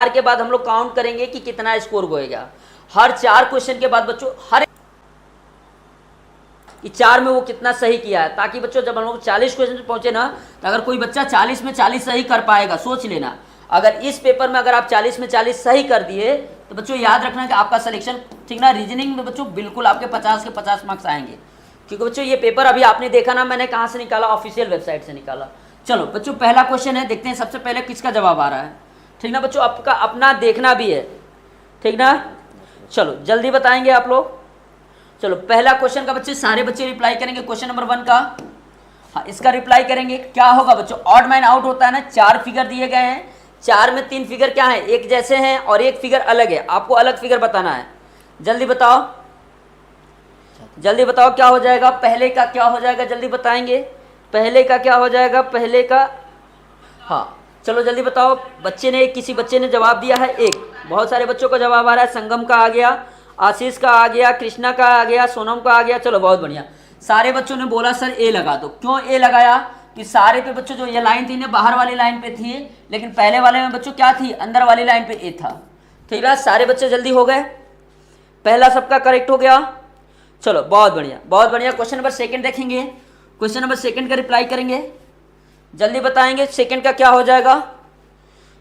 4 के बाद हम लोग काउंट करेंगे कि कितना स्कोर होएगा। हर 4 क्वेश्चन के बाद बच्चों हर कि 4 में वो कितना सही किया है, ताकि बच्चों जब हम लोग 40 क्वेश्चन पे पहुंचे ना, तो अगर कोई बच्चा 40 में 40 सही कर पाएगा, सोच लेना, अगर इस पेपर में अगर आप 40 में 40 सही कर दिए तो बच्चों याद रखना कि आपका सिलेक्शन, ठीक ना, रीजनिंग में बच्चों बिल्कुल आपके 50 के 50 मार्क्स आएंगे। क्योंकि बच्चों ये पेपर अभी आपने देखा ना, मैंने कहाँ से निकाला, ऑफिशियल वेबसाइट से निकाला। चलो बच्चों पहला क्वेश्चन है, देखते हैं सबसे पहले किसका जवाब आ रहा है, ठीक ना बच्चों, आपका अपना देखना भी है, ठीक ना। चलो जल्दी बताएंगे आप लोग। चलो पहला क्वेश्चन का बच्चे सारे बच्चे रिप्लाई करेंगे, क्वेश्चन नंबर 1 का। हाँ इसका रिप्लाई करेंगे। क्या होगा बच्चों, ऑड मैन आउट होता है ना, 4 फिगर दिए गए हैं, 4 में 3 फिगर क्या है, एक जैसे हैं और एक फिगर अलग है, आपको अलग फिगर बताना है। जल्दी बताओ, जल्दी बताओ क्या हो जाएगा, पहले का क्या हो जाएगा, जल्दी बताएंगे, पहले का क्या हो जाएगा, पहले का, हाँ चलो जल्दी बताओ। बच्चे ने, किसी बच्चे ने जवाब दिया है 1, बहुत सारे बच्चों का जवाब आ रहा है, संगम का आ गया, आशीष का आ गया, कृष्णा का आ गया, सोनम का आ गया। चलो बहुत बढ़िया, सारे बच्चों ने बोला सर ए लगा दो। क्यों ए लगाया, कि सारे पे बच्चों जो ये लाइन थी ना बाहर वाली लाइन पे थी, लेकिन पहले वाले में बच्चों क्या थी, अंदर वाली लाइन पे ए था। ठीक है, सारे बच्चे जल्दी हो गए, पहला सबका करेक्ट हो गया। चलो बहुत बढ़िया, बहुत बढ़िया। क्वेश्चन नंबर 2 देखेंगे, क्वेश्चन नंबर 2 का रिप्लाई करेंगे, जल्दी बताएंगे। 2 का क्या हो जाएगा,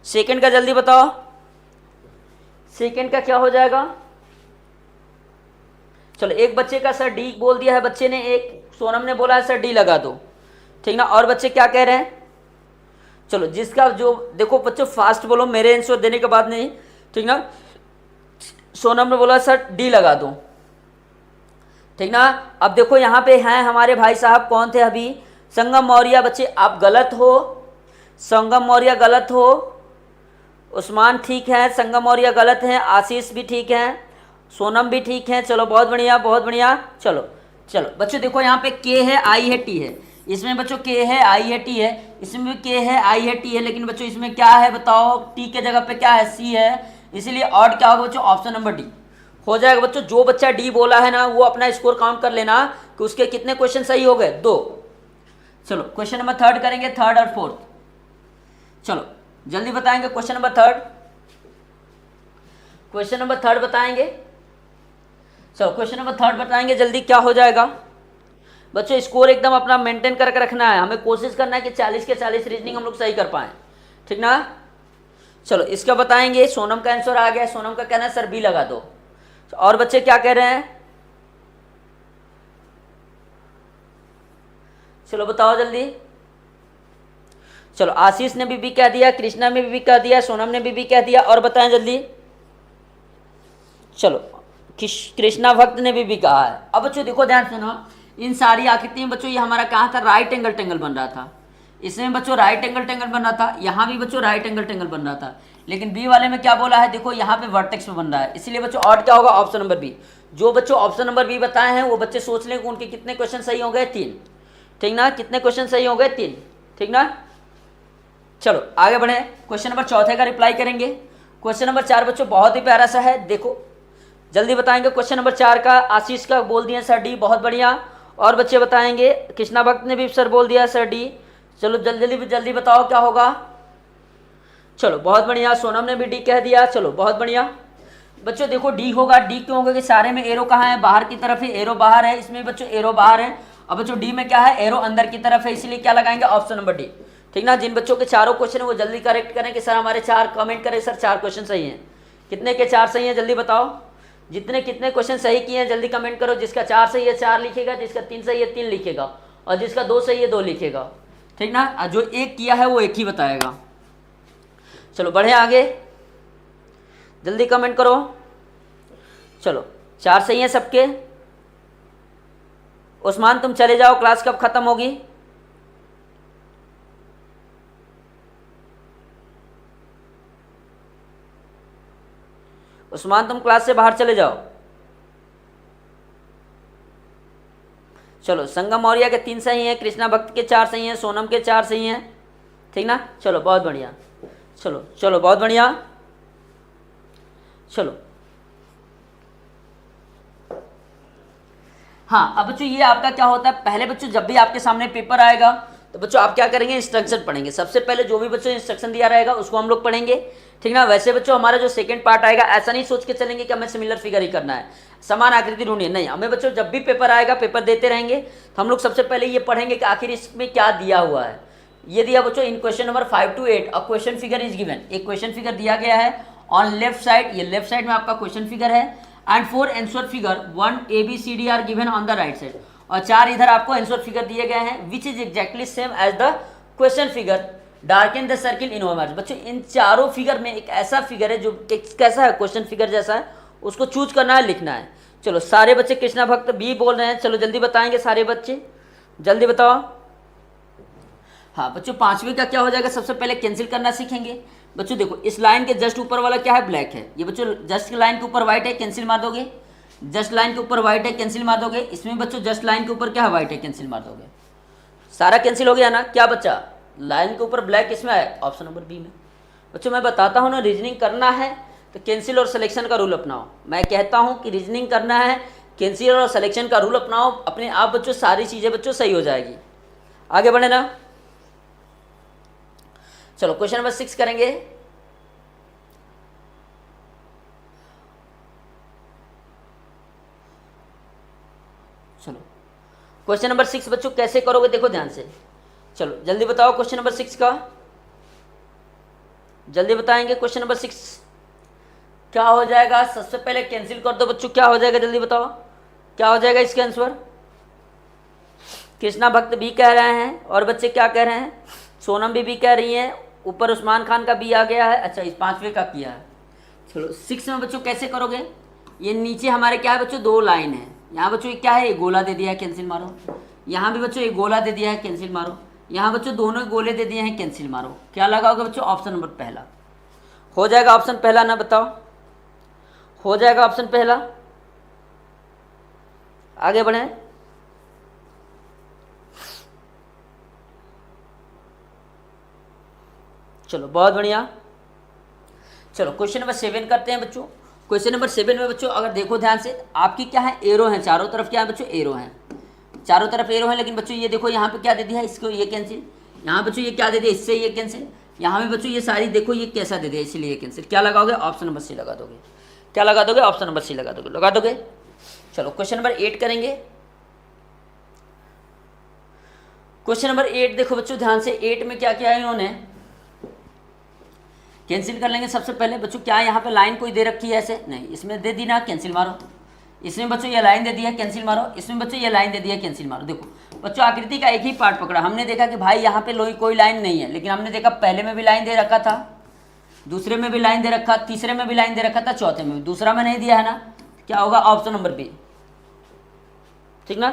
2 का जल्दी बताओ, 2 का क्या हो जाएगा। चलो एक बच्चे का सर डी बोल दिया है बच्चे ने, एक सोनम ने बोला है सर डी लगा दो, ठीक ना। और बच्चे क्या कह रहे हैं, चलो जिसका जो, देखो बच्चों फास्ट बोलो, मेरे आंसर देने के बाद नहीं, ठीक ना। सोनम ने बोला सर डी लगा दो, ठीक ना। अब देखो यहाँ पे हैं हमारे भाई साहब, कौन थे अभी, संगम मौर्य। बच्चे आप गलत हो, संगम मौर्य गलत हो, उस्मान ठीक है, संगम मौर्य गलत हैं, आशीष भी ठीक है, सोनम भी ठीक है। चलो बहुत बढ़िया, बहुत बढ़िया। चलो चलो बच्चों देखो यहाँ पे के है, आई है, टी है, इसमें बच्चों के है, आई है, टी है, इसमें भी के है, आई है, टी है, लेकिन बच्चों इसमें क्या है बताओ, टी के जगह पे क्या है, सी है, इसीलिए ऑड क्या होगा बच्चों, ऑप्शन नंबर डी हो जाएगा। बच्चों जो बच्चा डी बोला है ना, वो अपना स्कोर काउंट कर लेना कि उसके कितने क्वेश्चन सही हो गए, 2। चलो क्वेश्चन नंबर 3 करेंगे, 3 और 4। चलो जल्दी बताएंगे, क्वेश्चन नंबर 3, क्वेश्चन नंबर 3 बताएंगे। चलो क्वेश्चन नंबर 3 बताएंगे जल्दी, क्या हो जाएगा बच्चों। स्कोर एकदम अपना मेंटेन करके रखना है, हमें कोशिश करना है कि 40 के 40 रीजनिंग हम लोग सही कर पाएं, ठीक ना। चलो इसका बताएंगे, सोनम का आंसर आ गया, सोनम का कहना है सर बी लगा दो। और बच्चे क्या कह रहे हैं, चलो बताओ जल्दी। चलो आशीष ने भी कह दिया, कृष्णा ने भी कह दिया, सोनम ने भी कह दिया, और बताएं जल्दी। चलो कृष्णा भक्त ने भी कहा है। अब बच्चों देखो ध्यान से ना, इन सारी आकृति में बच्चों ये हमारा कहाँ था, राइट एंगल टेंगल बन रहा था, इसमें बच्चों राइट एंगल टेंगल बन रहा था, यहाँ भी बच्चों राइट एंगल टेंगल बन रहा था, लेकिन बी वाले में क्या बोला है, देखो यहाँ पे वर्टेक्स में बन रहा है, इसीलिए बच्चों ऑड क्या होगा, ऑप्शन नंबर बी। जो बच्चों ऑप्शन नंबर बी बताए हैं वो बच्चे सोच लें कि उनके कितने क्वेश्चन सही हो गए, 3, ठीक ना, कितने क्वेश्चन सही हो गए, 3, ठीक ना। चलो आगे बढ़े, क्वेश्चन नंबर 4 का रिप्लाई करेंगे। क्वेश्चन नंबर 4 बच्चों बहुत ही प्यारा सा है, देखो जल्दी बताएंगे। क्वेश्चन नंबर 4 का आशीष का बोल दिया सर डी, बहुत बढ़िया। और बच्चे बताएंगे, कृष्णा भक्त ने भी सर बोल दिया सर डी। चलो जल्दी जल्दी बताओ क्या होगा। चलो बहुत बढ़िया, सोनम ने भी डी कह दिया। चलो बहुत बढ़िया बच्चों, देखो डी होगा, डी क्यों होगा कि सारे में एरो कहाँ है, बाहर की तरफ है, एरो बाहर है, इसमें बच्चों एरो बाहर है। अब बच्चों डी में क्या है, एरो अंदर की तरफ है, इसलिए क्या लगाएंगे, ऑप्शन नंबर डी, ठीक ना। जिन बच्चों के चारों क्वेश्चन है वो जल्दी करेक्ट करें कि सर हमारे 4, कमेंट करें सर 4 क्वेश्चन सही हैं, कितने के 4 सही हैं, जल्दी बताओ। जितने कितने क्वेश्चन सही किए हैं जल्दी कमेंट करो, जिसका 4 सही है 4 लिखेगा, जिसका 3 सही है 3 लिखेगा, और जिसका 2 सही है 2 लिखेगा, ठीक ना। जो 1 किया है वो 1 ही बताएगा। चलो बढ़े आगे, जल्दी कमेंट करो। चलो 4 सही हैं सबके। उस्मान तुम चले जाओ, क्लास कब खत्म होगी। उस्मान तुम क्लास से बाहर चले जाओ। चलो संगम मौर्य के 3 सही हैं, कृष्णा भक्त के 4 सही हैं, सोनम के 4 सही हैं, ठीक ना। चलो बहुत बढ़िया, चलो चलो बहुत बढ़िया। चलो हाँ अब बच्चों ये आपका क्या होता है, पहले बच्चों जब भी आपके सामने पेपर आएगा तो बच्चों आप क्या करेंगे, इंस्ट्रक्शन पढ़ेंगे। सबसे पहले जो भी बच्चों इंस्ट्रक्शन दिया रहेगा उसको हम लोग पढ़ेंगे, ठीक ना। वैसे बच्चों हमारा जो सेकंड पार्ट आएगा, ऐसा नहीं सोच के चलेंगे कि हमें सिमिलर फिगर ही करना है, समान आकृति ढूंढनी है, नहीं। हमें बच्चों जब भी पेपर आएगा, पेपर देते रहेंगे, तो हम लोग सबसे पहले ये पढ़ेंगे कि आखिर इसमें क्या दिया हुआ है। ये दिया बच्चों in question number 5 to 8 a question figure is given. एक क्वेश्चन फिगर दिया गया है ऑन लेफ्ट साइड, ये लेफ्ट साइड में आपका क्वेश्चन फिगर है, and 4 answer figure 1 ABCD are given on the right side, और 4 इधर आपको आंसर फिगर दिए गए हैं which is exactly same as the question figure, darken the circle in over. बच्चों इन चारों फिगर में एक ऐसा फिगर है जो कैसा है, क्वेश्चन फिगर जैसा है, उसको चूज करना है, लिखना है। चलो सारे बच्चे कृष्णा भक्त भी बोल रहे हैं, चलो जल्दी बताएंगे सारे बच्चे, जल्दी बताओ। हाँ बच्चों, पांचवी का क्या हो जाएगा, सबसे पहले कैंसिल करना सीखेंगे। बच्चों देखो इस लाइन के जस्ट ऊपर वाला क्या है, ब्लैक है। ये बच्चों जस्ट लाइन के ऊपर व्हाइट है, कैंसिल मार दोगे। जस्ट लाइन के ऊपर व्हाइट है, कैंसिल मार दोगे। इसमें बच्चों जस्ट लाइन के ऊपर क्या है, व्हाइट है, कैंसिल मार दोगे। सारा कैंसिल हो गया ना। क्या बच्चा, लाइन के ऊपर ब्लैक किसमें है, ऑप्शन नंबर बी में। बच्चों मैं बताता हूँ ना, रीजनिंग करना है तो कैंसिल और सिलेक्शन का रूल अपनाओ। मैं कहता हूँ कि रीजनिंग करना है, कैंसिल और सिलेक्शन का रूल अपनाओ, अपने आप बच्चों सारी चीज़ें बच्चों सही हो जाएगी। आगे बढ़े ना। चलो क्वेश्चन नंबर 6 करेंगे। चलो क्वेश्चन नंबर 6 बच्चों कैसे करोगे, देखो ध्यान से। चलो जल्दी बताओ क्वेश्चन नंबर 6 का, जल्दी बताएंगे। क्वेश्चन नंबर 6 क्या हो जाएगा, सबसे पहले कैंसिल कर दो बच्चों, क्या हो जाएगा जल्दी बताओ, क्या हो जाएगा इसका आंसर। कृष्णा भक्त भी कह रहे हैं, और बच्चे क्या कह रहे हैं, सोनम भी कह रही हैं, ऊपर उस्मान खान का भी आ गया है। अच्छा इस पांचवे का किया है। चलो 6 में बच्चों कैसे करोगे, ये नीचे हमारे क्या है बच्चों, 2 लाइन है। यहाँ बच्चों ये क्या है, एक गोला दे दिया है, कैंसिल मारो। यहाँ भी बच्चों एक गोला दे दिया है, कैंसिल मारो। यहाँ बच्चों दोनों गोले दे दिए हैं, कैंसिल मारो। क्या लगाओगे बच्चों, ऑप्शन नंबर पहला हो जाएगा। ऑप्शन पहला ना बताओ, हो जाएगा ऑप्शन पहला। आगे बढ़े। चलो बहुत बढ़िया। चलो क्वेश्चन नंबर 7 करते हैं बच्चों। क्वेश्चन नंबर 7 में बच्चों अगर देखो ध्यान से, आपकी क्या है, एरो है, चारों तरफ क्या है बच्चों, एरो है, चारों तरफ एरो है। लेकिन बच्चों ये देखो यहाँ पे क्या दे दिया है, इसको ये कैंसिल, यहाँ बच्चों ये क्या दे दिया, इससे ये कैंसिल, यहाँ भी बच्चों ये सारी देखो ये कैसा दे दिया, इसलिए ये कैंसिल। क्या लगाओगे, ऑप्शन नंबर सी लगा दोगे। क्या लगा दोगे, ऑप्शन नंबर सी लगा दोगे, लगा दोगे। चलो क्वेश्चन नंबर 8 करेंगे। क्वेश्चन नंबर 8 देखो बच्चों ध्यान से, 8 में क्या किया है इन्होंने, कैंसिल कर लेंगे सबसे पहले। बच्चों क्या यहाँ पे लाइन कोई दे रखी है ऐसे, नहीं, इसमें दे दी ना, कैंसिल मारो। इसमें बच्चों ये लाइन दे दी है, कैंसिल मारो। इसमें बच्चों ये लाइन दे दी है, कैंसिल मारो। देखो बच्चों आकृति का एक ही पार्ट पकड़ा, हमने देखा कि भाई यहाँ पे कोई लाइन नहीं है, लेकिन हमने देखा पहले में भी लाइन दे रखा था, दूसरे में भी लाइन दे रखा, तीसरे में भी लाइन दे रखा था, चौथे में भी, दूसरा में नहीं दिया है ना। क्या होगा, ऑप्शन नंबर बी, ठीक ना।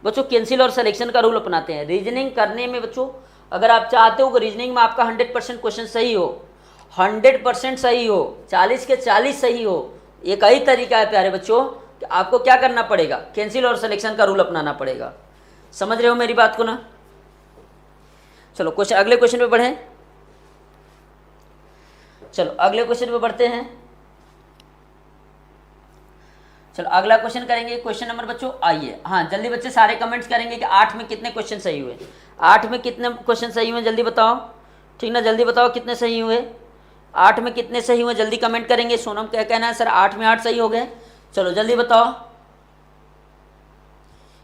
बच्चों कैंसिल और सिलेक्शन का रूल अपनाते हैं रीजनिंग करने में। बच्चों अगर आप चाहते हो कि रीजनिंग में आपका 100% क्वेश्चन सही हो, 100% सही हो, 40 के 40 सही हो, एक ही तरीका है प्यारे बच्चों कि आपको क्या करना पड़ेगा, कैंसिल और सिलेक्शन का रूल अपनाना पड़ेगा। समझ रहे हो मेरी बात को ना। चलो क्वेश्चन, अगले क्वेश्चन पे बढ़ें। चलो अगले क्वेश्चन पे बढ़ते हैं। चलो अगला क्वेश्चन करेंगे। क्वेश्चन नंबर बच्चों आइए, हाँ जल्दी बच्चे सारे कमेंट्स करेंगे कि 8 में कितने क्वेश्चन सही हुए, 8 में कितने क्वेश्चन सही हुए, जल्दी बताओ, ठीक ना, जल्दी बताओ कितने सही हुए, 8 में कितने सही हुए, जल्दी कमेंट करेंगे। सोनम क्या कहना है, सर 8 में 8 सही हो गए। चलो जल्दी बताओ।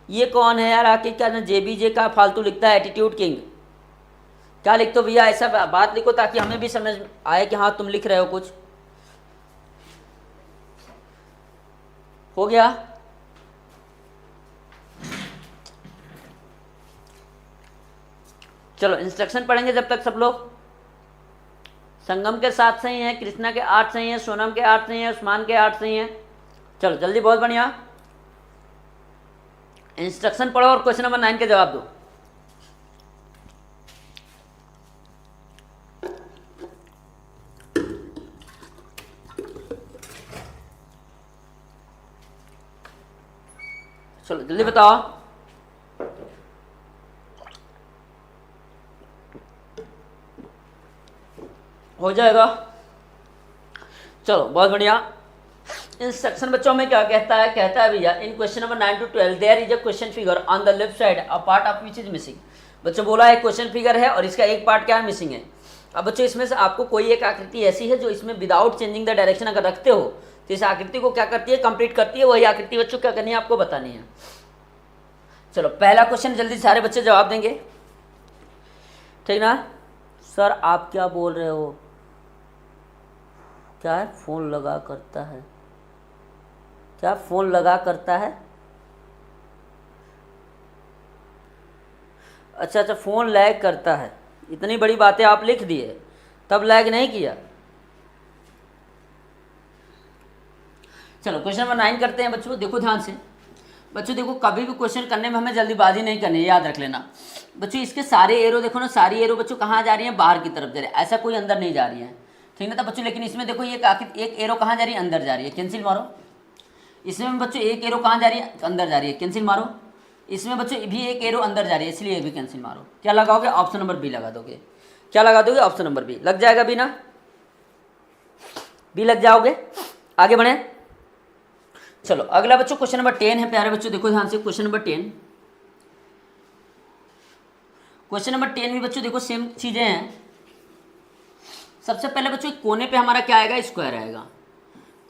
ये कौन है यार, आके क्या ना JBJ का फालतू लिखता है, एटीट्यूड किंग। क्या लिखते हो भैया, ऐसा बात लिखो ताकि हमें भी समझ आए कि हाँ तुम लिख रहे हो कुछ। हो गया। चलो इंस्ट्रक्शन पढ़ेंगे जब तक सब लोग। संगम के 7 सही हैं, कृष्णा के 8 सही हैं, सोनम के 8 सही हैं, उस्मान के 8 सही हैं। चलो जल्दी, बहुत बढ़िया। इंस्ट्रक्शन पढ़ो और क्वेश्चन नंबर 9 के जवाब दो। चलो जल्दी बताओ। हो जाएगा। चलो बहुत बढ़िया। इंस्ट्रक्शन बच्चों में क्या कहता है, कहता है भैया in question number 9 to 12 there is a question figure on the left side a part of which is missing. बच्चों बोला है क्वेश्चन फिगर है और इसका एक पार्ट क्या है, मिसिंग है। अब बच्चों इसमें से आपको कोई एक आकृति ऐसी है जो इसमें विदाउट चेंजिंग द डायरेक्शन अगर रखते हो तो इस आकृति को क्या करती है, कंप्लीट करती है। वही आकृति बच्चों क्या करनी है, आपको बतानी है। चलो पहला क्वेश्चन जल्दी सारे बच्चे जवाब देंगे, ठीक ना। सर आप क्या बोल रहे हो, क्या है, फोन लगा करता है, क्या फोन लगा करता है, अच्छा अच्छा फ़ोन लैग करता है। इतनी बड़ी बातें आप लिख दिए, तब लैग नहीं किया। चलो क्वेश्चन नंबर 9 करते हैं बच्चों। देखो ध्यान से बच्चों, देखो कभी भी क्वेश्चन करने में हमें जल्दीबाजी नहीं करनी है, याद रख लेना बच्चों। इसके सारे एरो देखो ना, सारी एरो बच्चों कहाँ जा रही है, बाहर की तरफ जा रही है, ऐसा कोई अंदर नहीं जा रही है, ठीक ना। तो बच्चों लेकिन इसमें देखो ये एक एरो कहाँ जा रही है, अंदर जा रही है, कैंसिल मारो। इसमें बच्चों एक एरो कहाँ जा रही है, अंदर जा रही है, कैंसिल मारो। इसमें बच्चों भी एक एरो अंदर जा रही है, इसलिए भी कैंसिल मारो। क्या लगाओगे, ऑप्शन नंबर बी लगा दोगे। क्या लगा दोगे, ऑप्शन नंबर बी लग जाएगा। बी ना, बी लग जाओगे। आगे बढ़े। चलो अगला बच्चों क्वेश्चन नंबर 10 है प्यारे बच्चों, देखो ध्यान से क्वेश्चन नंबर 10। क्वेश्चन नंबर 10 भी बच्चों देखो सेम चीजें हैं। सबसे पहले बच्चों कोने पे हमारा क्या आएगा, स्क्वायर आएगा।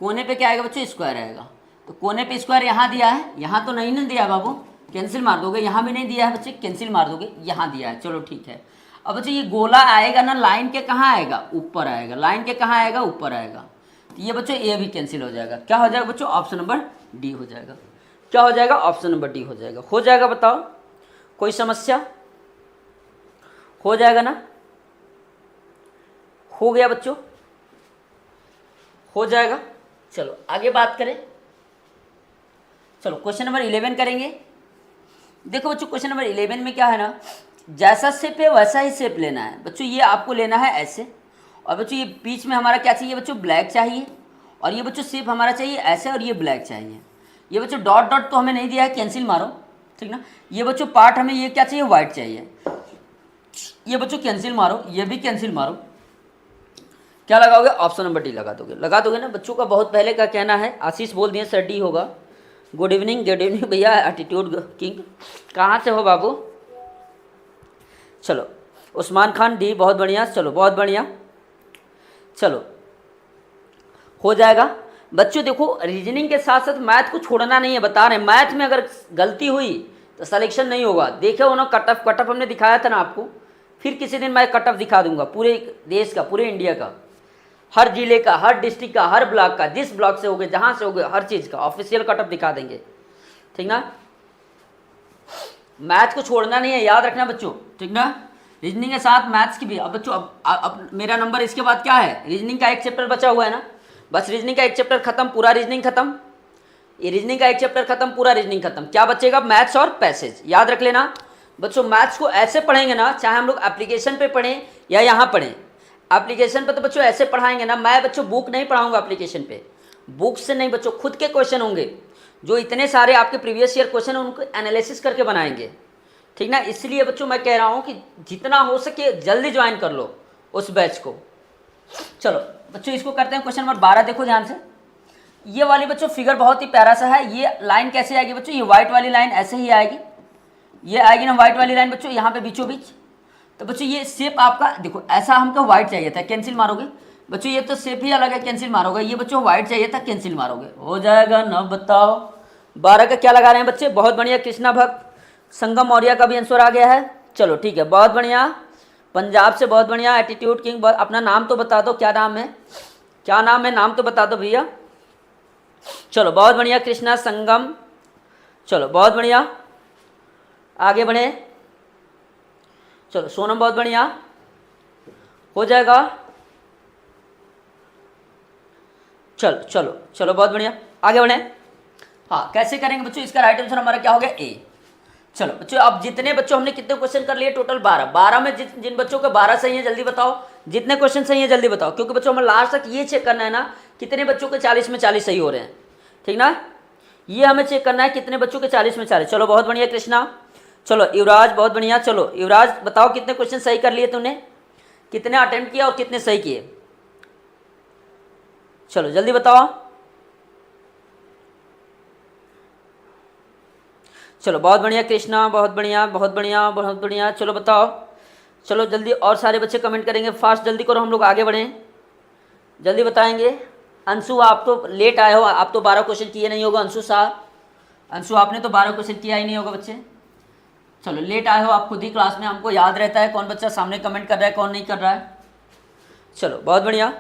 कोने पे क्या आएगा बच्चों, स्क्वायर आएगा। तो कोने पे स्क्वायर यहाँ दिया है, यहाँ तो नहीं ना दिया बाबू, कैंसिल मार दोगे। यहाँ भी नहीं दिया है बच्चे, कैंसिल मार दोगे। यहाँ दिया है, चलो ठीक है। अब बच्चे ये गोला आएगा ना, लाइन के कहाँ आएगा, ऊपर आएगा। लाइन के कहाँ आएगा, ऊपर आएगा। तो ये बच्चों ए भी कैंसिल हो जाएगा। क्या हो जाएगा बच्चों, ऑप्शन नंबर डी हो जाएगा। क्या हो जाएगा, ऑप्शन नंबर डी हो जाएगा। हो जाएगा, बताओ कोई समस्या, हो जाएगा ना, हो गया बच्चों, हो जाएगा। चलो आगे बात करें। चलो क्वेश्चन नंबर 11 करेंगे। देखो बच्चों क्वेश्चन नंबर 11 में क्या है ना, जैसा शेप है वैसा ही शेप लेना है बच्चों। ये आपको लेना है ऐसे, और बच्चों ये बीच में हमारा क्या चाहिए बच्चों, ब्लैक चाहिए। और ये बच्चों शेप हमारा चाहिए ऐसे, और ये ब्लैक चाहिए। ये बच्चों डॉट डॉट तो हमें नहीं दिया है, कैंसिल मारो, ठीक ना। ये बच्चों पार्ट हमें ये क्या चाहिए, वाइट चाहिए। ये बच्चों कैंसिल मारो, ये भी कैंसिल मारो। क्या लगाओगे, ऑप्शन नंबर डी लगा दोगे। लगा दोगे ना बच्चों का बहुत पहले का कहना है। आशीष बोल दिए सर डी होगा। गुड इवनिंग भैया, एटीट्यूड किंग। कहाँ से हो बाबू, चलो उस्मान खान डी, बहुत बढ़िया। चलो बहुत बढ़िया, चलो हो जाएगा बच्चों। देखो रीजनिंग के साथ साथ मैथ को छोड़ना नहीं है, बता रहे हैं। मैथ में अगर गलती हुई तो सिलेक्शन नहीं होगा। देखे हो ना कट ऑफ हमने दिखाया था ना आपको, फिर किसी दिन मैं कट ऑफ दिखा दूंगा पूरे देश का, पूरे इंडिया का, हर जिले का, हर डिस्ट्रिक्ट का, हर ब्लॉक का, जिस ब्लॉक से हो गए, जहाँ से हो गए, हर चीज़ का ऑफिशियल कट ऑफ दिखा देंगे, ठीक ना। मैथ को छोड़ना नहीं है, याद रखना बच्चों, ठीक ना। रीजनिंग के साथ मैथ्स की भी। अब बच्चों अब मेरा नंबर इसके बाद क्या है, रीजनिंग का एक चैप्टर बचा हुआ है ना, बस रीजनिंग का एक चैप्टर खत्म, पूरा रीजनिंग खत्म। ये रीजनिंग का एक चैप्टर खत्म, पूरा रीजनिंग खत्म। क्या बचेगा, मैथ्स और पैसेज। याद रख लेना बच्चों, मैथ्स को ऐसे पढ़ेंगे ना, चाहे हम लोग एप्लीकेशन पे पढ़ें या यहाँ पढ़ें। एप्लीकेशन पे तो बच्चों ऐसे पढ़ाएंगे ना, मैं बच्चों बुक नहीं पढ़ाऊंगा एप्लीकेशन पे, बुक से नहीं बच्चों, खुद के क्वेश्चन होंगे जो इतने सारे आपके प्रीवियस ईयर क्वेश्चन उनको एनालिसिस करके बनाएंगे, ठीक ना। इसलिए बच्चों मैं कह रहा हूँ कि जितना हो सके जल्दी ज्वाइन कर लो उस बैच को। चलो बच्चों इसको करते हैं क्वेश्चन नंबर 12। देखो ध्यान से, ये वाली बच्चों फिगर बहुत ही प्यारा सा है। ये लाइन कैसे आएगी बच्चों, ये व्हाइट वाली लाइन ऐसे ही आएगी, ये आएगी ना व्हाइट वाली लाइन बच्चों, यहाँ पे बीचों बीच। तो बच्चों ये शेप आपका देखो, ऐसा हमको व्हाइट चाहिए था, कैंसिल मारोगे बच्चों। ये तो शेप ही अलग है, कैंसिल मारोगे। ये बच्चों व्हाइट चाहिए था, कैंसिल मारोगे, हो जाएगा ना। बताओ 12 का क्या लगा रहे हैं बच्चे, बहुत बढ़िया। कृष्णा भक्त, संगम मौर्य का भी आंसर आ गया है, चलो ठीक है, बहुत बढ़िया। पंजाब से बहुत बढ़िया, एटीट्यूड किंग। अपना नाम तो बता दो, क्या नाम है, क्या नाम है, नाम तो बता दो भैया। चलो बहुत बढ़िया कृष्णा, संगम, चलो बहुत बढ़िया, आगे बढ़े। चलो सोनम, बहुत बढ़िया, हो जाएगा। चलो चलो चलो बहुत बढ़िया, आगे बढ़े। हाँ कैसे करेंगे बच्चों, इसका राइट आंसर हमारा क्या हो गया, ए। चलो बच्चों अब जितने बच्चों हमने कितने क्वेश्चन कर लिए, टोटल 12 में जिन बच्चों के 12 सही है जल्दी बताओ, जितने क्वेश्चन सही है जल्दी बताओ, क्योंकि बच्चों हमें लास्ट तक ये चेक करना है ना कितने बच्चों के 40 में 40 सही हो रहे हैं, ठीक ना। ये हमें चेक करना है कितने बच्चों के 40 में 40। चलो बहुत बढ़िया कृष्णा। चलो युवराज, बहुत बढ़िया। चलो युवराज बताओ कितने क्वेश्चन सही कर लिए तूने, कितने अटेम्प्ट किया और कितने सही किए, चलो जल्दी बताओ। चलो बहुत बढ़िया कृष्णा, बहुत बढ़िया बहुत बढ़िया बहुत बढ़िया। चलो बताओ, चलो जल्दी, और सारे बच्चे कमेंट करेंगे, फास्ट जल्दी करो, हम लोग आगे बढ़ें, जल्दी बताएंगे। अंशु आप तो लेट आए हो, आप तो 12 क्वेश्चन किए नहीं होगा अंशु साहब, अंशु आपने तो 12 क्वेश्चन किया ही नहीं होगा बच्चे। चलो लेट आए हो आप खुद ही क्लास में, हमको याद रहता है कौन बच्चा सामने कमेंट कर रहा है कौन नहीं कर रहा है। चलो बहुत बढ़िया।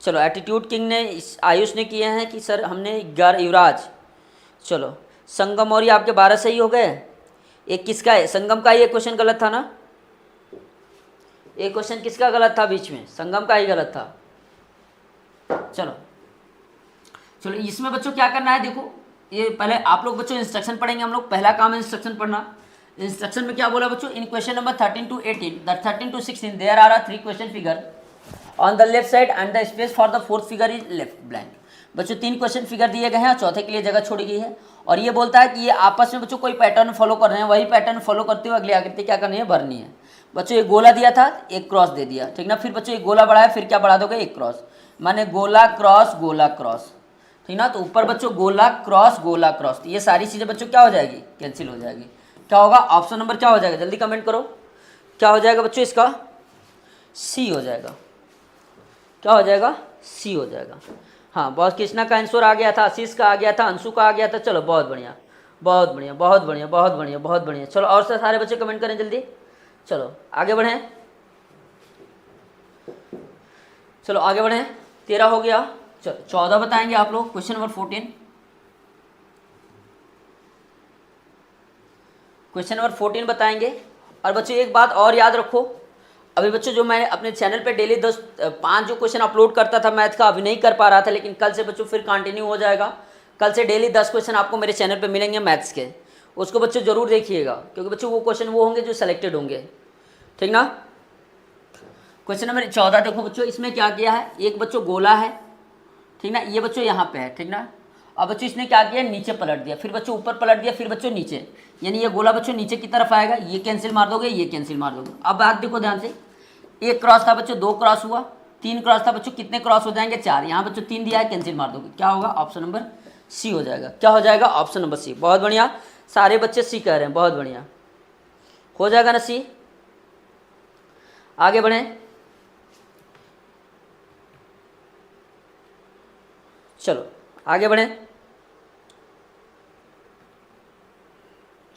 चलो एटीट्यूड किंग ने, आयुष ने किए हैं कि सर हमने 11, युवराज। चलो संगम और ये आपके 12 सही हो गए। एक किसका है, संगम का ही एक क्वेश्चन गलत था ना, एक क्वेश्चन किसका गलत था बीच में, संगम का ही गलत था। चलो चलो इसमें बच्चों क्या करना है, देखो ये पहले आप लोग बच्चों इंस्ट्रक्शन पढ़ेंगे, हम लोग पहला काम है इंस्ट्रक्शन पढ़ना। इंस्ट्रक्शन में क्या बोला बच्चों, in question number 13 to 18, the 13 to 16 there are 3 question figure on the left side and the space for the fourth figure is left blank. बच्चों 3 क्वेश्चन फिगर दिए गए हैं, चौथे के लिए जगह छोड़ी गई है, और ये बोलता है कि ये आपस में बच्चों कोई पैटर्न फॉलो कर रहे हैं, वही पैटर्न फॉलो करते हुए अगली आकृति क्या करनी है, भरनी है। बच्चों ये गोला दिया था, एक क्रॉस दे दिया, ठीक ना, फिर बच्चों ये गोला बढ़ाया, फिर क्या बढ़ा दोगे, एक क्रॉस, माने गोला क्रॉस, ठीक ना। तो ऊपर बच्चों गोला क्रॉस, तो ये सारी चीज़ें बच्चों क्या हो जाएगी, कैंसिल हो जाएगी। क्या होगा, ऑप्शन नंबर क्या हो जाएगा, जल्दी कमेंट करो, क्या हो जाएगा बच्चों, इसका सी हो जाएगा। क्या हो जाएगा, सी हो जाएगा। हाँ बहुत, कृष्णा का आंसर आ गया था, आशीष का आ गया था, अंशु का आ गया था। चलो बहुत बढ़िया बहुत बढ़िया बहुत बढ़िया बहुत बढ़िया बहुत बढ़िया। चलो और से सारे बच्चे कमेंट करें जल्दी, चलो आगे बढ़ें, चलो आगे बढ़ें। 13 हो गया, चलो 14 बताएंगे आप लोग, क्वेश्चन नंबर 14, क्वेश्चन नंबर 14 बताएंगे। और बच्चों एक बात और याद रखो, अभी बच्चों जो मैं अपने चैनल पे डेली 5 जो क्वेश्चन अपलोड करता था मैथ का, अभी नहीं कर पा रहा था, लेकिन कल से बच्चों फिर कंटिन्यू हो जाएगा। कल से डेली 10 क्वेश्चन आपको मेरे चैनल पे मिलेंगे मैथ्स के, उसको बच्चों जरूर देखिएगा, क्योंकि बच्चों वो क्वेश्चन वो होंगे जो सेलेक्टेड होंगे, ठीक ना। क्वेश्चन नंबर 14 देखो बच्चों, इसमें क्या किया है, एक बच्चों गोला है, ठीक ना, ये बच्चों यहाँ पे है, ठीक ना। अब बच्चों इसने क्या किया, नीचे पलट दिया, फिर बच्चों ऊपर पलट दिया, फिर बच्चों नीचे, यानी ये गोला बच्चों नीचे की तरफ आएगा, ये कैंसिल मार दोगे, ये कैंसिल मार दोगे। अब बात देखो ध्यान से, एक क्रॉस था बच्चों, 2 क्रॉस हुआ, 3 क्रॉस था बच्चों, कितने क्रॉस हो जाएंगे, 4, यहाँ बच्चों 3 दिया है, कैंसिल मार दोगे, क्या होगा, ऑप्शन नंबर सी हो जाएगा। क्या हो जाएगा, ऑप्शन नंबर सी। बहुत बढ़िया, सारे बच्चे सी कह रहे हैं, बहुत बढ़िया, हो जाएगा ना सी। आगे बढ़ें, चलो आगे बढ़ें,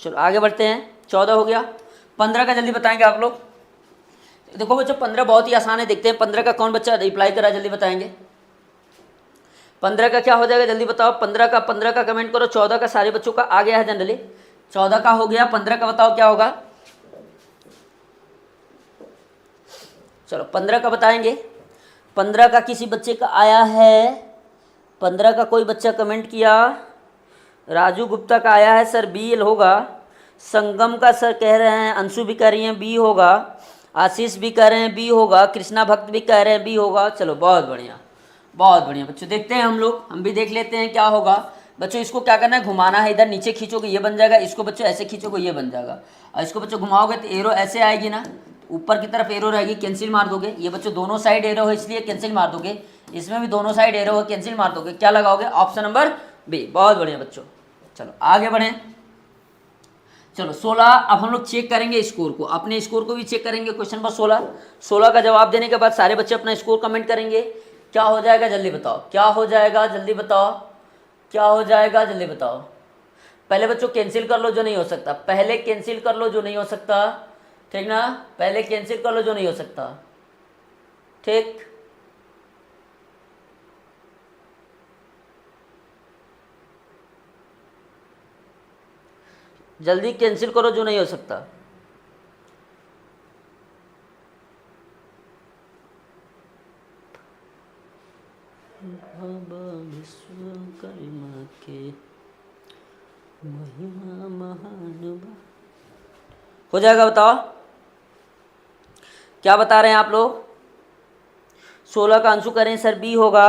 चलो आगे बढ़ते हैं। 14 हो गया, 15 का जल्दी बताएंगे आप लोग। देखो बच्चों 15 बहुत ही आसान है, देखते हैं 15 का कौन बच्चा रिप्लाई करा, जल्दी बताएंगे। 15 का क्या हो जाएगा, जल्दी बताओ। 15 का कमेंट करो। 14 का सारे बच्चों का आ गया है जनरली, 14 का हो गया, 15 का बताओ क्या होगा। चलो 15 का बताएंगे। 15 का किसी बच्चे का आया है, 15 का कोई बच्चा कमेंट किया, राजू गुप्ता का आया है सर बी होगा, संगम का सर कह रहे हैं, अंशु भी कह रही हैं बी होगा, आशीष भी कह रहे हैं बी होगा, कृष्णा भक्त भी कह रहे हैं बी होगा। चलो बहुत बढ़िया बहुत बढ़िया बच्चों, देखते हैं हम भी देख लेते हैं क्या होगा। बच्चों इसको क्या करना है, घुमाना है, इधर नीचे खींचोगे ये बन जाएगा, इसको बच्चों ऐसे खींचोगे ये बन जाएगा, और इसको बच्चों घुमाओगे तो एरो ऐसे आएगी ना, ऊपर की तरफ एरो रहेगी, कैंसिल मार दोगे। ये बच्चों दोनों साइड एरो है इसलिए कैंसिल मार दोगे, इसमें भी दोनों साइड एरो है, कैंसिल मार दोगे, क्या लगाओगे, ऑप्शन नंबर बी। बहुत बढ़िया बच्चों, चलो आगे बढ़ें। चलो 16, अब हम लोग चेक करेंगे स्कोर को, अपने स्कोर को भी चेक करेंगे। क्वेश्चन नंबर 16 का जवाब देने के बाद सारे बच्चे अपना स्कोर कमेंट करेंगे। क्या हो जाएगा जल्दी बताओ, क्या हो जाएगा जल्दी बताओ, क्या हो जाएगा जल्दी बताओ। पहले बच्चों कैंसिल कर लो जो नहीं हो सकता, पहले कैंसिल कर लो जो नहीं हो सकता, ठीक ना, पहले कैंसिल कर लो जो नहीं हो सकता, ठीक। जल्दी कैंसिल करो जो नहीं हो सकता। विश्वकर्मा के महिमा महान, हो जाएगा बताओ, क्या बता रहे हैं आप लोग। 16 का अंशु कह रहे हैं सर बी होगा,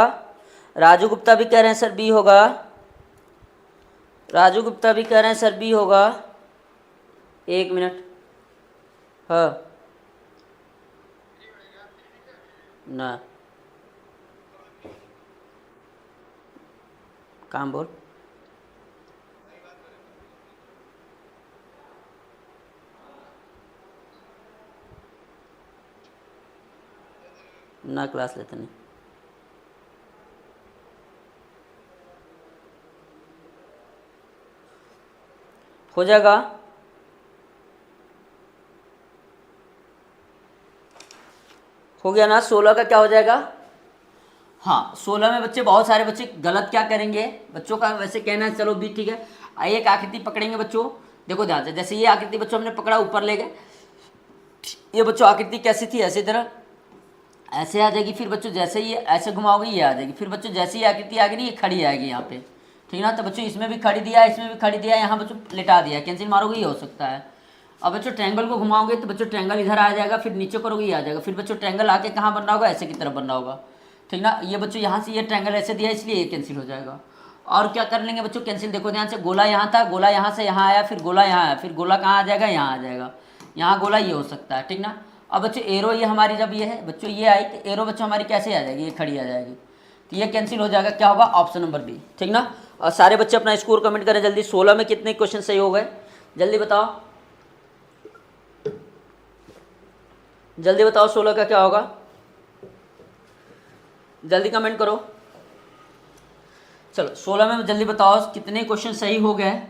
राजू गुप्ता भी कह रहे हैं सर बी होगा, राजू गुप्ता भी कह रहे हैं सर बी होगा। 1 मिनट, हाँ ना, काम बोल, ना क्लास लेते नहीं। हो जाएगा। हो गया ना। 16 का क्या हो जाएगा? हाँ 16 में बच्चे बहुत सारे बच्चे गलत क्या करेंगे, बच्चों का वैसे कहना है, चलो भी ठीक है। आइए एक आकृति पकड़ेंगे बच्चों, देखो ध्यान से, जैसे ये आकृति बच्चों हमने पकड़ा, ऊपर ले गए, ये बच्चों आकृति कैसी थी, ऐसी तरह ऐसे आ जाएगी, फिर बच्चों जैसे ही ऐसे घुमाओगे ये आ जाएगी, फिर बच्चों जैसे ही आकृति आ गई ना ये खड़ी आएगी यहाँ पे, ठीक ना। तो बच्चों इसमें भी खड़ी दिया, इसमें भी खड़ी दिया, यहाँ बच्चों लिटा दिया, कैंसिल मारोगे ये हो सकता है। अब बच्चों ट्रायंगल को घुमाओगे तो बच्चों ट्रायंगल इधर आ जाएगा, फिर नीचे करोगे ये आ जाएगा, फिर बच्चों ट्रायंगल आके कहाँ बन रहा होगा, ऐसे की तरफ बन रहा होगा, ठीक ना। ये बच्चों यहाँ से ये ट्रायंगल ऐसे दिया इसलिए ये कैंसिल हो जाएगा। और क्या कर लेंगे बच्चों कैंसिल, देखो ध्यान से, गोला यहाँ था, गोला यहाँ से यहाँ आया, फिर गोला यहाँ आया, फिर गोला कहाँ आ जाएगा, यहाँ आ जाएगा, यहाँ गोला ये हो सकता है, ठीक ना। अब बच्चों एरो ये हमारी जब ये है बच्चों ये आई तो एरो बच्चों हमारी कैसे आ जाएगी, ये खड़ी आ जाएगी, तो ये कैंसिल हो जाएगा, क्या होगा ऑप्शन नंबर बी, ठीक ना। और सारे बच्चे अपना स्कोर कमेंट करें जल्दी। 16 में कितने क्वेश्चन सही हो गए, जल्दी बताओ, जल्दी बताओ 16 का क्या होगा, जल्दी कमेंट करो। चलो 16 में जल्दी बताओ कितने क्वेश्चन सही हो गए।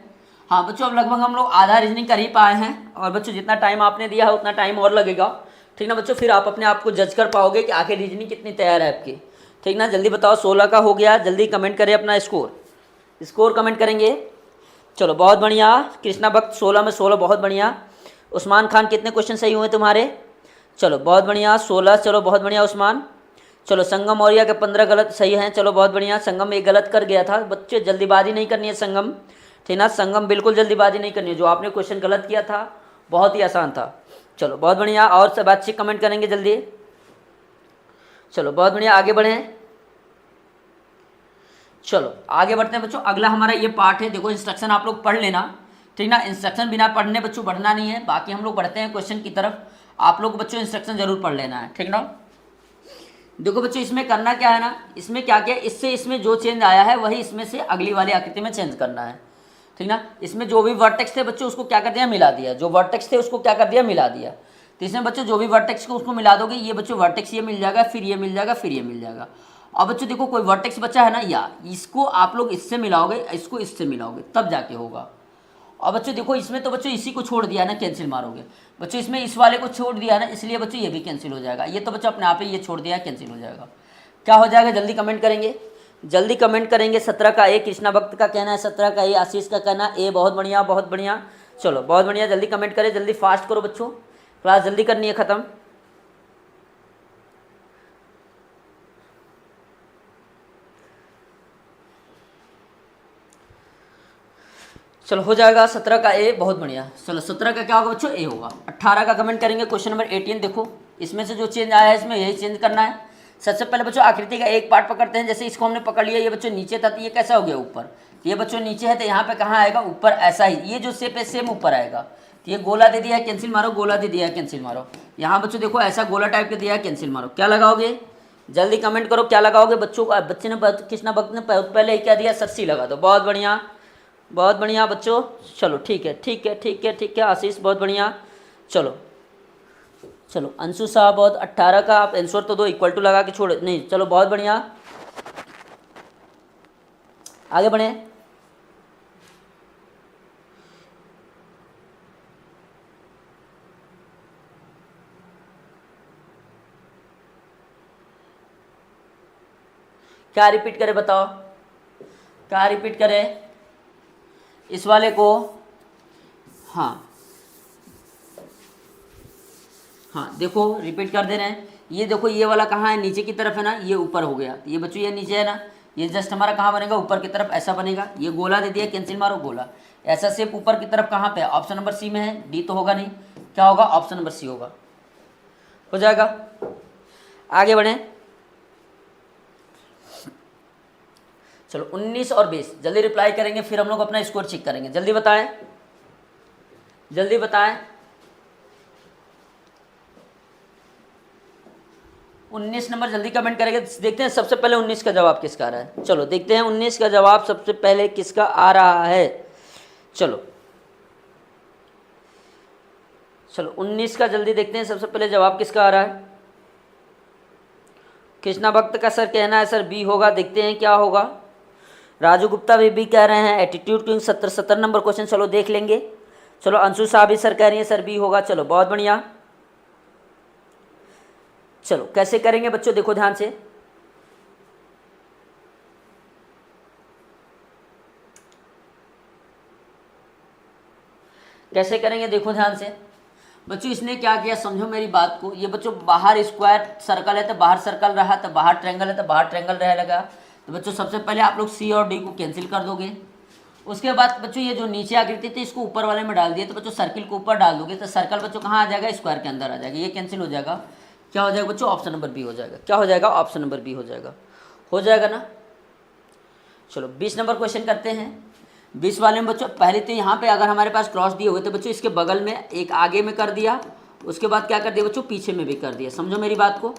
हाँ बच्चों अब लगभग हम लोग आधा रीजनिंग कर ही पाए हैं, और बच्चों जितना टाइम आपने दिया है उतना टाइम और लगेगा, ठीक ना बच्चों। फिर आप अपने आप को जज कर पाओगे कि आखिर रीजनिंग कितनी तैयार है आपकी, ठीक ना। जल्दी बताओ 16 का हो गया, जल्दी कमेंट करें अपना स्कोर कमेंट करेंगे। चलो बहुत बढ़िया, कृष्णा भक्त 16 में 16, बहुत बढ़िया। उस्मान खान कितने क्वेश्चन सही हुए तुम्हारे, चलो बहुत बढ़िया 16, चलो बहुत बढ़िया उस्मान। चलो संगम मौर्य के 15 गलत सही हैं, चलो बहुत बढ़िया। संगम एक गलत कर गया था, बच्चे जल्दीबाजी नहीं करनी है संगम, ठीक ना। संगम बिल्कुल जल्दीबाजी नहीं करनी है, जो आपने क्वेश्चन गलत किया था बहुत ही आसान था। चलो बहुत बढ़िया, और सब अच्छे कमेंट करेंगे जल्दी। चलो बहुत बढ़िया, आगे बढ़ें। चलो आगे बढ़ते हैं बच्चों, अगला हमारा ये पार्ट है, देखो इंस्ट्रक्शन आप लोग पढ़ लेना, ठीक ना। इंस्ट्रक्शन बिना पढ़ने बच्चों बढ़ना नहीं है, बाकी हम लोग बढ़ते हैं क्वेश्चन की तरफ। आप लोग बच्चों इंस्ट्रक्शन जरूर पढ़ लेना है, ठीक ना। देखो बच्चों इसमें करना क्या है ना, इसमें क्या क्या, इससे इसमें जो चेंज आया है वही इसमें से अगली वाली आकृति में चेंज करना है, ठीक ना। इसमें जो भी वर्टेक्स थे बच्चों उसको क्या कर दिया, मिला दिया, जो वर्टेक्स थे उसको क्या कर दिया, मिला दिया। तो इसमें बच्चों जो भी वर्टेक्स को उसको मिला दोगे, ये बच्चों वर्टेक्स ये मिल जाएगा, फिर ये मिल जाएगा, फिर ये मिल जाएगा। अब बच्चों देखो कोई वर्टेक्स बचा है ना, या इसको आप लोग इससे मिलाओगे, इसको इससे मिलाओगे, तब जाके होगा। और बच्चों देखो इसमें तो बच्चों इसी को छोड़ दिया ना, कैंसिल मारोगे बच्चों, इसमें इस वाले को छोड़ दिया ना, इसलिए बच्चों ये भी कैंसिल हो जाएगा। ये तो बच्चों अपने आप ही ये छोड़ दिया, कैंसिल हो जाएगा। क्या हो जाएगा, जल्दी कमेंट करेंगे, जल्दी कमेंट करेंगे। 17 का ए कृष्णा भक्त का कहना है, 17 का ए आशीष का कहना ए, बहुत बढ़िया बहुत बढ़िया। चलो बहुत बढ़िया, जल्दी कमेंट करें, जल्दी फास्ट करो बच्चों, क्लास जल्दी करनी है ख़त्म। चलो हो जाएगा 17 का ए, बहुत बढ़िया। चलो 17 का क्या होगा बच्चों, ए होगा। 18 का कमेंट करेंगे। क्वेश्चन नंबर 18 देखो, इसमें से जो चेंज आया है इसमें यही चेंज करना है। सबसे पहले बच्चों आकृति का एक पार्ट पकड़ते हैं, जैसे इसको हमने पकड़ लिया, ये बच्चों नीचे था तो ये कैसा हो गया ऊपर, ये बच्चों नीचे है तो यहाँ पे कहाँ आएगा, ऊपर, ऐसा ही ये जो शेप है सेम ऊपर आएगा। तो ये गोला दे दिया है, कैंसिल मारो, गोला दे दिया है, कैंसिल मारो। यहाँ बच्चों देखो ऐसा गोला टाइप का दिया है, कैंसिल मारो। क्या लगाओगे, जल्दी कमेंट करो क्या लगाओगे बच्चों का। बच्चे ने कृष्णा भक्त ने पहले ही क्या दिया, सस्सी लगा दो, बहुत बढ़िया बहुत बढ़िया बच्चों। चलो ठीक है ठीक है ठीक है ठीक है, आशीष बहुत बढ़िया। चलो चलो अंशु साहब बहुत, 18 का आप आंसर तो दो, इक्वल टू लगा के छोड़ नहीं, चलो बहुत बढ़िया, आगे बढ़े। क्या रिपीट करें बताओ, क्या रिपीट करें इस वाले को, हाँ हाँ देखो रिपीट कर दे रहे हैं। ये देखो ये वाला कहाँ है, नीचे की तरफ है ना, ये ऊपर हो गया, ये बच्चों ये नीचे है ना, ये जस्ट हमारा कहाँ बनेगा, ऊपर की तरफ ऐसा बनेगा। ये गोला दे दिया, कैंसिल मारो, गोला ऐसा शेप ऊपर की तरफ कहाँ पे है, ऑप्शन नंबर सी में है, डी तो होगा नहीं, क्या होगा ऑप्शन नंबर सी होगा, हो जाएगा। आगे बढ़े, चलो 19 और 20 जल्दी रिप्लाई करेंगे, फिर हम लोग अपना स्कोर चेक करेंगे। जल्दी बताएं, जल्दी बताएं। 19 नंबर जल्दी कमेंट करेंगे, देखते हैं सबसे पहले 19 का जवाब किसका आ रहा है। चलो देखते हैं 19 का जवाब सबसे पहले किसका आ रहा है। चलो चलो 19 का जल्दी देखते हैं सबसे पहले जवाब किसका आ रहा है। कृष्णा भक्त का सर कहना है सर बी होगा, देखते हैं क्या होगा। राजू गुप्ता भी कह रहे हैं एटीट्यूड किंग 70 नंबर क्वेश्चन, चलो देख लेंगे। चलो अंशु साहब भी सर कह रही है सर बी होगा, चलो बहुत बढ़िया। चलो कैसे करेंगे बच्चों, देखो ध्यान से। कैसे करेंगे देखो ध्यान से बच्चों। इसने क्या किया समझो मेरी बात को। ये बच्चों बाहर स्क्वायर सर्कल है तो बाहर सर्कल रहा, तो बाहर ट्रायंगल है तो बाहर ट्रायंगल रह लगा। तो बच्चों सबसे पहले आप लोग सी और डी को कैंसिल कर दोगे। उसके बाद बच्चों ये जो नीचे आकृति थी इसको ऊपर वाले में डाल दिए, तो बच्चों सर्किल को ऊपर डाल दोगे तो सर्कल बच्चों कहाँ आ जाएगा, स्क्वायर के अंदर आ जाएगा। ये कैंसिल हो जाएगा, क्या हो जाएगा बच्चों, ऑप्शन नंबर बी हो जाएगा। क्या हो जाएगा, ऑप्शन नंबर बी हो जाएगा। हो जाएगा ना। चलो 20 नंबर क्वेश्चन करते हैं। 20 वाले में बच्चों पहले तो यहाँ पे अगर हमारे पास क्रॉस दिए हुए तो बच्चों इसके बगल में एक आगे में कर दिया, उसके बाद क्या कर दिया बच्चों, पीछे में भी कर दिया। समझो मेरी बात को,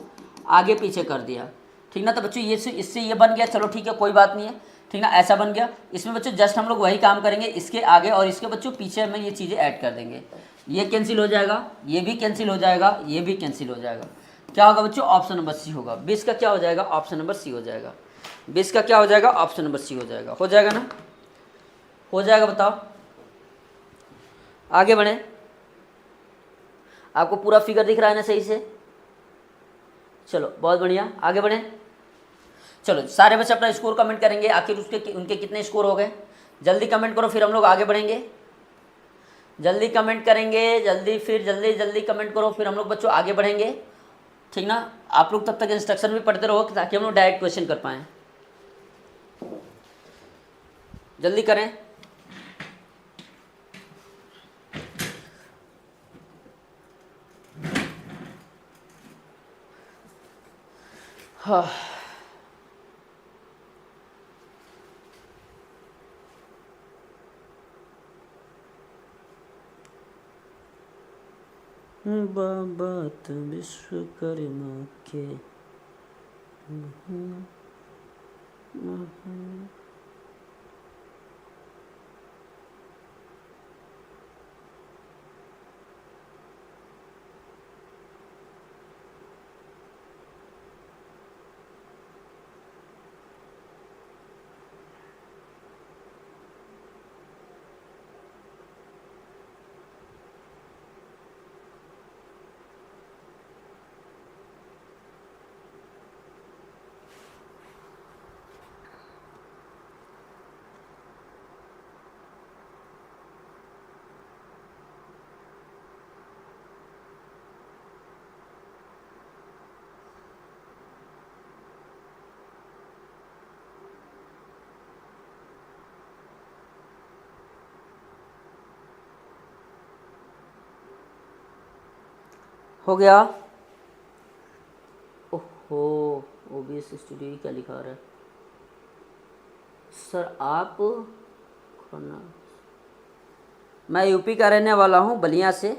आगे पीछे कर दिया, ठीक ना। तो बच्चों ये इससे ये बन गया, चलो ठीक है कोई बात नहीं है, ठीक ना, ऐसा बन गया। इसमें बच्चों जस्ट हम लोग वही काम करेंगे, इसके आगे और इसके बच्चों पीछे में ये चीज़ें ऐड कर देंगे। ये कैंसिल हो जाएगा, ये भी कैंसिल हो जाएगा, ये भी कैंसिल हो जाएगा। क्या होगा बच्चों, ऑप्शन नंबर सी होगा। 20 का क्या हो जाएगा, ऑप्शन नंबर सी हो जाएगा। 20 का क्या हो जाएगा, ऑप्शन नंबर सी हो जाएगा। हो जाएगा ना, हो जाएगा, बताओ आगे बढ़े। आपको पूरा फिगर दिख रहा है ना सही से, चलो बहुत बढ़िया आगे बढ़े। चलो सारे बच्चे अपना स्कोर कमेंट करेंगे, आखिर उनके कितने स्कोर हो गए। जल्दी कमेंट करो, फिर हम लोग आगे बढ़ेंगे। जल्दी कमेंट करेंगे, जल्दी, फिर जल्दी जल्दी कमेंट करो, फिर हम लोग बच्चों आगे बढ़ेंगे, ठीक ना। आप लोग तब तक इंस्ट्रक्शन भी पढ़ते रहो ताकि हम लोग डायरेक्ट क्वेश्चन कर पाएँ। जल्दी करें। हाँ बात विश्वकर्मा के हो गया। ओहो, ओबीएस स्टूडियो क्या लिखा रहा है सर आप। मैं यूपी का रहने वाला हूँ, बलिया से।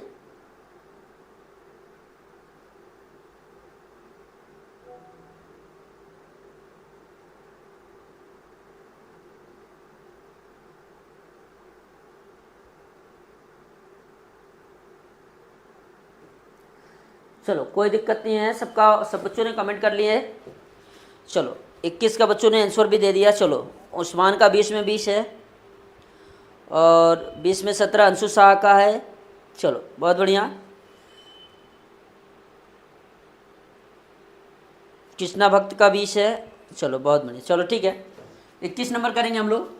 चलो कोई दिक्कत नहीं है, सब बच्चों ने कमेंट कर लिए है। चलो 21 का बच्चों ने आंसर भी दे दिया। चलो उस्मान का 20 में 20 है और 20 में 17 अंशु शाह का है। चलो बहुत बढ़िया। कृष्णा भक्त का 20 है। चलो बहुत बढ़िया, चलो ठीक है। 21 नंबर करेंगे हम लोग।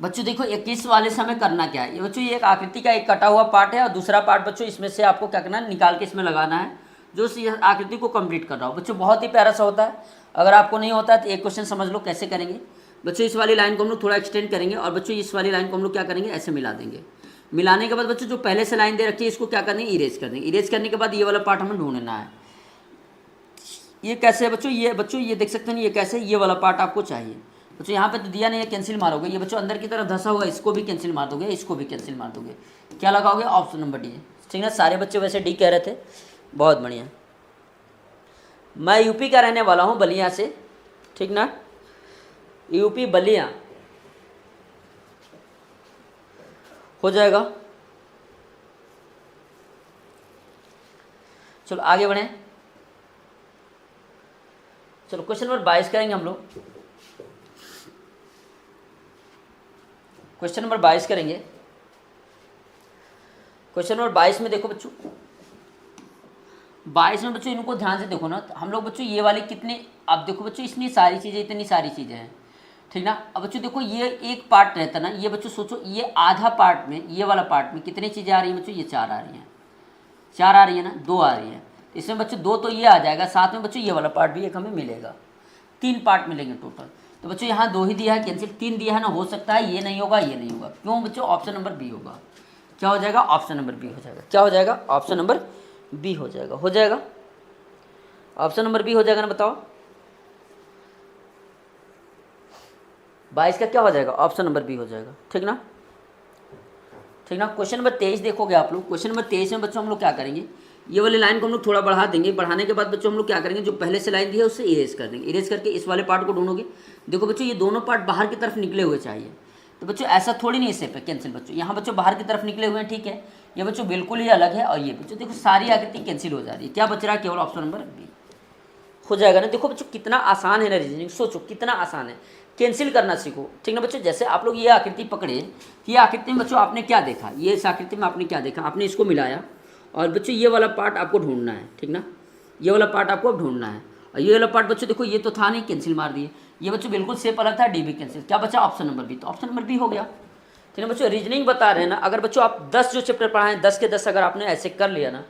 बच्चों देखो 21 वाले समय करना क्या है, ये बच्चों ये एक आकृति का एक कटा हुआ पार्ट है और दूसरा पार्ट बच्चों इसमें से आपको क्या करना है, निकाल के इसमें लगाना है जो इस आकृति को कंप्लीट कर रहा हो। बच्चों बहुत ही प्यारा सा होता है। अगर आपको नहीं होता है तो एक क्वेश्चन समझ लो कैसे करेंगे। बच्चों इस वाली लाइन को हम लोग थोड़ा एक्सटेंड करेंगे और बच्चों इस वाली लाइन को हम लोग क्या करेंगे, ऐसे मिला देंगे। मिलाने के बाद बच्चों जो पहले से लाइन दे रखी है इसको क्या करनी है, इरेज कर देंगे। इरेज करने के बाद ये वाला पार्ट हमें ढूंढना है। ये कैसे है बच्चों ये देख सकते हैं, ये कैसे, ये वाला पार्ट आपको चाहिए। बच्चों यहाँ पे तो दिया नहीं है, कैंसिल मारोगे। ये बच्चों अंदर की तरफ धंसा हुआ, इसको भी कैंसिल मार दोगे, इसको भी कैंसिल मार दोगे। क्या लगाओगे, ऑप्शन नंबर डी। ठीक है, सारे बच्चे वैसे डी कह रहे थे, बहुत बढ़िया। मैं यूपी का रहने वाला हूँ, बलिया से, ठीक ना, यूपी बलिया। हो जाएगा। चलो आगे बढ़ें। चलो क्वेश्चन नंबर 22 करेंगे हम लोग। क्वेश्चन नंबर 22 करेंगे। क्वेश्चन नंबर 22 में देखो बच्चों, 22 में बच्चों इनको ध्यान से देखो ना, हम लोग बच्चों ये वाले कितने, अब देखो बच्चों इतनी सारी चीज़ें, इतनी सारी चीज़ें हैं, ठीक ना। अब बच्चों देखो ये एक पार्ट रहता ना, ये बच्चों सोचो ये आधा पार्ट में, ये वाला पार्ट में कितनी चीज़ें आ रही हैं बच्चों, ये 4 आ रही हैं, 4 आ रही है ना, 2 आ रही है, इसमें बच्चों 2 तो ये आ जाएगा, साथ में बच्चों ये वाला पार्ट भी एक हमें मिलेगा, 3 पार्ट मिलेंगे टोटल। तो बच्चों यहाँ 2 ही दिया है, कैंसिल 3 दिया है ना, हो सकता है ये नहीं होगा, ये नहीं होगा, क्यों बच्चों, ऑप्शन नंबर बी होगा। क्या हो जाएगा, ऑप्शन नंबर बी हो जाएगा। क्या हो जाएगा, ऑप्शन नंबर बी हो जाएगा। हो जाएगा, ऑप्शन नंबर बी हो जाएगा ना, बताओ 22 का क्या हो जाएगा, ऑप्शन नंबर बी हो जाएगा, ठीक ना, ठीक ना। क्वेश्चन नंबर 23 देखोगे आप लोग, क्वेश्चन नंबर 23 में बच्चों हम लोग क्या करेंगे, ये वाली लाइन को हम लोग थोड़ा बढ़ा देंगे, बढ़ाने के बाद बच्चों हम लोग क्या करेंगे, जो पहले से लाइन दी है उससे इरेज कर देंगे, इरेज करके इस वाले पार्ट को ढूंढोगे। देखो बच्चों ये दोनों पार्ट बाहर की तरफ निकले हुए चाहिए, तो बच्चों ऐसा थोड़ी नहीं इससे पे कैंसिल बच्चों, यहाँ बच्चों बाहर की तरफ निकले हुए हैं, ठीक है, ये बच्चों बिल्कुल ही अलग है, और ये बच्चों देखो सारी आकृति कैंसिल हो जा रही है, क्या बच रहा है, केवल ऑप्शन नंबर बी हो जाएगा ना। देखो बच्चों कितना आसान है ना रीजनिंग, सोचो कितना आसान है, कैंसिल करना सीखो, ठीक ना बच्चों। जैसे आप लोग ये आकृति पकड़े, ये आकृति में बच्चों आपने क्या देखा, ये इस आकृति में आपने क्या देखा, आपने इसको मिलाया, और बच्चों ये वाला पार्ट आपको ढूंढना है, ठीक ना, ये वाला पार्ट आपको अब ढूंढना है, और ये वाला पार्ट बच्चों देखो ये तो था नहीं, कैंसिल मार दिए, ये बच्चों बिल्कुल सेप अलग था, डी भी कैंसिल, क्या बचा, ऑप्शन नंबर बी, तो ऑप्शन नंबर बी हो गया, ठीक है बच्चों। रीजनिंग बता रहे हैं ना, अगर बच्चों आप 10 जो चैप्टर पढ़ाए हैं 10 के 10 अगर आपने ऐसे कर लिया ना,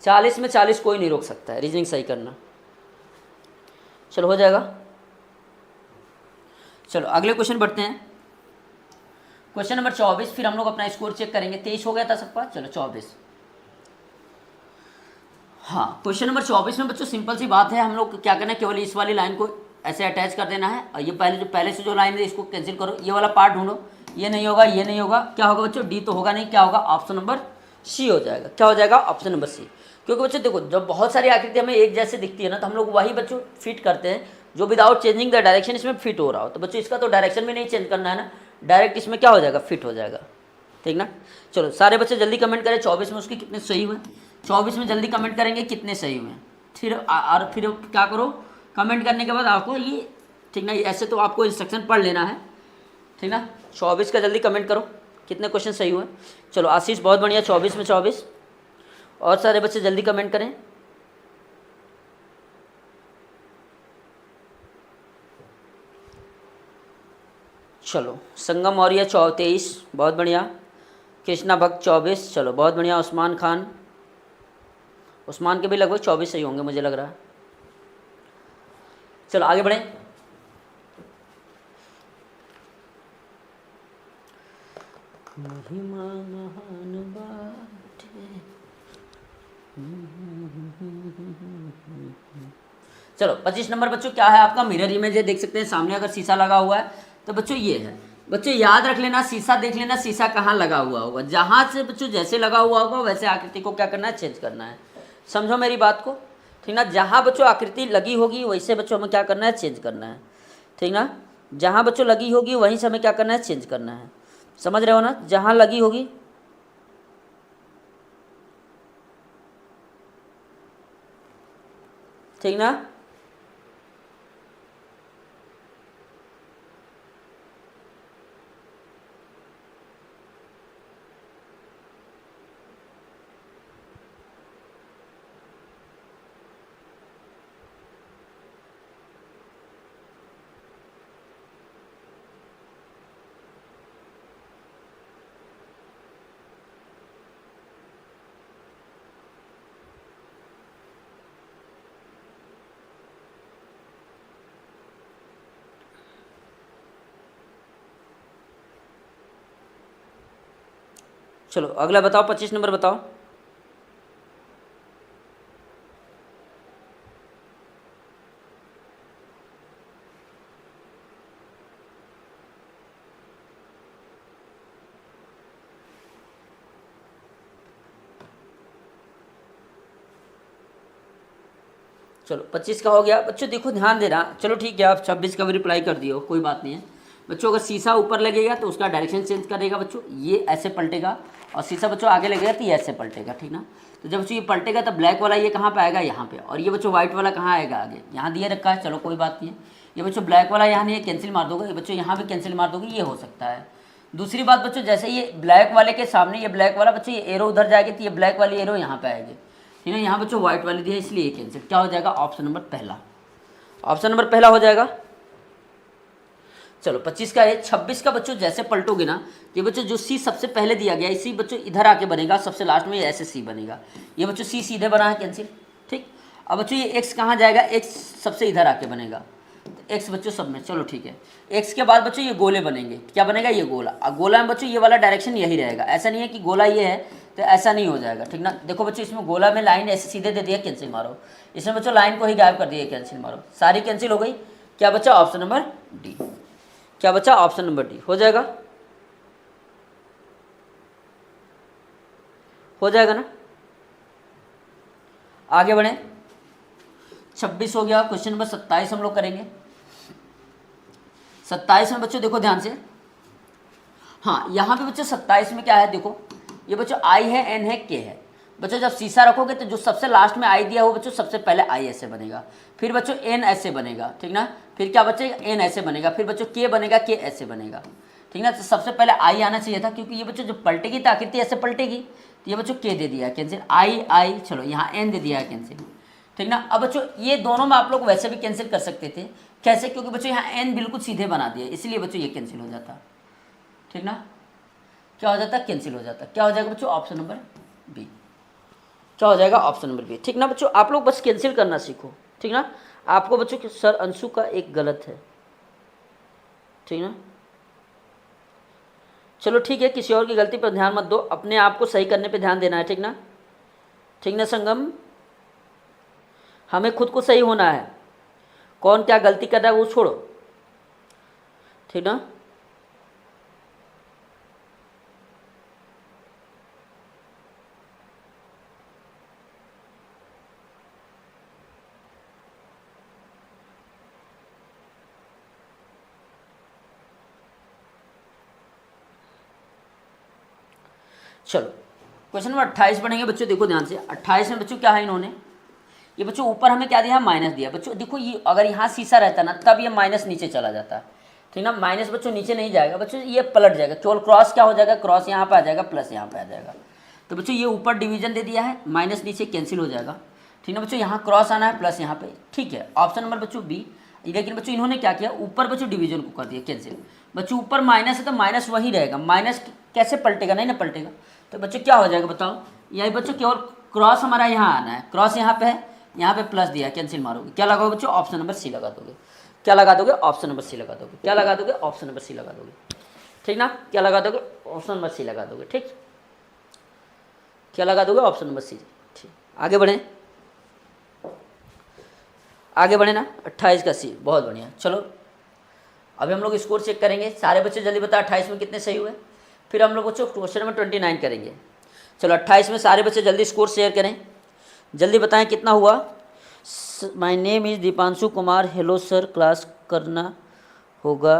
40 में 40 कोई नहीं रोक सकता है रीजनिंग सही करना। चलो हो जाएगा। चलो अगले क्वेश्चन बढ़ते हैं, क्वेश्चन नंबर 24, फिर हम लोग अपना स्कोर चेक करेंगे। 23 हो गया था सबका, चलो 24। हाँ क्वेश्चन नंबर 24 में बच्चों सिंपल सी बात है, हम लोग क्या करना है, केवल इस वाली लाइन को ऐसे अटैच कर देना है, और ये पहले से जो लाइन है इसको कैंसिल करो, ये वाला पार्ट ढूंढो, ये नहीं होगा, ये नहीं होगा, क्या होगा बच्चों, डी तो होगा नहीं, क्या होगा, ऑप्शन नंबर सी हो जाएगा। क्या हो जाएगा, ऑप्शन नंबर सी, क्योंकि बच्चों देखो जब बहुत सारी आकृति हमें एक जैसे दिखती है ना, तो हम लोग वही बच्चों फिट करते हैं जो विदाउट चेंजिंग द डायरेक्शन इसमें फिट हो रहा हो। तो बच्चों इसका तो डायरेक्शन भी नहीं चेंज करना है ना, डायरेक्ट इसमें क्या हो जाएगा, फिट हो जाएगा, ठीक ना। चलो सारे बच्चे जल्दी कमेंट करें 24 में उसके कितने सही हुए, 24 में जल्दी कमेंट करेंगे कितने सही हुए, फिर और फिर क्या करो, कमेंट करने के बाद आपको ये, ठीक ना, ऐसे तो आपको इंस्ट्रक्शन पढ़ लेना है, ठीक ना। 24 का जल्दी कमेंट करो कितने क्वेश्चन सही हुए। चलो आशीष बहुत बढ़िया, 24 में 24, और सारे बच्चे जल्दी कमेंट करें। चलो संगम मौर्य 23, बहुत बढ़िया, कृष्णा भक्त 24, चलो बहुत बढ़िया, उस्मान खान, उस्मान के भी लगभग 24 सही होंगे मुझे लग रहा है। चलो आगे बढ़ें, महिमा महान बाटे। चलो 25 नंबर बच्चों क्या है आपका, मिरर इमेज है, देख सकते हैं सामने अगर शीशा लगा हुआ है तो बच्चों ये है। बच्चों याद रख लेना, शीशा देख लेना, शीशा कहाँ लगा हुआ होगा, जहाँ से बच्चों जैसे लगा हुआ होगा वैसे आकृति को क्या करना है, चेंज करना है। समझो मेरी बात को, ठीक ना। जहाँ बच्चों आकृति लगी होगी वैसे बच्चों हमें क्या करना है, चेंज करना है, ठीक ना। जहाँ बच्चों लगी होगी वहीं से हमें क्या करना है, चेंज करना है। समझ रहे हो ना, जहाँ लगी होगी, ठीक ना। चलो अगला बताओ, 25 नंबर बताओ। चलो 25 का हो गया बच्चों, देखो ध्यान देना। चलो ठीक है, आप 26 का भी रिप्लाई कर दियो, कोई बात नहीं है बच्चों। अगर शीशा ऊपर लगेगा तो उसका डायरेक्शन चेंज करेगा बच्चों, ये ऐसे पलटेगा, और शीशा बच्चों आगे लगेगा तो ये ऐसे पलटेगा, ठीक ना। तो जब बच्चों ये पलटेगा तो ब्लैक वाला ये कहाँ पे आएगा, यहाँ पे, और ये बच्चों व्हाइट वाला कहाँ आएगा, आगे यहाँ दिए रखा है, चलो कोई बात नहीं है। ये बच्चों ब्लैक वाला यहाँ नहीं है, कैंसिल मार दोगे, ये बच्चों यहाँ भी कैंसिल मार दोगे, ये हो सकता है। दूसरी बात बच्चों, जैसे ये ब्लैक वाले के सामने ये ब्लैक वाला बच्चों ये एरो उधर जाएगी तो ये ब्लैक वाली एरो यहाँ पे आएगी, ठीक है। यहाँ बच्चों व्हाइट वाली दी है इसलिए ये कैंसिल, क्या हो जाएगा, ऑप्शन नंबर पहला, ऑप्शन नंबर पहला हो जाएगा। चलो 25 का है। 26 का बच्चों जैसे पलटोगे ना, ये बच्चों जो सी सबसे पहले दिया गया इसी बच्चों इधर आके बनेगा, सबसे लास्ट में ऐसे सी बनेगा, ये बच्चों सी सीधे बना है, कैंसिल, ठीक। अब बच्चों ये एक्स कहाँ जाएगा, एक्स सबसे इधर आके बनेगा, तो एक्स बच्चों सब में, चलो ठीक है। एक्स के बाद बच्चों ये गोले बनेंगे, क्या बनेगा, ये गोला। अब गोला में बच्चों ये वाला डायरेक्शन यही रहेगा, ऐसा नहीं है कि गोला ये है तो ऐसा नहीं हो जाएगा, ठीक ना। देखो बच्चों इसमें गोला में लाइन ऐसे सीधे दे दिया, कैंसिल मारो, इसमें बच्चों लाइन को ही गायब कर दिया, कैंसिल मारो, सारी कैंसिल हो गई। क्या बचा, ऑप्शन नंबर डी, क्या बचा, ऑप्शन नंबर डी हो जाएगा, हो जाएगा ना। आगे बढ़े, 26 हो गया। क्वेश्चन नंबर 27 हम लोग करेंगे। 27 में बच्चों देखो ध्यान से, हाँ यहाँ पे बच्चों 27 में क्या है, देखो ये बच्चों आई है, एन है, के है। बच्चों जब शीशा रखोगे तो जो सबसे लास्ट में आई दिया हो बच्चों सबसे पहले आई ऐसे बनेगा, फिर बच्चों एन ऐसे बनेगा, ठीक ना, फिर क्या बचेगा, एन ऐसे बनेगा, फिर बच्चों के बनेगा, के ऐसे बनेगा, ठीक ना। तो सबसे पहले आई आना चाहिए था, क्योंकि ये बच्चों जब पलटेगी तो आकृति ऐसे पलटेगी, तो ये बच्चों के दे दिया कैंसिल, आई आई, चलो यहाँ एन दे दिया कैंसिल, ठीक ना। अब बच्चों ये दोनों में आप लोग वैसे भी कैंसिल कर सकते थे, कैसे, क्योंकि बच्चों यहाँ एन बिल्कुल सीधे बना दिया, इसलिए बच्चों ये कैंसिल हो जाता, ठीक ना। क्या हो जाता, कैंसिल हो जाता, क्या हो जाएगा बच्चों, ऑप्शन नंबर बी, क्या हो जाएगा, ऑप्शन नंबर बी, ठीक ना। बच्चों आप लोग बस कैंसिल करना सीखो, ठीक ना। आपको बच्चों कि सर अंशु का एक गलत है, ठीक ना। चलो ठीक है, किसी और की गलती पर ध्यान मत दो, अपने आप को सही करने पे ध्यान देना है, ठीक ना, ठीक ना संगम। हमें खुद को सही होना है, कौन क्या गलती कर रहा है वो छोड़ो, ठीक ना। चलो क्वेश्चन नंबर 28 पढ़ेंगे बच्चों, देखो ध्यान से। 28 में बच्चों क्या है, इन्होंने ये बच्चों ऊपर हमें क्या दिया, माइनस दिया। बच्चों देखो ये अगर यहाँ शीशा रहता ना तब ये माइनस नीचे चला जाता, ठीक ना। माइनस बच्चों नीचे नहीं जाएगा बच्चों, ये पलट जाएगा, केवल क्रॉस क्या हो जाएगा, क्रॉस यहाँ पे आ जाएगा, प्लस यहाँ पे आ जाएगा। तो बच्चों ये ऊपर डिवीजन दे दिया है, माइनस नीचे कैंसिल हो जाएगा, ठीक ना। बच्चों यहाँ क्रॉस आना है, प्लस यहाँ पे, ठीक है। ऑप्शन नंबर बच्चों बी। लेकिन बच्चों इन्होंने क्या किया, ऊपर बच्चों डिवीजन को कर दिया कैंसिल। बच्चों ऊपर माइनस है तो माइनस वही रहेगा, माइनस कैसे पलटेगा, नहीं ना पलटेगा। तो बच्चों क्या हो जाएगा बताओ, यही बच्चों केवल क्रॉस हमारा यहाँ आना है, क्रॉस यहाँ पे है, यहाँ पे प्लस दिया, कैंसिल मारोगे, क्या लगाओगे बच्चों, ऑप्शन नंबर सी लगा दोगे। क्या लगा दोगे, ऑप्शन नंबर सी लगा दोगे। क्या लगा दोगे, ऑप्शन नंबर सी लगा दोगे, ठीक ना। क्या लगा दोगे, ऑप्शन नंबर सी लगा दोगे, ठीक। क्या लगा दोगे, ऑप्शन नंबर सी, ठीक। आगे बढ़े, आगे बढ़े ना। 28 का सी, बहुत बढ़िया। चलो अभी हम लोग स्कोर चेक करेंगे, सारे बच्चे जल्दी बता 28 में कितने सही हुए, फिर हम लोग बच्चों क्वेश्चन नंबर 29 करेंगे। चलो 28 में सारे बच्चे जल्दी स्कोर शेयर करें, जल्दी बताएं कितना हुआ। My name is Deepanshu Kumar, hello sir, class करना होगा।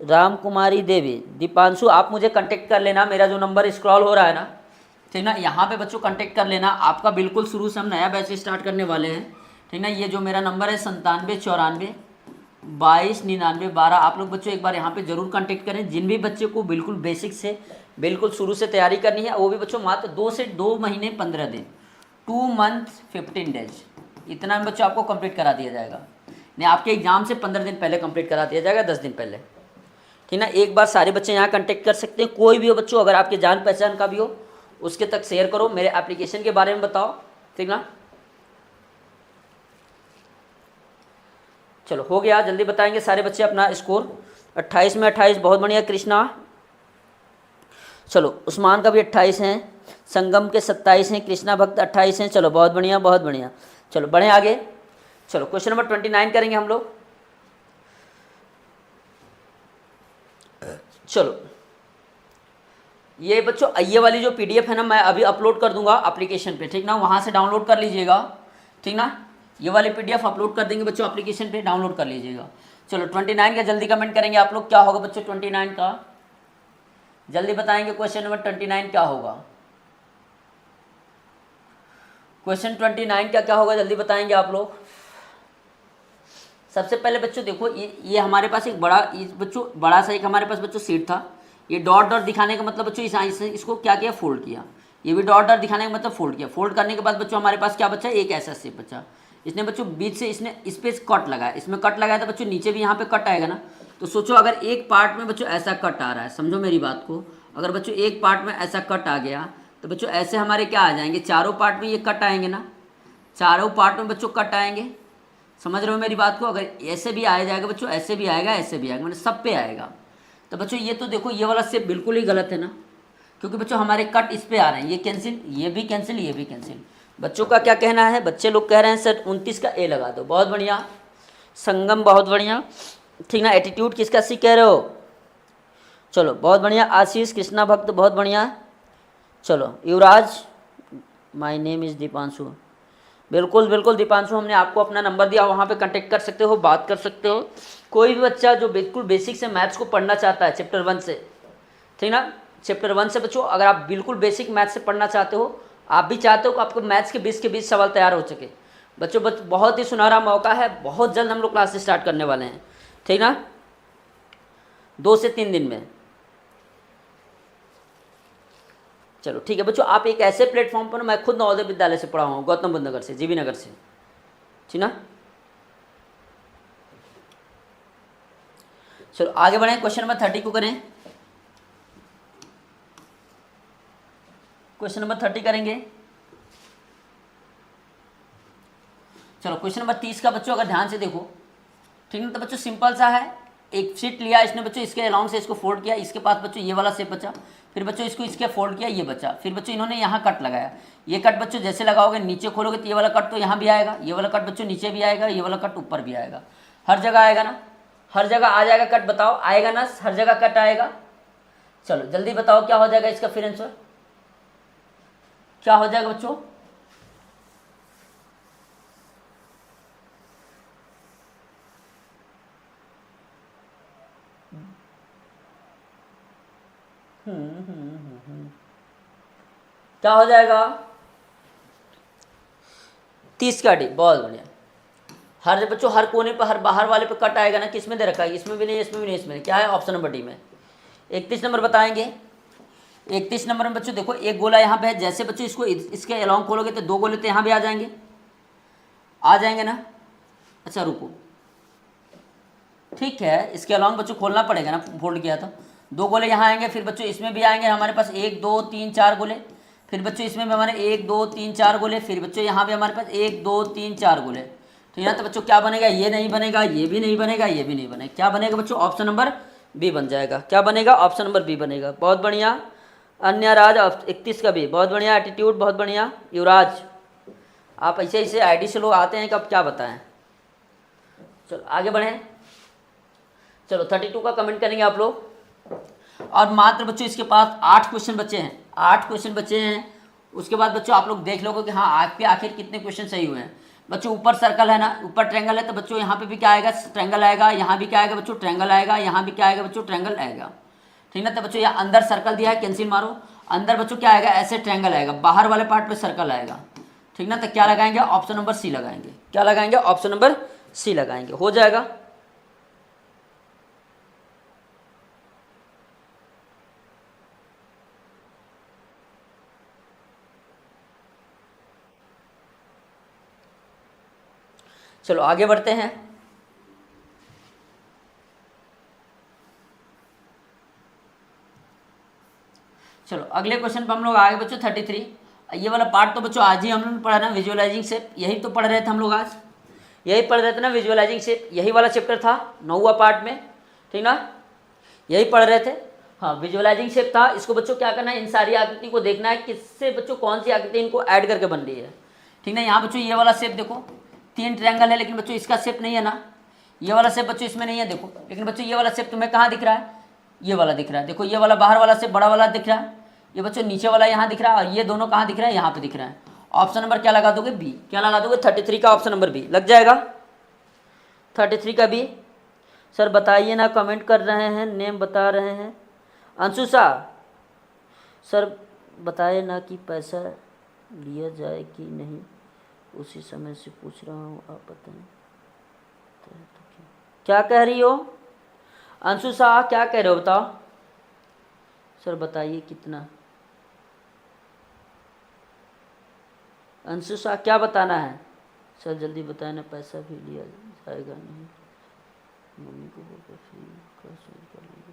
राम कुमारी देवी, दीपांशु आप मुझे कांटेक्ट कर लेना, मेरा जो नंबर स्क्रॉल हो रहा है ना, ठीक ना, यहाँ पे बच्चों कांटेक्ट कर लेना। आपका बिल्कुल शुरू से हम नया बैच स्टार्ट करने वाले हैं, ठीक ना। ये जो मेरा नंबर है 97 94 22 99 12, आप लोग बच्चों एक बार यहाँ पे जरूर कांटेक्ट करें। जिन भी बच्चे को बिल्कुल बेसिक से बिल्कुल शुरू से तैयारी करनी है, वो भी बच्चों मात्र 2 से 2 महीने 15 दिन, 2 मंथ 15 डेज, इतना में बच्चों आपको कंप्लीट करा दिया जाएगा। नहीं, आपके एग्जाम से 15 दिन पहले कंप्लीट करा दिया जाएगा, 10 दिन पहले, ठीक ना। एक बार सारे बच्चे यहाँ कांटेक्ट कर सकते हैं, कोई भी हो बच्चों, अगर आपके जान पहचान का भी हो उसके तक शेयर करो, मेरे एप्लीकेशन के बारे में बताओ, ठीक ना। चलो हो गया, जल्दी बताएंगे सारे बच्चे अपना स्कोर। 28 में 28, बहुत बढ़िया कृष्णा। चलो उस्मान का भी 28 हैं, संगम के 27 हैं, कृष्णा भक्त 28 हैं। चलो बहुत बढ़िया, बहुत बढ़िया। चलो बढ़ें आगे। चलो क्वेश्चन नंबर 29 करेंगे हम लोग। चलो ये बच्चों ये वाली जो PDF है ना, मैं अभी अपलोड कर दूंगा एप्लीकेशन पे, ठीक ना, वहाँ से डाउनलोड कर लीजिएगा, ठीक ना। ये वाली PDF अपलोड कर देंगे बच्चों एप्लीकेशन पे, डाउनलोड कर लीजिएगा। चलो 29 का जल्दी कमेंट करेंगे आप लोग, क्या होगा बच्चों 29 का। जल्दी बताएंगे क्वेश्चन नंबर 29 क्या होगा। क्वेश्चन 29 का क्या होगा जल्दी बताएंगे आप लोग। सबसे पहले बच्चों देखो ये हमारे पास एक बड़ा बच्चों बड़ा सा एक हमारे पास बच्चों सीट था। ये डॉट डॉट दिखाने का मतलब बच्चों इसको क्या किया, फोल्ड किया। ये भी डॉट डॉट दिखाने का मतलब फोल्ड किया। फोल्ड करने के बाद बच्चों हमारे पास क्या बचा, एक ऐसा शेप बचा। इसने बच्चों बीच से इसने इस पे कट लगाया, इसमें कट लगाया तो बच्चों नीचे भी यहाँ पे कट आएगा ना। तो सोचो अगर एक पार्ट में बच्चों ऐसा कट आ रहा है, समझो मेरी बात को, अगर बच्चों एक पार्ट में ऐसा कट आ गया तो बच्चों ऐसे हमारे क्या आ जाएंगे, चारों पार्ट में ये कट आएंगे ना, चारों पार्ट में बच्चों कट आएंगे। समझ रहे हो मेरी बात को। अगर ऐसे भी आया जाएगा बच्चों, ऐसे भी आएगा, ऐसे भी आएगा, मतलब सब पे आएगा। तो बच्चों ये तो देखो ये वाला शेप बिल्कुल ही गलत है ना, क्योंकि बच्चों हमारे कट इस पे आ रहे हैं। ये कैंसिल, ये भी कैंसिल, ये भी कैंसिल। बच्चों का क्या कहना है, बच्चे लोग कह रहे हैं सर 29 का ए लगा दो। बहुत बढ़िया संगम, बहुत बढ़िया, ठीक ना। एटीट्यूड किसका सी कह रहे हो, चलो बहुत बढ़िया। आशीष, कृष्णा भक्त, बहुत बढ़िया। चलो युवराज, माय नेम इज़ दीपांशु, बिल्कुल बिल्कुल दीपांशु, हमने आपको अपना नंबर दिया, वहाँ पे कांटेक्ट कर सकते हो, बात कर सकते हो। कोई भी बच्चा जो बिल्कुल बेसिक से मैथ्स को पढ़ना चाहता है चैप्टर 1 से, ठीक ना, चैप्टर 1 से बच्चों अगर आप बिल्कुल बेसिक मैथ्स से पढ़ना चाहते हो, आप भी चाहते हो कि आपको मैथ्स के 20 के 20 सवाल तैयार हो सके बच्चों, बहुत ही सुनहरा मौका है। बहुत जल्द हम लोग क्लास स्टार्ट करने वाले हैं, ठीक ना, 2 से 3 दिन में। चलो ठीक है बच्चों, आप एक ऐसे प्लेटफॉर्म पर, मैं खुद नवोदय विद्यालय से पढ़ा हूँ, गौतम बुद्ध नगर से, जीबी नगर से, ठीक ना। चलो आगे बढ़ें, क्वेश्चन नंबर 30 को करें। क्वेश्चन नंबर 30 करेंगे। चलो क्वेश्चन नंबर 30 का बच्चों अगर ध्यान से देखो, ठीक है, तो बच्चों सिंपल सा है। एक शीट लिया इसने बच्चों, इसके अलाउंग से इसको फोल्ड किया, इसके पास बच्चों ये वाला शेप बचा, फिर बच्चों इसको इसके फोल्ड किया, ये बचा, फिर बच्चों इन्होंने यहाँ कट लगाया। ये कट बच्चों जैसे लगाओगे, नीचे खोलोगे तो ये वाला कट तो यहाँ भी आएगा, ये वाला कट बच्चों नीचे भी आएगा, ये वाला कट ऊपर भी आएगा, हर जगह आएगा ना, हर जगह आ जाएगा कट। बताओ आएगा ना, हर जगह कट आएगा। चलो जल्दी बताओ क्या हो जाएगा इसका फिर आंसर, क्या हो जाएगा बच्चों। क्या हो जाएगा, 30 का डी, बहुत बढ़िया। हर बच्चों हर कोने पर, हर बाहर वाले पे कट आएगा ना, किसमें दे रखा है, इसमें भी नहीं, इसमें भी नहीं, इसमें नहीं, क्या है ऑप्शन नंबर डी में। 31 नंबर बताएंगे। 31 नंबर में बच्चों देखो एक गोला यहाँ पे है, जैसे बच्चों इसको इसके अलाउंग खोलोगे तो 2 गोले तो यहाँ भी आ जाएंगे, आ जाएंगे ना। अच्छा रुको, ठीक है, इसके अलाउंग बच्चों खोलना पड़ेगा ना, फोल्ड किया तो 2 गोले यहाँ आएंगे, फिर बच्चों इसमें भी आएंगे हमारे पास 1 2 3 4 गोले, फिर बच्चों इसमें भी हमारे 1 2 3 4 गोले, फिर बच्चों यहाँ भी हमारे पास 1 2 3 4 गोले। तो यहाँ तो बच्चों क्या बनेगा, ये नहीं बनेगा, ये भी नहीं बनेगा, ये भी नहीं बनेगा, क्या बनेगा बच्चों, ऑप्शन नंबर बी बन जाएगा। क्या बनेगा, ऑप्शन नंबर बी बनेगा। बहुत बढ़िया अन्य राज, 31 का भी बहुत बढ़िया। एटीट्यूड बहुत बढ़िया। युवराज, आप ऐसे ऐसे आईडी से लोग आते हैं कि अब क्या बताएं। चलो आगे बढ़ें। चलो 32 का कमेंट करेंगे आप लोग। और मात्र बच्चों इसके पास 8 क्वेश्चन बचे हैं, 8 क्वेश्चन बचे हैं। उसके बाद बच्चों आप लोग देख लोगे कि हाँ आप पे आखिर कितने क्वेश्चन सही हुए हैं। बच्चों ऊपर सर्कल है ना, ऊपर ट्रायंगल है, तो बच्चों यहाँ पे भी क्या आएगा, ट्रायंगल आएगा, यहाँ भी क्या आएगा बच्चों, ट्रायंगल आएगा, यहाँ भी क्या आएगा बच्चों, ट्रायंगल आएगा, ठीक ना। तो बच्चों यहाँ अंदर सर्कल दिया है, कैंसिल मारो, अंदर बच्चों क्या आएगा, ऐसे ट्रायंगल आएगा, बाहर वाले पार्ट पे सर्कल आएगा, ठीक ना। तो क्या लगाएंगे, ऑप्शन नंबर सी लगाएंगे। क्या लगाएंगे, ऑप्शन नंबर सी लगाएंगे, हो जाएगा। चलो आगे बढ़ते हैं। चलो अगले क्वेश्चन पर हम लोग आगे बच्चों 33। ये वाला पार्ट तो बच्चों आज ही हम लोग पढ़ा ना, विजुअलाइजिंग शेप, यही तो पढ़ रहे थे हम लोग आज, यही पढ़ रहे थे ना विजुअलाइजिंग शेप, यही वाला चैप्टर था 9वां पार्ट में, ठीक ना, यही पढ़ रहे थे। हाँ विजुअलाइजिंग शेप था। इसको बच्चों क्या करना है, इन सारी आकृति को देखना है किससे बच्चों कौन सी आकृति इनको ऐड करके बन रही है, ठीक ना। यहाँ बच्चों ये वाला शेप देखो, 3 ट्रायंगल है, लेकिन बच्चों इसका शेप नहीं है ना, ये वाला शेप बच्चों इसमें नहीं है देखो, लेकिन बच्चों ये वाला शेप तुम्हें कहाँ दिख रहा है, ये वाला दिख रहा है, देखो ये वाला बाहर वाला शेप बड़ा वाला दिख रहा है, ये बच्चों नीचे वाला यहाँ दिख रहा है, और ये दोनों कहाँ दिख रहा है, यहाँ पे दिख रहा है। ऑप्शन नंबर क्या लगा दोगे, बी। क्या लगा दोगे, 33 का ऑप्शन नंबर बी लग जाएगा, 33 का बी। सर बताइए ना, कमेंट कर रहे हैं, नेम बता रहे हैं। अंशु शाह, सर बताए ना कि पैसा लिया जाए कि नहीं, उसी समय से पूछ रहा हूँ, आप बताएं। तो क्या कह रही हो अंशु शाह, क्या कह रहे हो बताओ। सर बताइए कितना। अंशु शाह क्या बताना है। सर जल्दी बताए ना, पैसा भी लिया जाएगा नहीं, मम्मी को बोलकर फिर कर लेंगे।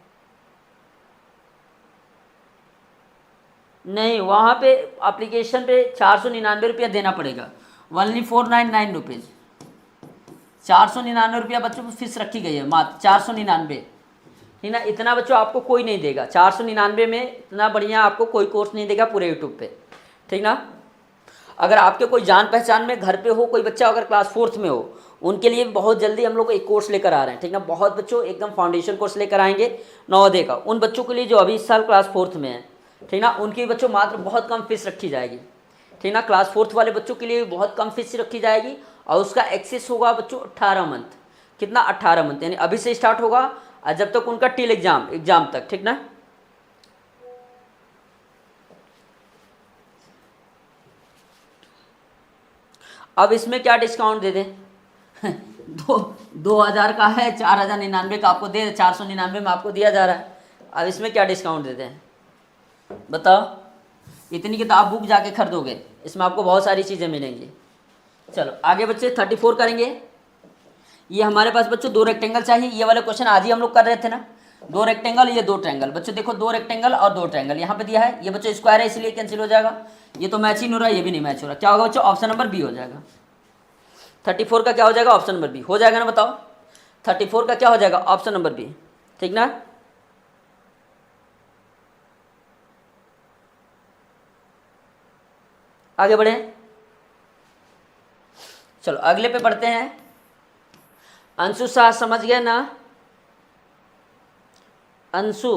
नहीं, वहाँ पे एप्लीकेशन पे 499 रुपया देना पड़ेगा, ओनली 499 रुपीज़। 499 रुपया बच्चों को फीस रखी गई है, मात्र 499, ठीक ना। इतना बच्चों आपको कोई नहीं देगा, 499 में इतना बढ़िया आपको कोई कोर्स नहीं देगा पूरे यूट्यूब पे, ठीक ना। अगर आपके कोई जान पहचान में घर पे हो कोई बच्चा अगर क्लास 4th में हो, उनके लिए बहुत जल्दी हम लोग एक कोर्स लेकर आ रहे हैं, ठीक ना। बहुत बच्चों एकदम फाउंडेशन कोर्स लेकर आएंगे नवोदय का, उन बच्चों के लिए जो अभी इस साल क्लास 4th में है, ठीक ना, उनकी बच्चों मात्र बहुत कम फीस रखी जाएगी, ठीक ना। क्लास 4th वाले बच्चों के लिए बहुत कम फीस रखी जाएगी और उसका एक्सेस होगा बच्चों 18 मंथ। कितना? 18 मंथ, यानी अभी से स्टार्ट होगा और जब तक उनका टिल एग्जाम तक, ठीक ना। अब इसमें क्या डिस्काउंट दे दें 2000 का है, 4099 का आपको दे, 499 में आपको दिया जा रहा है। अब इसमें क्या डिस्काउंट देते हैं बताओ। इतनी किताब बुक जाके खरीदोगे, इसमें आपको बहुत सारी चीज़ें मिलेंगी। चलो आगे बच्चे 34 करेंगे। ये हमारे पास बच्चों 2 रेक्टेंगल चाहिए, ये वाले क्वेश्चन आज ही हम लोग कर रहे थे ना। 2 रेक्टेंगल, ये 2 ट्रायंगल। बच्चों देखो 2 रेक्टेंगल और 2 ट्रायंगल यहाँ पे दिया है, ये बच्चों स्क्वायर है इसलिए कैंसिल हो जाएगा। ये तो मैच ही नहीं हो रहा, ये भी नहीं मैच हो रहा, क्या होगा बच्चों? ऑप्शन नंबर बी हो जाएगा। 34 का क्या हो जाएगा? ऑप्शन नंबर बी हो जाएगा ना, बताओ। 34 का क्या हो जाएगा? ऑप्शन नंबर बी, ठीक ना। आगे बढ़े, चलो अगले पे पढ़ते हैं। अंशु शाह समझ गए ना? अंशु,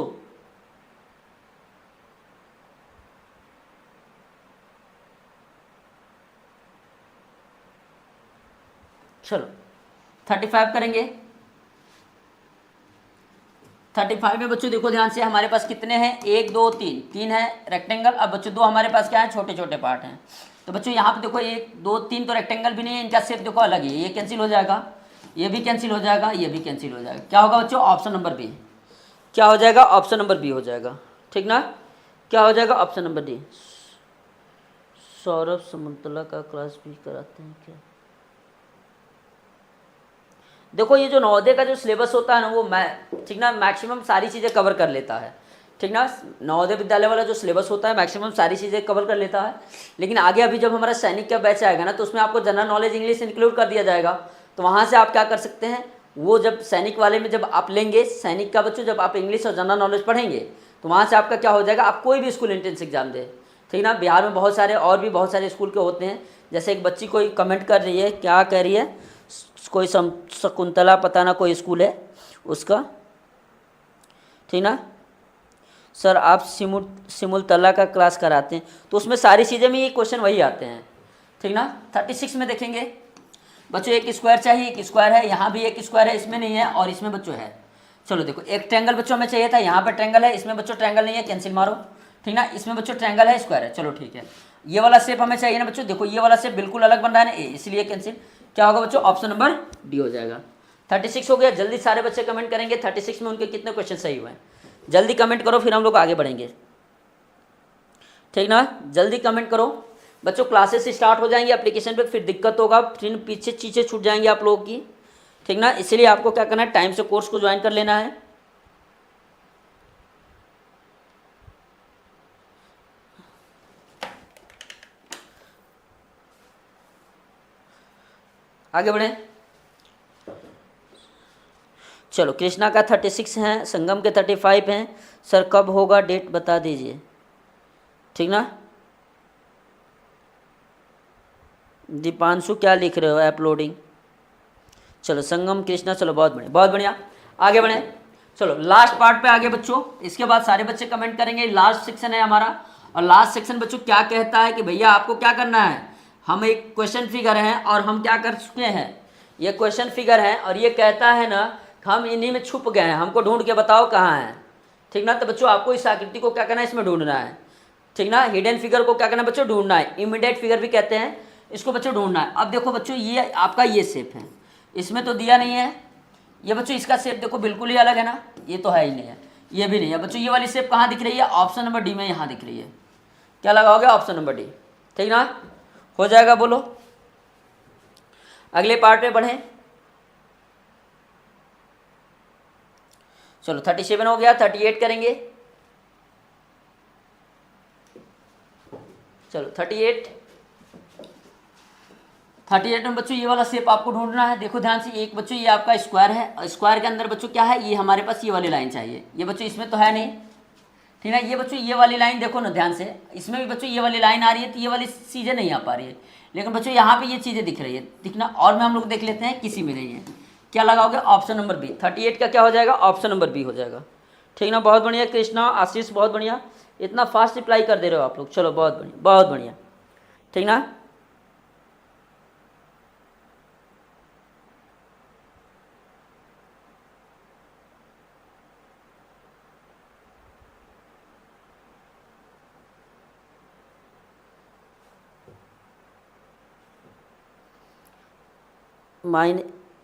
चलो 35 करेंगे। 35 में बच्चों देखो ध्यान से, हमारे पास कितने हैं? 1 2 3, 3 है रेक्टेंगल। अब बच्चों 2 हमारे पास क्या है? छोटे छोटे पार्ट हैं। तो बच्चों यहाँ पे देखो 1 2 3 तो रेक्टेंगल भी नहीं है, इनका शेप देखो अलग ही है, ये कैंसिल हो जाएगा, ये भी कैंसिल हो जाएगा, ये भी कैंसिल हो जाएगा। क्या होगा बच्चों? Option number B. क्या हो जाएगा? ऑप्शन नंबर बी हो जाएगा, ठीक ना। क्या हो जाएगा? Option number D. Saurabh Samantala का क्लास भी कराते हैं क्या? देखो ये जो नवोदय का जो सिलेबस होता है ना, वो ठीक ना मैक्सिमम सारी चीज़ें कवर कर लेता है, ठीक ना। नवोदय विद्यालय वाला जो सिलेबस होता है मैक्सिमम सारी चीज़ें कवर कर लेता है। लेकिन आगे अभी जब हमारा सैनिक का बैच आएगा ना, तो उसमें आपको जनरल नॉलेज इंग्लिश इंक्लूड कर दिया जाएगा। तो वहाँ से आप क्या कर सकते हैं, वो जब सैनिक वाले में जब आप लेंगे सैनिक का बच्चों, जब आप इंग्लिश और जनरल नॉलेज पढ़ेंगे तो वहाँ से आपका क्या हो जाएगा, आप कोई भी स्कूल एंट्रेंस एग्जाम दे, ठीक ना। बिहार में बहुत सारे और भी बहुत सारे स्कूल के होते हैं। जैसे एक बच्ची कोई कमेंट कर रही है, क्या कह रही है, कोई शकुंतला पता ना कोई स्कूल है उसका, ठीक ना। सर आप सिमुलतला का क्लास कराते हैं, तो उसमें सारी चीज़ें में ये क्वेश्चन वही आते हैं, ठीक ना। 36 में देखेंगे बच्चों, एक स्क्वायर चाहिए, एक स्क्वायर है, यहाँ भी एक स्क्वायर है, इसमें नहीं है और इसमें बच्चों है। चलो देखो एक ट्रायंगल बच्चों में चाहिए था, यहाँ पर ट्रायंगल है, इसमें बच्चों ट्रायंगल नहीं है, कैंसिल मारो, ठीक ना। इसमें बच्चों ट्रायंगल है, स्क्वायर है, चलो ठीक है। ये वाला शेप हमें चाहिए ना बच्चों, देखो ये वाला शेप बिल्कुल अलग बन रहा है ना, इसलिए कैंसिल। क्या होगा बच्चों? ऑप्शन नंबर डी हो जाएगा। 36 हो गया। जल्दी सारे बच्चे कमेंट करेंगे 36 में उनके कितने क्वेश्चन सही हुए हैं। जल्दी कमेंट करो, फिर हम लोग आगे बढ़ेंगे, ठीक ना। जल्दी कमेंट करो बच्चों, क्लासेस स्टार्ट हो जाएंगे एप्लीकेशन पे, फिर दिक्कत होगा, फिर पीछे चीज़ें छूट जाएंगी आप लोगों की, ठीक ना। इसलिए आपको क्या करना है, टाइम से कोर्स को ज्वाइन कर लेना है। आगे बढ़ें, चलो कृष्णा का 36 हैं, संगम के 35 हैं। सर कब होगा, डेट बता दीजिए, ठीक ना। दीपांशु क्या लिख रहे हो, अपलोडिंग। चलो संगम कृष्णा, चलो बहुत बढ़िया बहुत बढ़िया, आगे बढ़े। चलो लास्ट पार्ट पे आगे बच्चों, इसके बाद सारे बच्चे कमेंट करेंगे। लास्ट सेक्शन है हमारा, और लास्ट सेक्शन बच्चों क्या कहता है कि भैया आपको क्या करना है, हम एक क्वेश्चन फिगर हैं और हम क्या कर चुके हैं, ये क्वेश्चन फिगर है और ये कहता है ना हम इन्हीं में छुप गए हैं, हमको ढूंढ के बताओ कहाँ है, ठीक ना। तो बच्चों आपको इस आकृति को क्या करना है, इसमें ढूंढना है, ठीक ना। हिडन फिगर को क्या करना है बच्चों, ढूंढना है। इमीडिएट फिगर भी कहते हैं इसको बच्चों, ढूंढना है। अब देखो बच्चों ये आपका ये शेप है, इसमें तो दिया नहीं है ये बच्चों, इसका शेप देखो बिल्कुल ही अलग है ना, ये तो है ही नहीं है, ये भी नहीं है बच्चों। ये वाली शेप कहाँ दिख रही है, ऑप्शन नंबर डी में यहाँ दिख रही है। क्या लगाओगे, ऑप्शन नंबर डी, ठीक ना। हो जाएगा, बोलो अगले पार्ट में बढ़ें। चलो 37 हो गया, 38 करेंगे। चलो 38 में बच्चों ये वाला शेप आपको ढूंढना है। देखो ध्यान से, एक बच्चों ये आपका स्क्वायर है, स्क्वायर के अंदर बच्चों क्या है, ये हमारे पास ये वाली लाइन चाहिए। ये बच्चों इसमें तो है नहीं, ठीक है। ये बच्चों ये वाली लाइन देखो ना ध्यान से, इसमें भी बच्चों ये वाली लाइन आ रही है, तो ये वाली चीज़ें नहीं आ पा रही है, लेकिन बच्चों यहाँ पे ये चीज़ें दिख रही है, दिखना। और में हम लोग देख लेते हैं, किसी में नहीं है। क्या लगाओगे, ऑप्शन नंबर बी। 38 का क्या हो जाएगा, ऑप्शन नंबर बी हो जाएगा, ठीक ना। बहुत बढ़िया कृष्णा, आशीष बहुत बढ़िया, इतना फास्ट रिप्लाई कर दे रहे हो आप लोग, चलो बहुत बढ़िया बहुत बढ़िया, ठीक ना।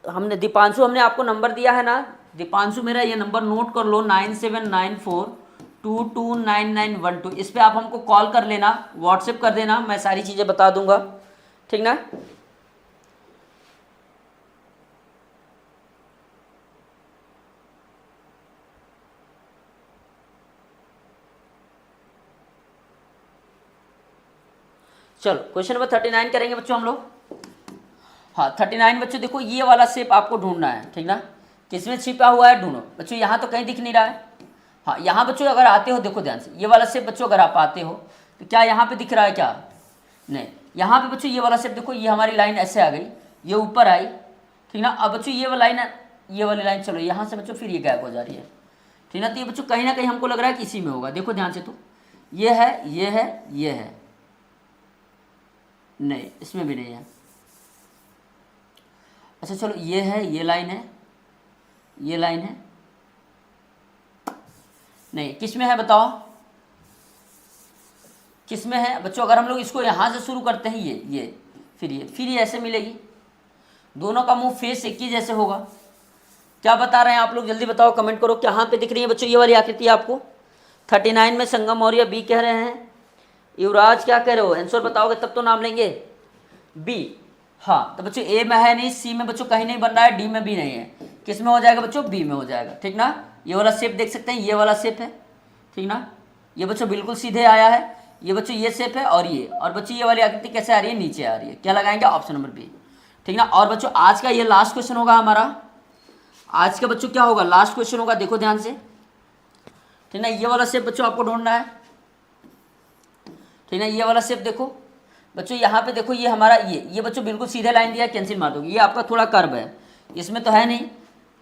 हमने दीपांशु, हमने आपको नंबर दिया है ना दीपांशु, मेरा ये नंबर नोट कर लो, 9794229912। इस पे आप हमको कॉल कर लेना, व्हाट्सएप कर देना, मैं सारी चीज़ें बता दूंगा, ठीक ना। चलो क्वेश्चन नंबर 39 करेंगे बच्चों हम लोग। हाँ 39 बच्चों देखो, ये वाला शेप आपको ढूंढना है, ठीक ना। किसमें छिपा हुआ है ढूंढो बच्चों, यहाँ तो कहीं दिख नहीं रहा है। हाँ यहाँ बच्चों अगर आते हो, देखो ध्यान से, ये वाला शेप बच्चों अगर आप आते हो तो क्या यहाँ पे दिख रहा है, क्या नहीं। यहाँ पे बच्चों ये वाला शेप देखो, ये हमारी लाइन ऐसे आ गई, ये ऊपर आई, ठीक ना। अब बच्चों ये वाली लाइन, ये वाली लाइन चलो यहाँ से बच्चों फिर ये गैप हो जा रही है, ठीक ना। तो ये बच्चों कहीं ना कहीं हमको लग रहा है कि इसी में होगा। देखो ध्यान से, तो ये है, ये है, ये है, नहीं इसमें भी नहीं है। अच्छा चलो ये है, ये लाइन है, ये लाइन है, नहीं किस में है बताओ, किस में है बच्चों। अगर हम लोग इसको यहाँ से शुरू करते हैं, ये फिर ये ऐसे मिलेगी, दोनों का मुंह फेस एक ही जैसे होगा। क्या बता रहे हैं आप लोग, जल्दी बताओ, कमेंट करो, कहाँ पे दिख रही है बच्चों ये वाली आकृति आपको। 39 में संगम मौर्य बी कह रहे हैं, युवराज क्या कह रहे हो, आंसर बताओगे तब तो नाम लेंगे। बी, हाँ तो बच्चों ए में है नहीं, सी में बच्चों कहीं नहीं बन रहा है, डी में भी नहीं है, किस में हो जाएगा बच्चों, बी में हो जाएगा, ठीक ना। ये वाला शेप देख सकते हैं, ये वाला शेप है, ठीक ना। ये बच्चों बिल्कुल सीधे आया है, ये बच्चों ये शेप है, और बच्चों ये वाली आकृति कैसे आ रही है, नीचे आ रही है। क्या लगाएंगे, ऑप्शन नंबर बी, ठीक ना। और बच्चों आज का ये लास्ट क्वेश्चन होगा हमारा, आज का बच्चों क्या होगा, लास्ट क्वेश्चन होगा। देखो ध्यान से, ठीक ना। ये वाला शेप बच्चों आपको ढूंढना है, ठीक ना। ये वाला शेप देखो बच्चों, यहाँ पे देखो, ये हमारा ये बच्चों बिल्कुल सीधे लाइन दिया है, कैंसिल मार दोगे। ये आपका थोड़ा कर्व है, इसमें तो है नहीं।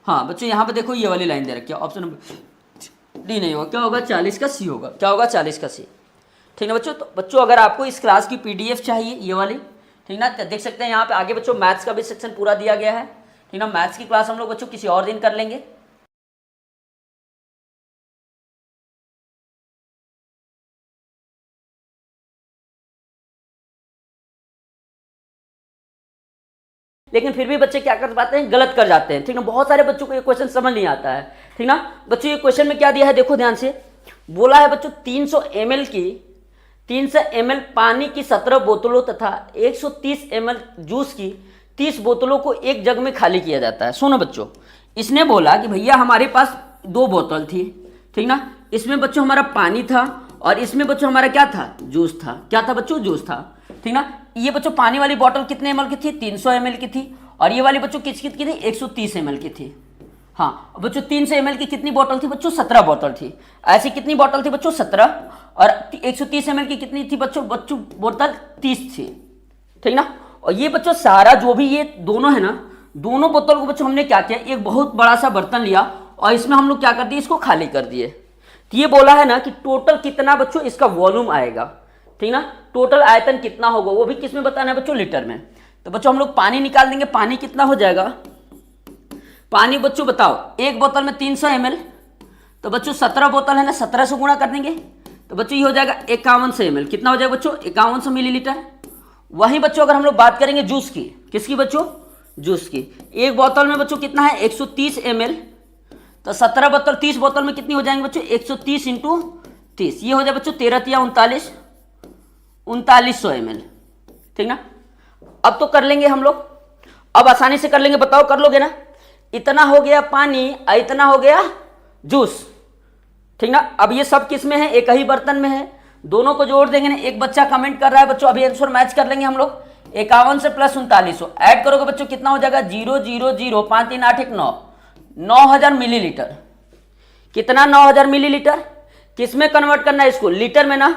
हाँ बच्चों यहाँ पे देखो, ये वाली लाइन दे रखी है, ऑप्शन नंबर डी नहीं होगा। क्या होगा, 40 का सी होगा। क्या होगा, 40 का सी, ठीक है बच्चों। तो बच्चों अगर आपको इस क्लास की PDF चाहिए ये वाली, ठीक ना, तो देख सकते हैं यहाँ पे आगे बच्चों मैथ्स का भी सेक्शन पूरा दिया गया है, ठीक ना। मैथ्स की क्लास हम लोग बच्चों किसी और दिन कर लेंगे। लेकिन फिर भी बच्चे क्या कर पाते हैं, गलत कर जाते हैं, ठीक ना। बहुत सारे बच्चों को ये क्वेश्चन समझ नहीं आता है, ठीक ना। बच्चों ये क्वेश्चन में क्या दिया है, देखो ध्यान से, बोला है बच्चों 300 ml पानी की 17 बोतलों तथा 130 ml जूस की 30 बोतलों को एक जग में खाली किया जाता है। सुनो बच्चों, इसने बोला कि भैया हमारे पास 2 बोतल थी, ठीक ना, इसमें बच्चों हमारा पानी था और इसमें बच्चों हमारा क्या था, जूस था। क्या था बच्चों, जूस था, ठीक ना। ये बच्चों पानी वाली बोतल कितने ml की थी, 300 ml की थी, और ये वाली बच्चों किस की थी, 130 ml की थी। हाँ बच्चों 300 ml की कितनी बोतल थी बच्चों, 17 बोतल थी। ऐसी कितनी बोतल थी बच्चों, 17, और 130 ml की कितनी थी बच्चों बोतल 30 थी, ठीक ना। और ये बच्चों सारा जो भी ये दोनों है ना, दोनों बोतल को बच्चों हमने क्या किया, एक बहुत बड़ा सा बर्तन लिया और इसमें हम लोग क्या कर दिए, इसको खाली कर दिए। तो ये बोला है ना कि टोटल कितना बच्चों इसका वॉल्यूम आएगा, ठीक ना, टोटल आयतन कितना होगा, वो भी किस में बताना है बच्चों, लीटर में। तो बच्चों हम लोग पानी निकाल देंगे, पानी कितना हो जाएगा, पानी बच्चों बताओ, एक बोतल में 300 ml, तो बच्चों 17 बोतल है ना, 17 से गुणा कर देंगे, तो बच्चों ये हो जाएगा 5100 ml। कितना हो जाएगा बच्चों? 5100 मिलीलीटर। वहीं बच्चों अगर हम लोग बात करेंगे जूस की, किसकी बच्चों? जूस की। एक बोतल में बच्चों कितना है? 130 ml। तो 17 बोतल 30 बोतल में कितनी हो जाएंगे बच्चों? 130 इंटू 30, ये हो जाए बच्चों 13 या 3900 ml। ठीक ना? अब तो कर लेंगे हम लोग, अब आसानी से कर लेंगे। बताओ कर लोगे ना? इतना हो गया पानी और इतना हो गया जूस। ठीक ना? अब ये सब किस में है? एक ही बर्तन में है। दोनों को जोड़ देंगे ना। एक बच्चा कमेंट कर रहा है बच्चों, अभी आंसर मैच कर लेंगे हम लोग। 51 से प्लस 3900 ऐड करोगे बच्चों कितना हो जाएगा? 0 0 0 5 3 8 1 9, 9000 मिलीलीटर। कितना? 9000 मिलीलीटर। किस में कन्वर्ट करना है इसको? लीटर में ना।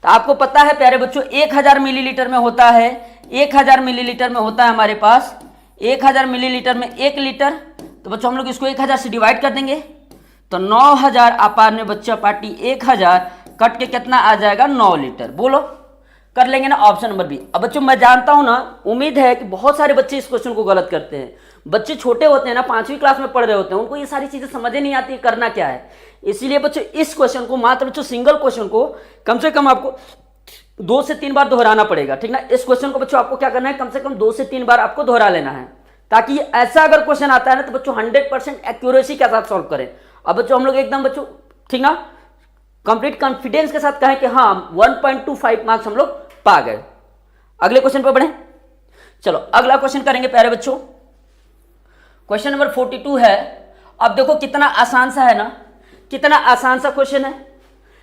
तो आपको पता है प्यारे बच्चों 1000 मिलीलीटर में होता है, 1000 मिलीलीटर में होता है हमारे पास 1000 मिलीलीटर में 1 लीटर। तो बच्चों हम लोग इसको 1000 से डिवाइड कर देंगे तो 9000 अपार में बच्चा पार्टी 1000 कट के कितना आ जाएगा? 9 लीटर। बोलो कर लेंगे ना? Option number B. अब बच्चों मैं जानता हूं ना, उम्मीद है कि बहुत सारे बच्चे इस क्वेश्चन को गलत करते हैं। बच्चे छोटे होते हैं ना, 5वीं क्लास में पढ़ रहे होते हैं, उनको ये सारी चीजें समझ नहीं आती करना क्या है। इसीलिए बच्चों इस क्वेश्चन को, मात्र बच्चों सिंगल क्वेश्चन को कम से कम आपको 2 से 3 बार दोहराना पड़ेगा। ठीक ना? इस क्वेश्चन को बच्चों आपको क्या करना है? कम से कम 2 से 3 बार आपको दोहरा लेना है, ताकि ऐसा अगर क्वेश्चन आता है ना तो बच्चों 100% एक्यूरेसी के साथ सॉल्व करें। अब बच्चों हम लोग एकदम बच्चों ठीक ना कंप्लीट कॉन्फिडेंस के साथ कहें कि हाँ 1.25 मार्क्स हम लोग पा गए। अगले क्वेश्चन पर बढ़े। चलो अगला क्वेश्चन करेंगे प्यारे बच्चों। क्वेश्चन नंबर 42 है। अब देखो कितना आसान सा है ना, कितना आसान सा क्वेश्चन है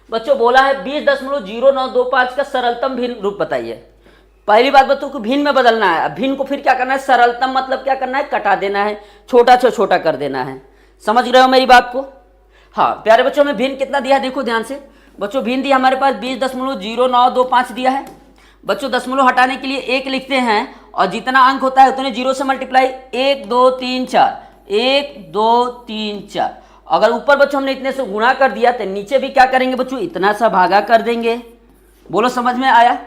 बच्चों। बोला है 20.0925 का सरलतम भिन्न रूप बताइए। पहली बात बच्चों को भिन्न में बदलना है। अब भिन्न को फिर क्या करना है? सरलतम मतलब क्या करना है? कटा देना है, छोटा से छोटा कर देना है। समझ रहे हो मेरी बात को? हाँ प्यारे बच्चों में भिन्न कितना दिया है देखो ध्यान से। बच्चों भिन्न दिया हमारे पास 20.0925 दिया है। बच्चों दशमलव हटाने के लिए 1 लिखते हैं और जितना अंक होता है उतने 0 से मल्टीप्लाई 1 2 3 4 1 2 3 4। अगर ऊपर बच्चों हमने इतने से गुणा कर दिया तो नीचे भी क्या करेंगे बच्चों? इतना सा भागा कर देंगे। बोलो समझ में आया?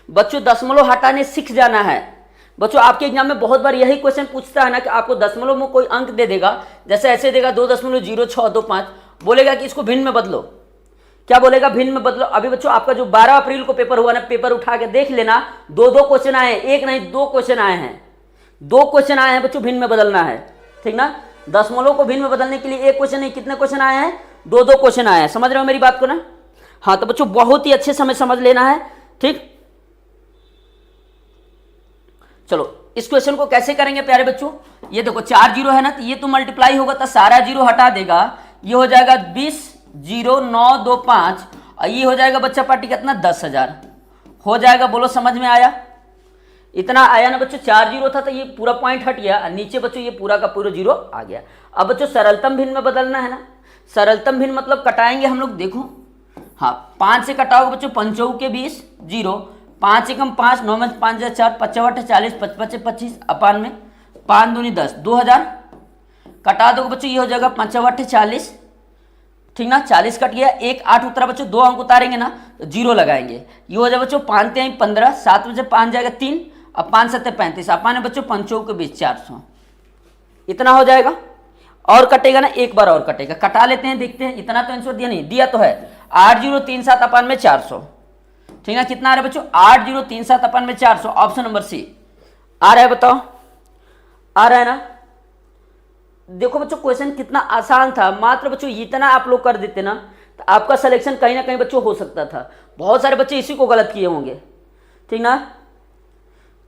बच्चों दशमलव हटाने सीख जाना है। बच्चों आपके एग्जाम में बहुत बार यही क्वेश्चन पूछता है ना कि आपको दशमलव में कोई अंक दे देगा, जैसे ऐसे देगा 2.0625, बोलेगा कि इसको भिन्न में बदलो। क्या बोलेगा? भिन्न में बदलो। अभी बच्चों आपका जो 12 अप्रैल को पेपर हुआ ना, पेपर उठा के देख लेना, 2 क्वेश्चन आए हैं, एक नहीं 2 क्वेश्चन आए हैं, 2 क्वेश्चन आए हैं बच्चों भिन्न में बदलना है। ठीक ना? दशमलव को भिन्न में बदलने के लिए 1 क्वेश्चन नहीं, कितने क्वेश्चन आए हैं? 2 क्वेश्चन आए हैं। समझ रहे हो मेरी बात को ना? हाँ तो बच्चों बहुत ही अच्छे से समझ लेना है। ठीक, चलो इस क्वेश्चन को कैसे करेंगे प्यारे बच्चों? ये देखो 4 जीरो है ना, तो ये तो मल्टीप्लाई होगा तो सारा जीरो हटा देगा, ये हो जाएगा 20,0925 और ये हो जाएगा बच्चा पार्टी कितना? 10,000 हो जाएगा। बोलो समझ में आया? इतना आया ना बच्चों? 4 जीरो था तो ये पूरा पॉइंट हट गया, नीचे बच्चों ये पूरा का पूरा जीरो आ गया। अब बच्चों सरलतम भिन्न में बदलना है ना। सरलतम भिन्न मतलब कटाएंगे हम लोग। देखो हाँ 5 से कटाओगे बच्चों 5 के 20 जीरो, 5 एकम 5, 9 में 5 4, 5 40, 55 25 अपान में 5 दूनी 10, 2000 कटा दोगे बच्चों, ये हो जाएगा 5 40। ठीक ना? 40 कट गया, 1 8 उतरा बच्चों, 2 अंक उतारेंगे ना तो जीरो लगाएंगे। ये हो जाएगा बच्चों 5 3 15, 7 में से 5 जाएगा 3 और 5 7 35 अपान में बच्चों 5 के 20 400, इतना हो जाएगा। और कटेगा ना, एक बार और कटेगा, कटा लेते हैं देखते हैं। इतना तो आंसर दिया नहीं, दिया तो है 8037 अपान में 400। ठीक है? कितना आ रहा है बच्चों? 8037 अपान में 400। ऑप्शन नंबर सी आ रहा है। बताओ आ रहा है ना? देखो बच्चों क्वेश्चन कितना आसान था, मात्र बच्चों इतना आप लोग कर देते ना तो आपका सिलेक्शन कहीं ना कहीं बच्चों हो सकता था। बहुत सारे बच्चे इसी को गलत किए होंगे। ठीक ना?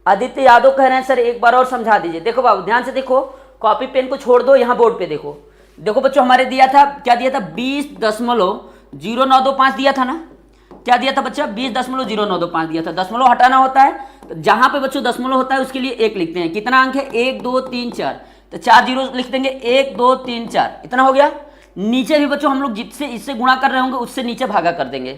आदित्य यादव कह रहे हैं सर एक बार और समझा दीजिए। देखो बाबू ध्यान से देखो, कॉपी पेन को छोड़ दो, यहाँ बोर्ड पे देखो। देखो बच्चों हमारे दिया था, क्या दिया था? 20.0925 दिया था ना। क्या दिया था बच्चा? 20.0925 दिया था। दशमलव हटाना होता है तो जहां पे बच्चों दशमलव होता है उसके लिए 1 लिखते हैं। कितना अंक है? 1 2 3 4, तो 4 जीरो लिख देंगे, 1 2 3 4, इतना हो गया। नीचे भी बच्चों हम लोग जिससे इससे गुणा कर रहे होंगे उससे नीचे भागा कर देंगे।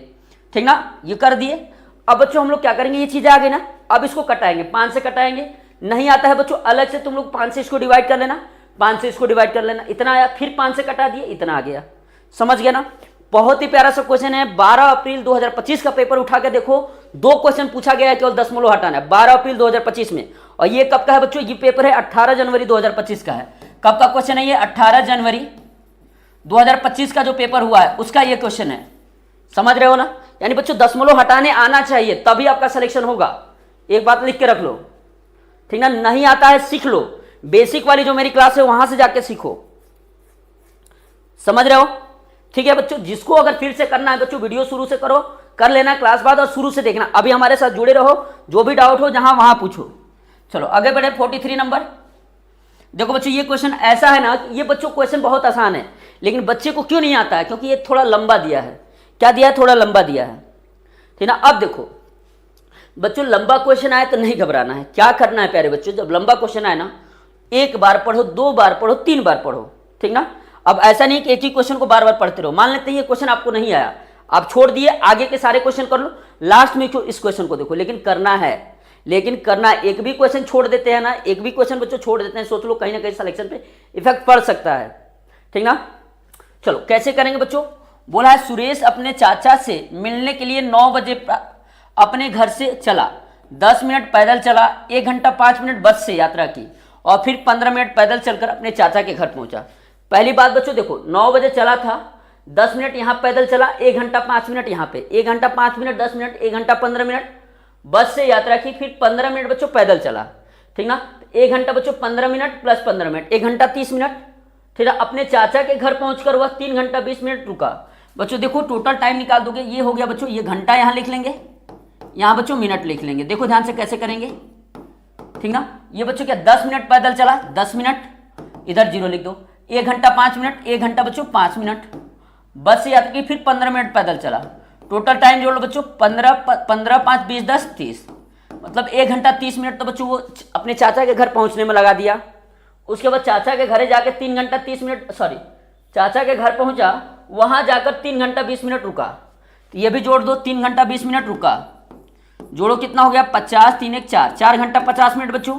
ठीक ना? ये कर दिए। अब बच्चों हम लोग क्या करेंगे? ये चीजें आ गई ना, अब इसको कटाएंगे, 5 से कटाएंगे। नहीं आता है बच्चों अलग से तुम लोग 5 से इसको डिवाइड कर लेना, 5 से इसको डिवाइड कर लेना, इतना आया। फिर 5 से कटा दिए, इतना आ गया। समझ गया ना? बहुत ही प्यारा सा क्वेश्चन है। 12 अप्रैल 2025 का पेपर उठा के देखो, 2 क्वेश्चन पूछा गया है केवल दशमलव हटाना है, 12 अप्रैल 2025 में। और ये कब का है बच्चों? ये पेपर है 18 जनवरी 2025 का है। कब का क्वेश्चन है ये? 18 जनवरी 2025 का जो पेपर हुआ है उसका ये क्वेश्चन है। समझ रहे हो ना? यानी बच्चों दशमलव हटाने आना चाहिए तभी आपका सिलेक्शन होगा। एक बात लिख के रख लो, ठीक ना? नहीं आता है सीख लो, बेसिक वाली जो मेरी क्लास है वहां से जाके सीखो। समझ रहे हो? ठीक है बच्चों, जिसको अगर फिर से करना है बच्चों वीडियो शुरू से करो, कर लेना क्लास बाद और शुरू से देखना। अभी हमारे साथ जुड़े रहो, जो भी डाउट हो जहां वहां पूछो। चलो आगे बढ़े। 43 नंबर देखो बच्चों, ये क्वेश्चन ऐसा है ना, ये बच्चों क्वेश्चन बहुत आसान है, लेकिन बच्चे को क्यों नहीं आता है? क्योंकि ये थोड़ा लंबा दिया है। क्या दिया है? थोड़ा लंबा दिया है, ठीक ना? अब देखो बच्चों, लंबा क्वेश्चन आए तो नहीं घबराना है। क्या करना है प्यारे बच्चों, जब लंबा क्वेश्चन आए ना, एक बार पढ़ो, 2 बार पढ़ो, 3 बार पढ़ो, ठीक ना? अब ऐसा नहीं कि एक ही क्वेश्चन को बार बार पढ़ते रहो। मान लेते हैं ये क्वेश्चन आपको नहीं आया, आप छोड़ दिए, आगे के सारे क्वेश्चन कर लो, लास्ट में क्यों इस क्वेश्चन को देखो, लेकिन करना है। लेकिन करना, एक भी क्वेश्चन छोड़ देते हैं ना, एक भी क्वेश्चन बच्चों छोड़ देते हैं, सोच लो कहीं ना कहीं सिलेक्शन पे इफेक्ट पड़ सकता है, ठीक ना? चलो कैसे करेंगे बच्चों? बोला है सुरेश अपने चाचा से मिलने के लिए 9 बजे अपने घर से चला, 10 मिनट पैदल चला, 1 घंटा 5 मिनट बस से यात्रा की और फिर 15 मिनट पैदल चलकर अपने चाचा के घर पहुंचा। पहली बात बच्चों देखो, 9 बजे चला था, 10 मिनट यहाँ पैदल चला, 1 घंटा 5 मिनट यहाँ पे, 1 घंटा 5 मिनट 10 मिनट, 1 घंटा 15 मिनट बस से यात्रा की, फिर 15 मिनट बच्चों पैदल चला, ठीक ना? 1 घंटा बच्चों 15 मिनट प्लस 15 मिनट, 1 घंटा 30 मिनट, ठीक है? अपने चाचा के घर पहुंचकर वह 3 घंटा 20 मिनट रुका। बच्चों देखो टोटल टाइम निकाल दोगे, ये हो गया बच्चों, ये घंटा यहाँ लिख लेंगे, यहाँ बच्चों मिनट लिख लेंगे। देखो ध्यान से कैसे करेंगे, ठीक ना? ये बच्चों क्या 10 मिनट पैदल चला, 10 मिनट, इधर 0 लिख दो। 1 घंटा 5 मिनट, 1 घंटा बच्चों 5 मिनट बस से यात्रा की, फिर 15 मिनट पैदल चला। टोटल टाइम जोड़ लो बच्चों, 15 5 20 10 30, मतलब 1 घंटा 30 मिनट तो बच्चों वो अपने चाचा के घर पहुंचने में लगा दिया। उसके बाद चाचा के घर जाके 3 घंटा 30 मिनट, सॉरी चाचा के घर पहुंचा, वहां जाकर 3 घंटा 20 मिनट रुका। तो ये भी जोड़ दो, 3 घंटा 20 मिनट रुका, जोड़ो कितना हो गया 50, 3 1 4, 4 घंटा 50 मिनट बच्चों।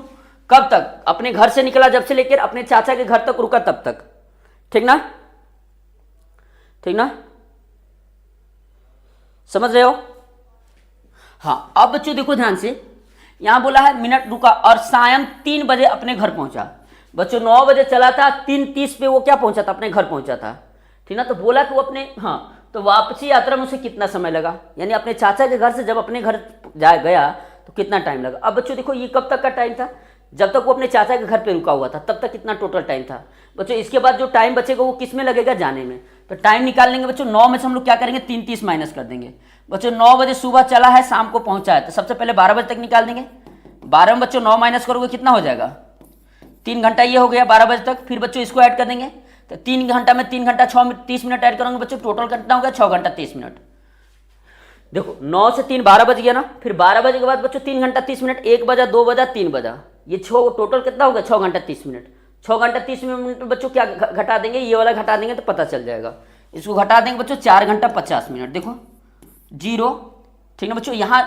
कब तक? अपने घर से निकला जब से लेकर अपने चाचा के घर तक रुका तब तक, ठीक ना? ठीक ना? समझ रहे हो? हाँ अब बच्चों देखो ध्यान से, यहां बोला है मिनट रुका और सायं 3 बजे अपने घर पहुंचा। बच्चों 9 बजे चला था, 3:30 पे वो क्या पहुंचा था? अपने घर पहुंचा था, ठीक ना? तो बोला कि वो अपने, हाँ तो वापसी यात्रा में उसे कितना समय लगा, यानी अपने चाचा के घर से जब अपने घर गया तो कितना टाइम लगा। अब बच्चों देखो ये कब तक का टाइम था? जब तक वो अपने चाचा के घर पे रुका हुआ था तब तक कितना टोटल टाइम था बच्चों। इसके बाद जो टाइम बचेगा वो किस में लगेगा? जाने में। तो टाइम निकाल लेंगे बच्चों, 9 में से हम लोग क्या करेंगे? 3:30 माइनस कर देंगे। बच्चों 9 बजे सुबह चला है, शाम को पहुंचा है, तो सबसे पहले 12 बजे तक निकाल देंगे। 12 में बच्चों 9 माइनस करोगे कितना हो जाएगा? 3 घंटा ये हो गया 12 बजे तक। फिर बच्चों इसको ऐड कर देंगे, तो 3 घंटा में 3 घंटा 30 मिनट ऐड करोगे बच्चों, टोटल कितना हो गया? 6 घंटा 30 मिनट। देखो 9 से 3 12 बज गया ना, फिर 12 बजे के बाद बच्चों 3 घंटा 30 मिनट, 1 बजा 2 बजा 3 बजा, ये 6 टोटल कितना हो गया? 6 घंटा 30 मिनट। 6 घंटा 30 मिनट बच्चों क्या घटा देंगे? ये वाला घटा देंगे तो पता चल जाएगा। इसको घटा देंगे बच्चों 4 घंटा 50 मिनट, देखो 0, ठीक है बच्चों? यहाँ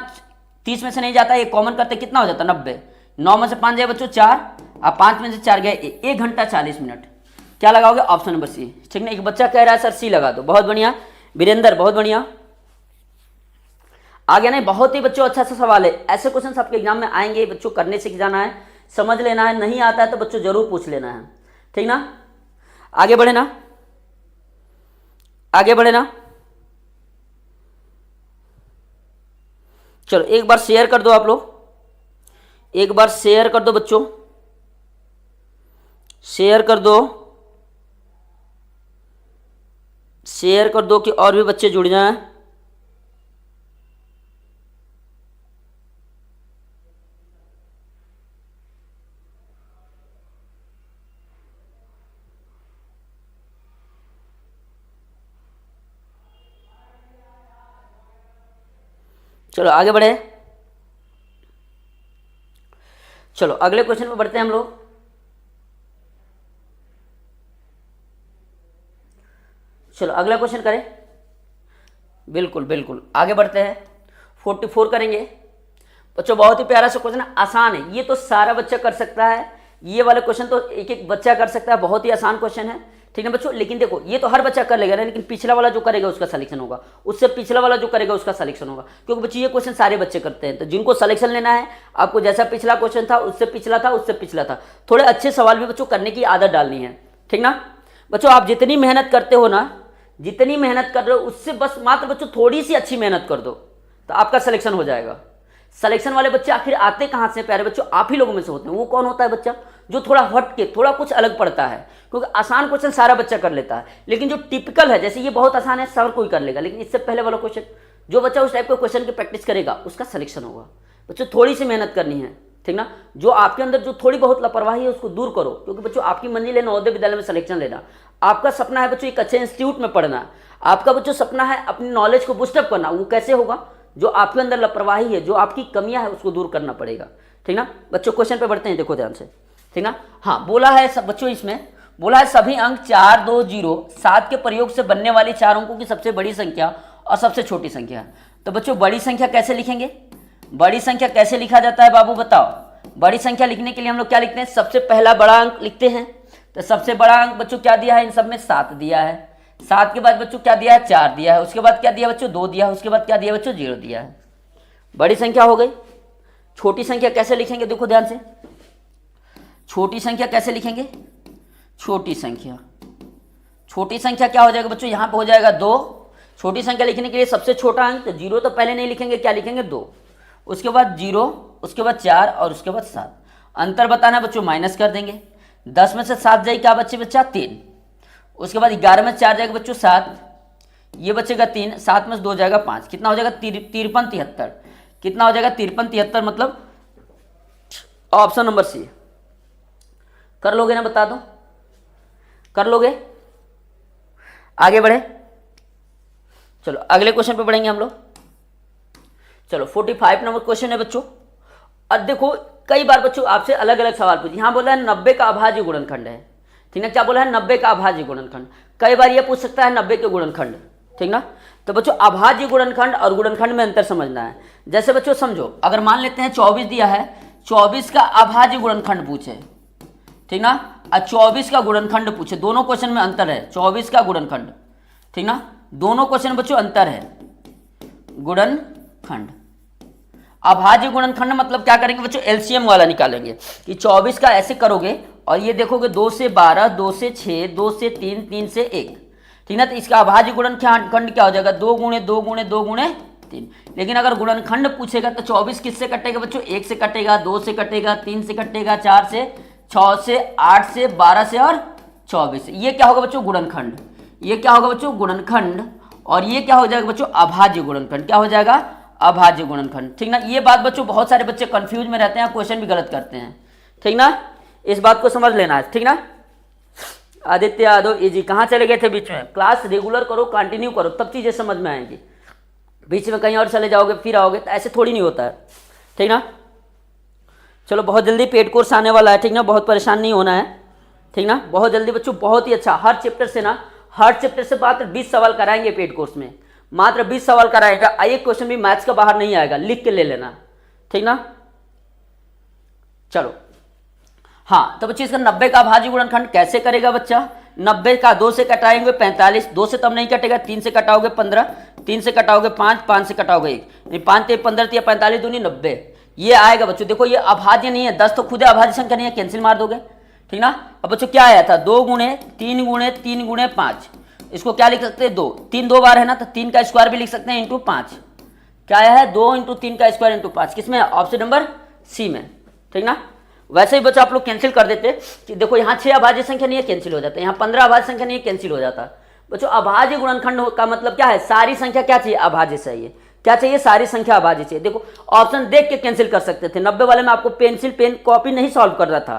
30 में से नहीं जाता, ये कॉमन करते कितना हो जाता? 90। 9 में से 5 जाए बच्चों 4, अब 5 में से 4 गए 1 घंटा 40 मिनट। क्या लगाओगे? ऑप्शन नंबर सी, ठीक ना? एक बच्चा कह रहा है सर सी लगा दो, बहुत बढ़िया वीरेंद्र, बहुत बढ़िया। आ गया नहीं? बहुत ही बच्चों अच्छा सा सवाल है। ऐसे क्वेश्चन आपके एग्जाम में आएंगे बच्चों, करने सीख जाना है, समझ लेना है। नहीं आता है तो बच्चों जरूर पूछ लेना है, ठीक ना? आगे बढ़े ना, आगे बढ़े ना। चलो एक बार शेयर कर दो आप लोग, एक बार शेयर कर दो बच्चों, शेयर कर दो, शेयर कर दो कि और भी बच्चे जुड़ जाएं। चलो आगे बढ़े, चलो अगले क्वेश्चन पे बढ़ते हैं हम लोग। चलो अगला क्वेश्चन करें, बिल्कुल बिल्कुल आगे बढ़ते हैं। 44 करेंगे बच्चों। बहुत ही प्यारा सा क्वेश्चन है, आसान है, ये तो सारा बच्चा कर सकता है। ये वाला क्वेश्चन तो एक एक बच्चा कर सकता है, बहुत ही आसान क्वेश्चन है, ठीक है बच्चों? लेकिन देखो ये तो हर बच्चा कर लेगा ना, लेकिन पिछला वाला जो करेगा उसका सिलेक्शन होगा, उससे पिछला वाला जो करेगा उसका सिलेक्शन होगा, क्योंकि बच्चों ये क्वेश्चन सारे बच्चे करते हैं। तो जिनको सिलेक्शन लेना है, आपको जैसा पिछला क्वेश्चन था, उससे पिछला था, उससे पिछला था, थोड़े अच्छे सवाल भी बच्चों करने की आदत डालनी है, ठीक ना बच्चों? आप जितनी मेहनत करते हो ना, जितनी मेहनत कर रहे हो उससे बस मात्र बच्चों थोड़ी सी अच्छी मेहनत कर दो तो आपका सिलेक्शन हो जाएगा। सिलेक्शन वाले बच्चे आखिर आते कहाँ से प्यारे बच्चों? आप ही लोगों में से होते हैं। वो कौन होता है बच्चा? जो थोड़ा हट के थोड़ा कुछ अलग पढ़ता है, क्योंकि आसान क्वेश्चन सारा बच्चा कर लेता है, लेकिन जो टिपिकल है, जैसे ये बहुत आसान है, सब कोई कर लेगा, लेकिन इससे पहले वाला क्वेश्चन जो बच्चा उस टाइप के क्वेश्चन की प्रैक्टिस करेगा उसका सिलेक्शन होगा। बच्चों थोड़ी सी मेहनत करनी है, ठीक ना। जो आपके अंदर जो थोड़ी बहुत लापरवाही है उसको दूर करो, क्योंकि बच्चों आपकी मंजिल है नवोदय विद्यालय में सिलेक्शन लेना। आपका सपना है बच्चों एक अच्छे इंस्टीट्यूट में पढ़ना, आपका बच्चों सपना है अपनी नॉलेज को बूस्टअप करना। वो कैसे होगा? जो आपके अंदर लापरवाही है, जो आपकी कमियां है, उसको दूर करना पड़ेगा, ठीक ना। बच्चों क्वेश्चन पे बढ़ते हैं, देखो ध्यान से, ठीक ना। हाँ, बोला है सब बच्चों, इसमें बोला है सभी अंक 4, 2, 0, 7 के प्रयोग से बनने वाली 4 अंकों की सबसे बड़ी संख्या और सबसे छोटी संख्या। तो बच्चों बड़ी संख्या कैसे लिखेंगे? बड़ी संख्या कैसे लिखा जाता है बाबू बताओ? बड़ी संख्या लिखने के लिए हम लोग क्या लिखते हैं? सबसे पहला बड़ा अंक लिखते हैं। तो सबसे बड़ा अंक बच्चों क्या दिया है? इन सब में 7 दिया है। 7 के बाद बच्चों क्या दिया है? 4 दिया है। उसके बाद क्या दिया बच्चों? 2 दिया है। उसके बाद क्या दिया बच्चों? 0 दिया है। बड़ी संख्या हो गई। छोटी संख्या कैसे लिखेंगे? देखो ध्यान से, छोटी संख्या कैसे लिखेंगे? छोटी संख्या क्या हो जाएगा बच्चों? यहाँ पे हो जाएगा 2। छोटी संख्या लिखने के लिए सबसे छोटा अंक, तो 0 तो पहले नहीं लिखेंगे, क्या लिखेंगे? 2। उसके बाद 0, उसके बाद 4 और उसके बाद 7। अंतर बताना है बच्चों, माइनस कर देंगे। 10 में से 7 जाए क्या बच्चा? 3। उसके बाद 11 में 4 जाएगा बच्चों 7, ये बचेगा 3, 7 में से 2 जाएगा 5, कितना हो जाएगा? 53, 73। कितना हो जाएगा? 53, 73, मतलब ऑप्शन नंबर सी। कर लोगे ना? बता दो, कर लोगे? आगे बढ़े, चलो अगले क्वेश्चन पे बढ़ेंगे हम लोग। चलो 45 नंबर क्वेश्चन है बच्चों। और देखो कई बार बच्चों आपसे अलग अलग सवाल पूछे। यहाँ बोला है 90 का अभाज्य गुणनखंड है, ठीक ना। क्या बोला है? 90 का अभाज्य गुणनखंड। कई बार ये पूछ सकता है 90 के गुणनखंड, ठीक ना। तो बच्चों अभाज्य गुणनखंड और गुणनखंड में अंतर समझना है। जैसे बच्चों समझो, अगर मान लेते हैं 24 दिया है, 24 का अभाज्य गुणनखंड पूछे, ठीक ना, और 24 का गुणनखंड पूछे, दोनों क्वेश्चन में अंतर है। 24 का गुणनखंड, ठीक ना, दोनों क्वेश्चन बच्चों अंतर है। गुणनखंड, अभाज्य गुणनखंड मतलब क्या करेंगे बच्चों? एलसीएम वाला निकालेंगे कि 24 का ऐसे करोगे और ये देखोगे 2 से 12, 2 से 6, 2 से 3, 3 से 1, ठीक ना। तो इसका अभाज्य गुणनखंड क्या हो जाएगा? 2 गुणे 2 गुणे 2 गुणे 3। लेकिन अगर गुणनखंड पूछेगा तो 24 किससे कटेगा बच्चों? 1 से कटेगा, 2 से कटेगा, 3 से कटेगा, 4 से, 6 से, 8 से, 12 से और 24 से। ये क्या होगा बच्चों? गुणनखंड। ये क्या होगा बच्चों? गुणनखंड। और ये क्या हो जाएगा बच्चों? अभाज्य गुणनखंड। क्या हो जाएगा? अभाज्य गुणनखंड, ठीक ना। ये बात बच्चों बहुत सारे बच्चे कंफ्यूज में रहते हैं, क्वेश्चन भी गलत करते हैं, ठीक ना। इस बात को समझ लेना है, ठीक ना। आदित्य यादव जी कहाँ चले गए थे बीच में? क्लास रेगुलर करो, कंटिन्यू करो, तब चीजें समझ में आएंगी। बीच में कहीं और चले जाओगे फिर आओगे तो ऐसे थोड़ी नहीं होता है, ठीक ना। चलो बहुत जल्दी पेड कोर्स आने वाला है, ठीक ना, बहुत परेशान नहीं होना है, ठीक ना। बहुत जल्दी बच्चों, बहुत ही अच्छा। हर चैप्टर से ना, हर चैप्टर से मात्र 20 सवाल कराएंगे पेड कोर्स में, मात्र 20 सवाल कराएगा। एक क्वेश्चन भी मैथ्स का बाहर नहीं आएगा, लिख के ले लेना, ठीक ना। चलो हाँ, तो बच्चे इसका 90 का अभाज्य गुणनखंड कैसे करेगा बच्चा? 90 का 2 से कटाएंगे 45, 2 से तब नहीं कटेगा, 3 से कटाओगे 15, 3 से कटाओगे 5, 5 से कटाओगे 1, 5 से 15 या 45 दूनी 90, ये आएगा बच्चों। देखो ये अभाज्य नहीं है, 10 तो खुद अभाज्य संख्या नहीं है, कैंसिल मार दोगे, ठीक ना। अब बच्चों क्या आया था? 2 गुणे 3 गुणे 3 गुणे 5, इसको क्या लिख सकते हैं? 2, 3 2 बार है ना, तो 3 का स्क्वायर भी लिख सकते हैं इंटू 5। क्या आया है? 2 इंटू 3 का स्क्वायर इंटू 5, किसमें? ऑप्शन नंबर सी में, ठीक ना। वैसे ही बच्चा आप लोग कैंसिल कर देते कि देखो यहाँ 6 अभाज्य संख्या नहीं है, कैंसिल हो जाता है, यहाँ 15 अभाज्य संख्या नहीं है, कैंसिल हो जाता। बच्चों अभाज्य गुणनखंड का मतलब क्या है? सारी संख्या क्या चाहिए? अभाज्य चाहिए। क्या चाहिए? सारी संख्या अभाज्य चाहिए। देखो ऑप्शन देख के कैंसिल कर सकते थे। 90 वाले में आपको पेंसिल पेन कॉपी नहीं सॉल्व करना था,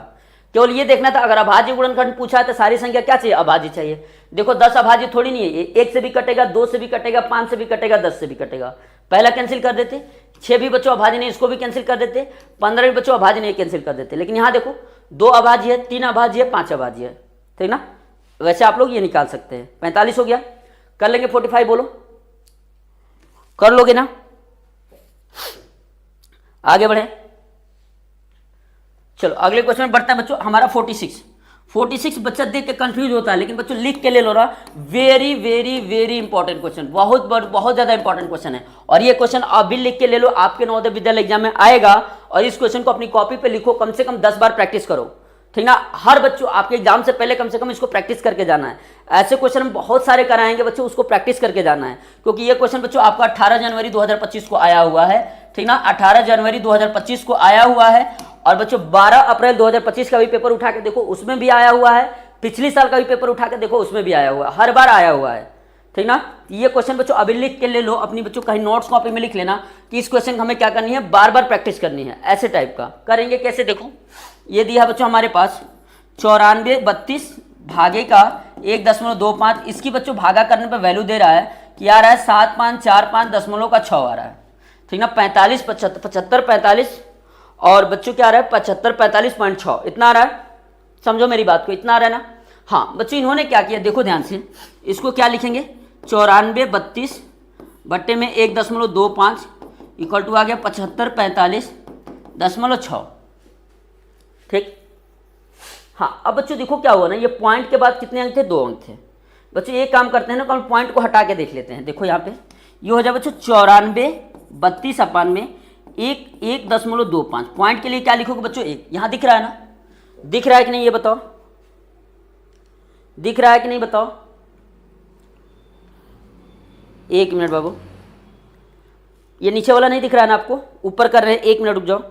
केवल ये देखना था अगर अभाज्य गुणनखंड पूछा है तो सारी संख्या क्या चाहिए? अभाज्य चाहिए। देखो 10 अभाज्य थोड़ी नहीं है, 1 से भी कटेगा, 2 से भी कटेगा, 5 से भी कटेगा, 10 से भी कटेगा। पहला कैंसिल कर देते। 6 भी बच्चों अभाज्य नहीं, इसको भी कैंसिल कर देते। 15 भी बच्चों अभाज्य नहीं, कैंसिल कर देते। लेकिन यहाँ देखो 2 अभाज्य है, 3 अभाज्य है, 5 अभाज्य है, ठीक ना। वैसे आप लोग ये निकाल सकते हैं। 45 हो गया, कर लेंगे 45, बोलो कर लोगे ना? आगे बढ़े, चलो अगले क्वेश्चन में बढ़ते हैं बच्चों। हमारा 46 बच्चा देख के कंफ्यूज होता है, लेकिन बच्चों लिख के ले लो रहा। Very very very important question, बहुत ज्यादा इंपॉर्टेंट क्वेश्चन है। और ये क्वेश्चन आप भी लिख के ले लो, आपके नवोदय विद्यालय एग्जाम में आएगा। और इस क्वेश्चन को अपनी कॉपी पे लिखो, कम से कम 10 बार प्रैक्टिस करो, ठीक ना। हर बच्चों आपके एग्जाम से पहले कम से कम इसको प्रैक्टिस करके जाना है। ऐसे क्वेश्चन हम बहुत सारे कराएंगे बच्चों, उसको प्रैक्टिस करके जाना है, क्योंकि ये क्वेश्चन बच्चों आपका 18 जनवरी 2025 को आया हुआ है, ठीक ना। 18 जनवरी 2025 को आया हुआ है। और बच्चों 12 अप्रैल 2025 का भी पेपर उठा के देखो, उसमें भी आया हुआ है। पिछले साल का भी पेपर उठा के देखो, उसमें भी आया हुआ है, हर बार आया हुआ है, ठीक ना। ये क्वेश्चन बच्चों अभी लिख के ले लो अपनी, बच्चों कहीं नोट्स कॉपी में लिख लेना कि इस क्वेश्चन हमें क्या करनी है, बार बार प्रैक्टिस करनी है। ऐसे टाइप का करेंगे कैसे, देखो ये दिया बच्चों हमारे पास 94 32 भागे का 1.25, इसकी बच्चों भागा करने पर वैल्यू दे रहा है कि आ रहा है 7545.6 आ रहा है, ठीक ना। 45 75 45 और बच्चों क्या आ रहा है 75 45.6 इतना आ रहा है, समझो मेरी बात को, इतना आ रहा है ना। हाँ बच्चों इन्होंने क्या किया देखो ध्यान से, इसको क्या लिखेंगे 94 32 बट्टे में 1.25 इक्वल टू आ गया 75 45.6, ठीक। हाँ अब बच्चों देखो क्या हुआ ना, ये पॉइंट के बाद कितने अंक थे, 2 अंक थे। बच्चों एक काम करते हैं ना, हम पॉइंट को हटा के देख लेते हैं। देखो यहाँ पे ये हो जाए बच्चों 94 32 अपान में 1.25। पॉइंट के लिए क्या लिखोगे बच्चों 1, यहाँ दिख रहा है ना, दिख रहा है कि नहीं ये बताओ, दिख रहा है कि नहीं बताओ। 1 मिनट बाबू, ये नीचे वाला नहीं दिख रहा है ना आपको, ऊपर कर रहे हैं, 1 मिनट रुक जाओ।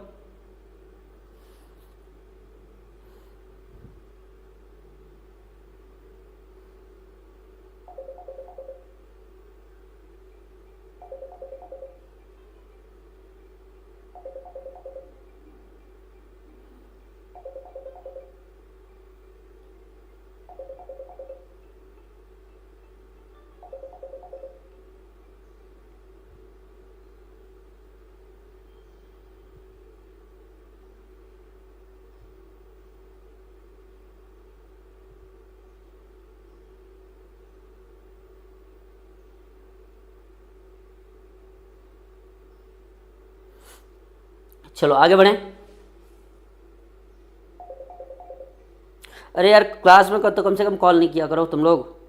चलो आगे बढ़ें। अरे यार क्लास में तो कम से कम कॉल नहीं किया करो तुम लोग।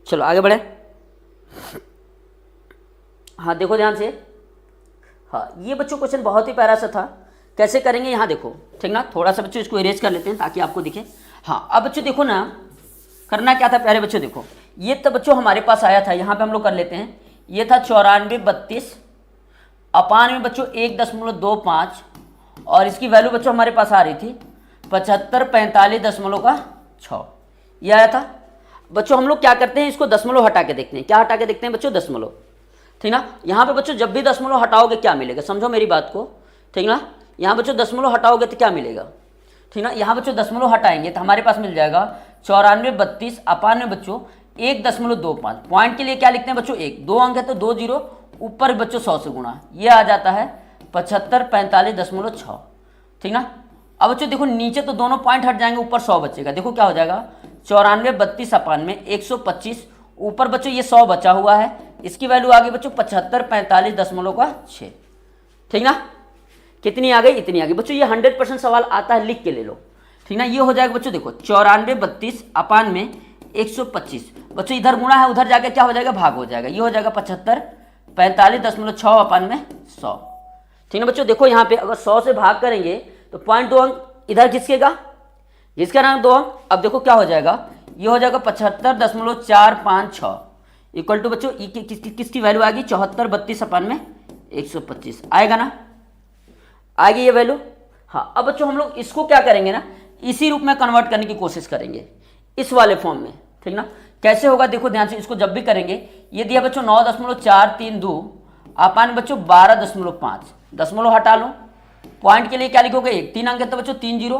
चलो आगे बढ़े। हाँ देखो ध्यान से, हाँ ये बच्चों क्वेश्चन बहुत ही प्यारा सा था। कैसे करेंगे यहाँ देखो, ठीक ना। थोड़ा सा बच्चों इसको इरेज कर लेते हैं ताकि आपको दिखे। हाँ अब बच्चों देखो ना, करना क्या था प्यारे बच्चों, देखो ये तो बच्चों हमारे पास आया था, यहाँ पे हम लोग कर लेते हैं। ये था 94 32 अपान में बच्चों 1.25 और इसकी वैल्यू बच्चों हमारे पास आ रही थी 75 45.6, ये आया था। बच्चों हम लोग क्या करते हैं, इसको दशमलव हटा के देखते हैं। क्या हटा के देखते हैं बच्चों, दशमलव, ठीक ना। यहाँ पे बच्चों जब भी दशमलव हटाओगे क्या मिलेगा, समझो मेरी बात को, ठीक ना। यहाँ बच्चों दशमलव हटाओगे तो क्या मिलेगा, ठीक ना। यहाँ बच्चों दशमलव हटाएंगे तो हमारे पास मिल जाएगा 94 32 अपान में बच्चों 1.25। पॉइंट के लिए क्या लिखते हैं बच्चों 1, 2 अंक है तो 2 जीरो, ऊपर बच्चों 100 से गुणा, ये आ जाता है 75 45.6, ठीक ना। अब बच्चों देखो नीचे तो दोनों पॉइंट हट जाएंगे, ऊपर 100 बचेगा। देखो क्या हो जाएगा 94 32 अपान में 125, ऊपर बच्चों ये 100 बचा हुआ है, इसकी वैल्यू आ गई बच्चों 75 45.6, ठीक ना। कितनी आ गई, इतनी आ गई बच्चों। ये 100% सवाल आता है, लिख के ले लो, ठीक ना। ये हो जाएगा बच्चों देखो 94 32 अपान में 125, बच्चों इधर गुणा है उधर जाके क्या हो जाएगा, भाग हो जाएगा। ये हो जाएगा 75 45.6 अपान में 100, ठीक ना बच्चों। देखो यहाँ पे अगर 100 से भाग करेंगे तो 0.2 अंक इधर खिसकेगा, जिसका नाम 2 अंक। अब देखो क्या हो जाएगा, ये हो जाएगा 75.456 इक्वल टू बच्चों किसकी वैल्यू आएगी 74 32 अपान में 125, आएगा ना, आएगी ये वैल्यू। हाँ अब बच्चों हम लोग इसको क्या करेंगे ना, इसी रूप में कन्वर्ट करने की कोशिश करेंगे, इस वाले फॉर्म में, ठीक ना। कैसे होगा देखो ध्यान से, इसको जब भी करेंगे, ये दिया बच्चों 9.432 अपान बच्चों 12.5, दशमलव हटा लो। पॉइंट के लिए क्या लिखोगे 1, 3 अंक है तो बच्चों 3 जीरो,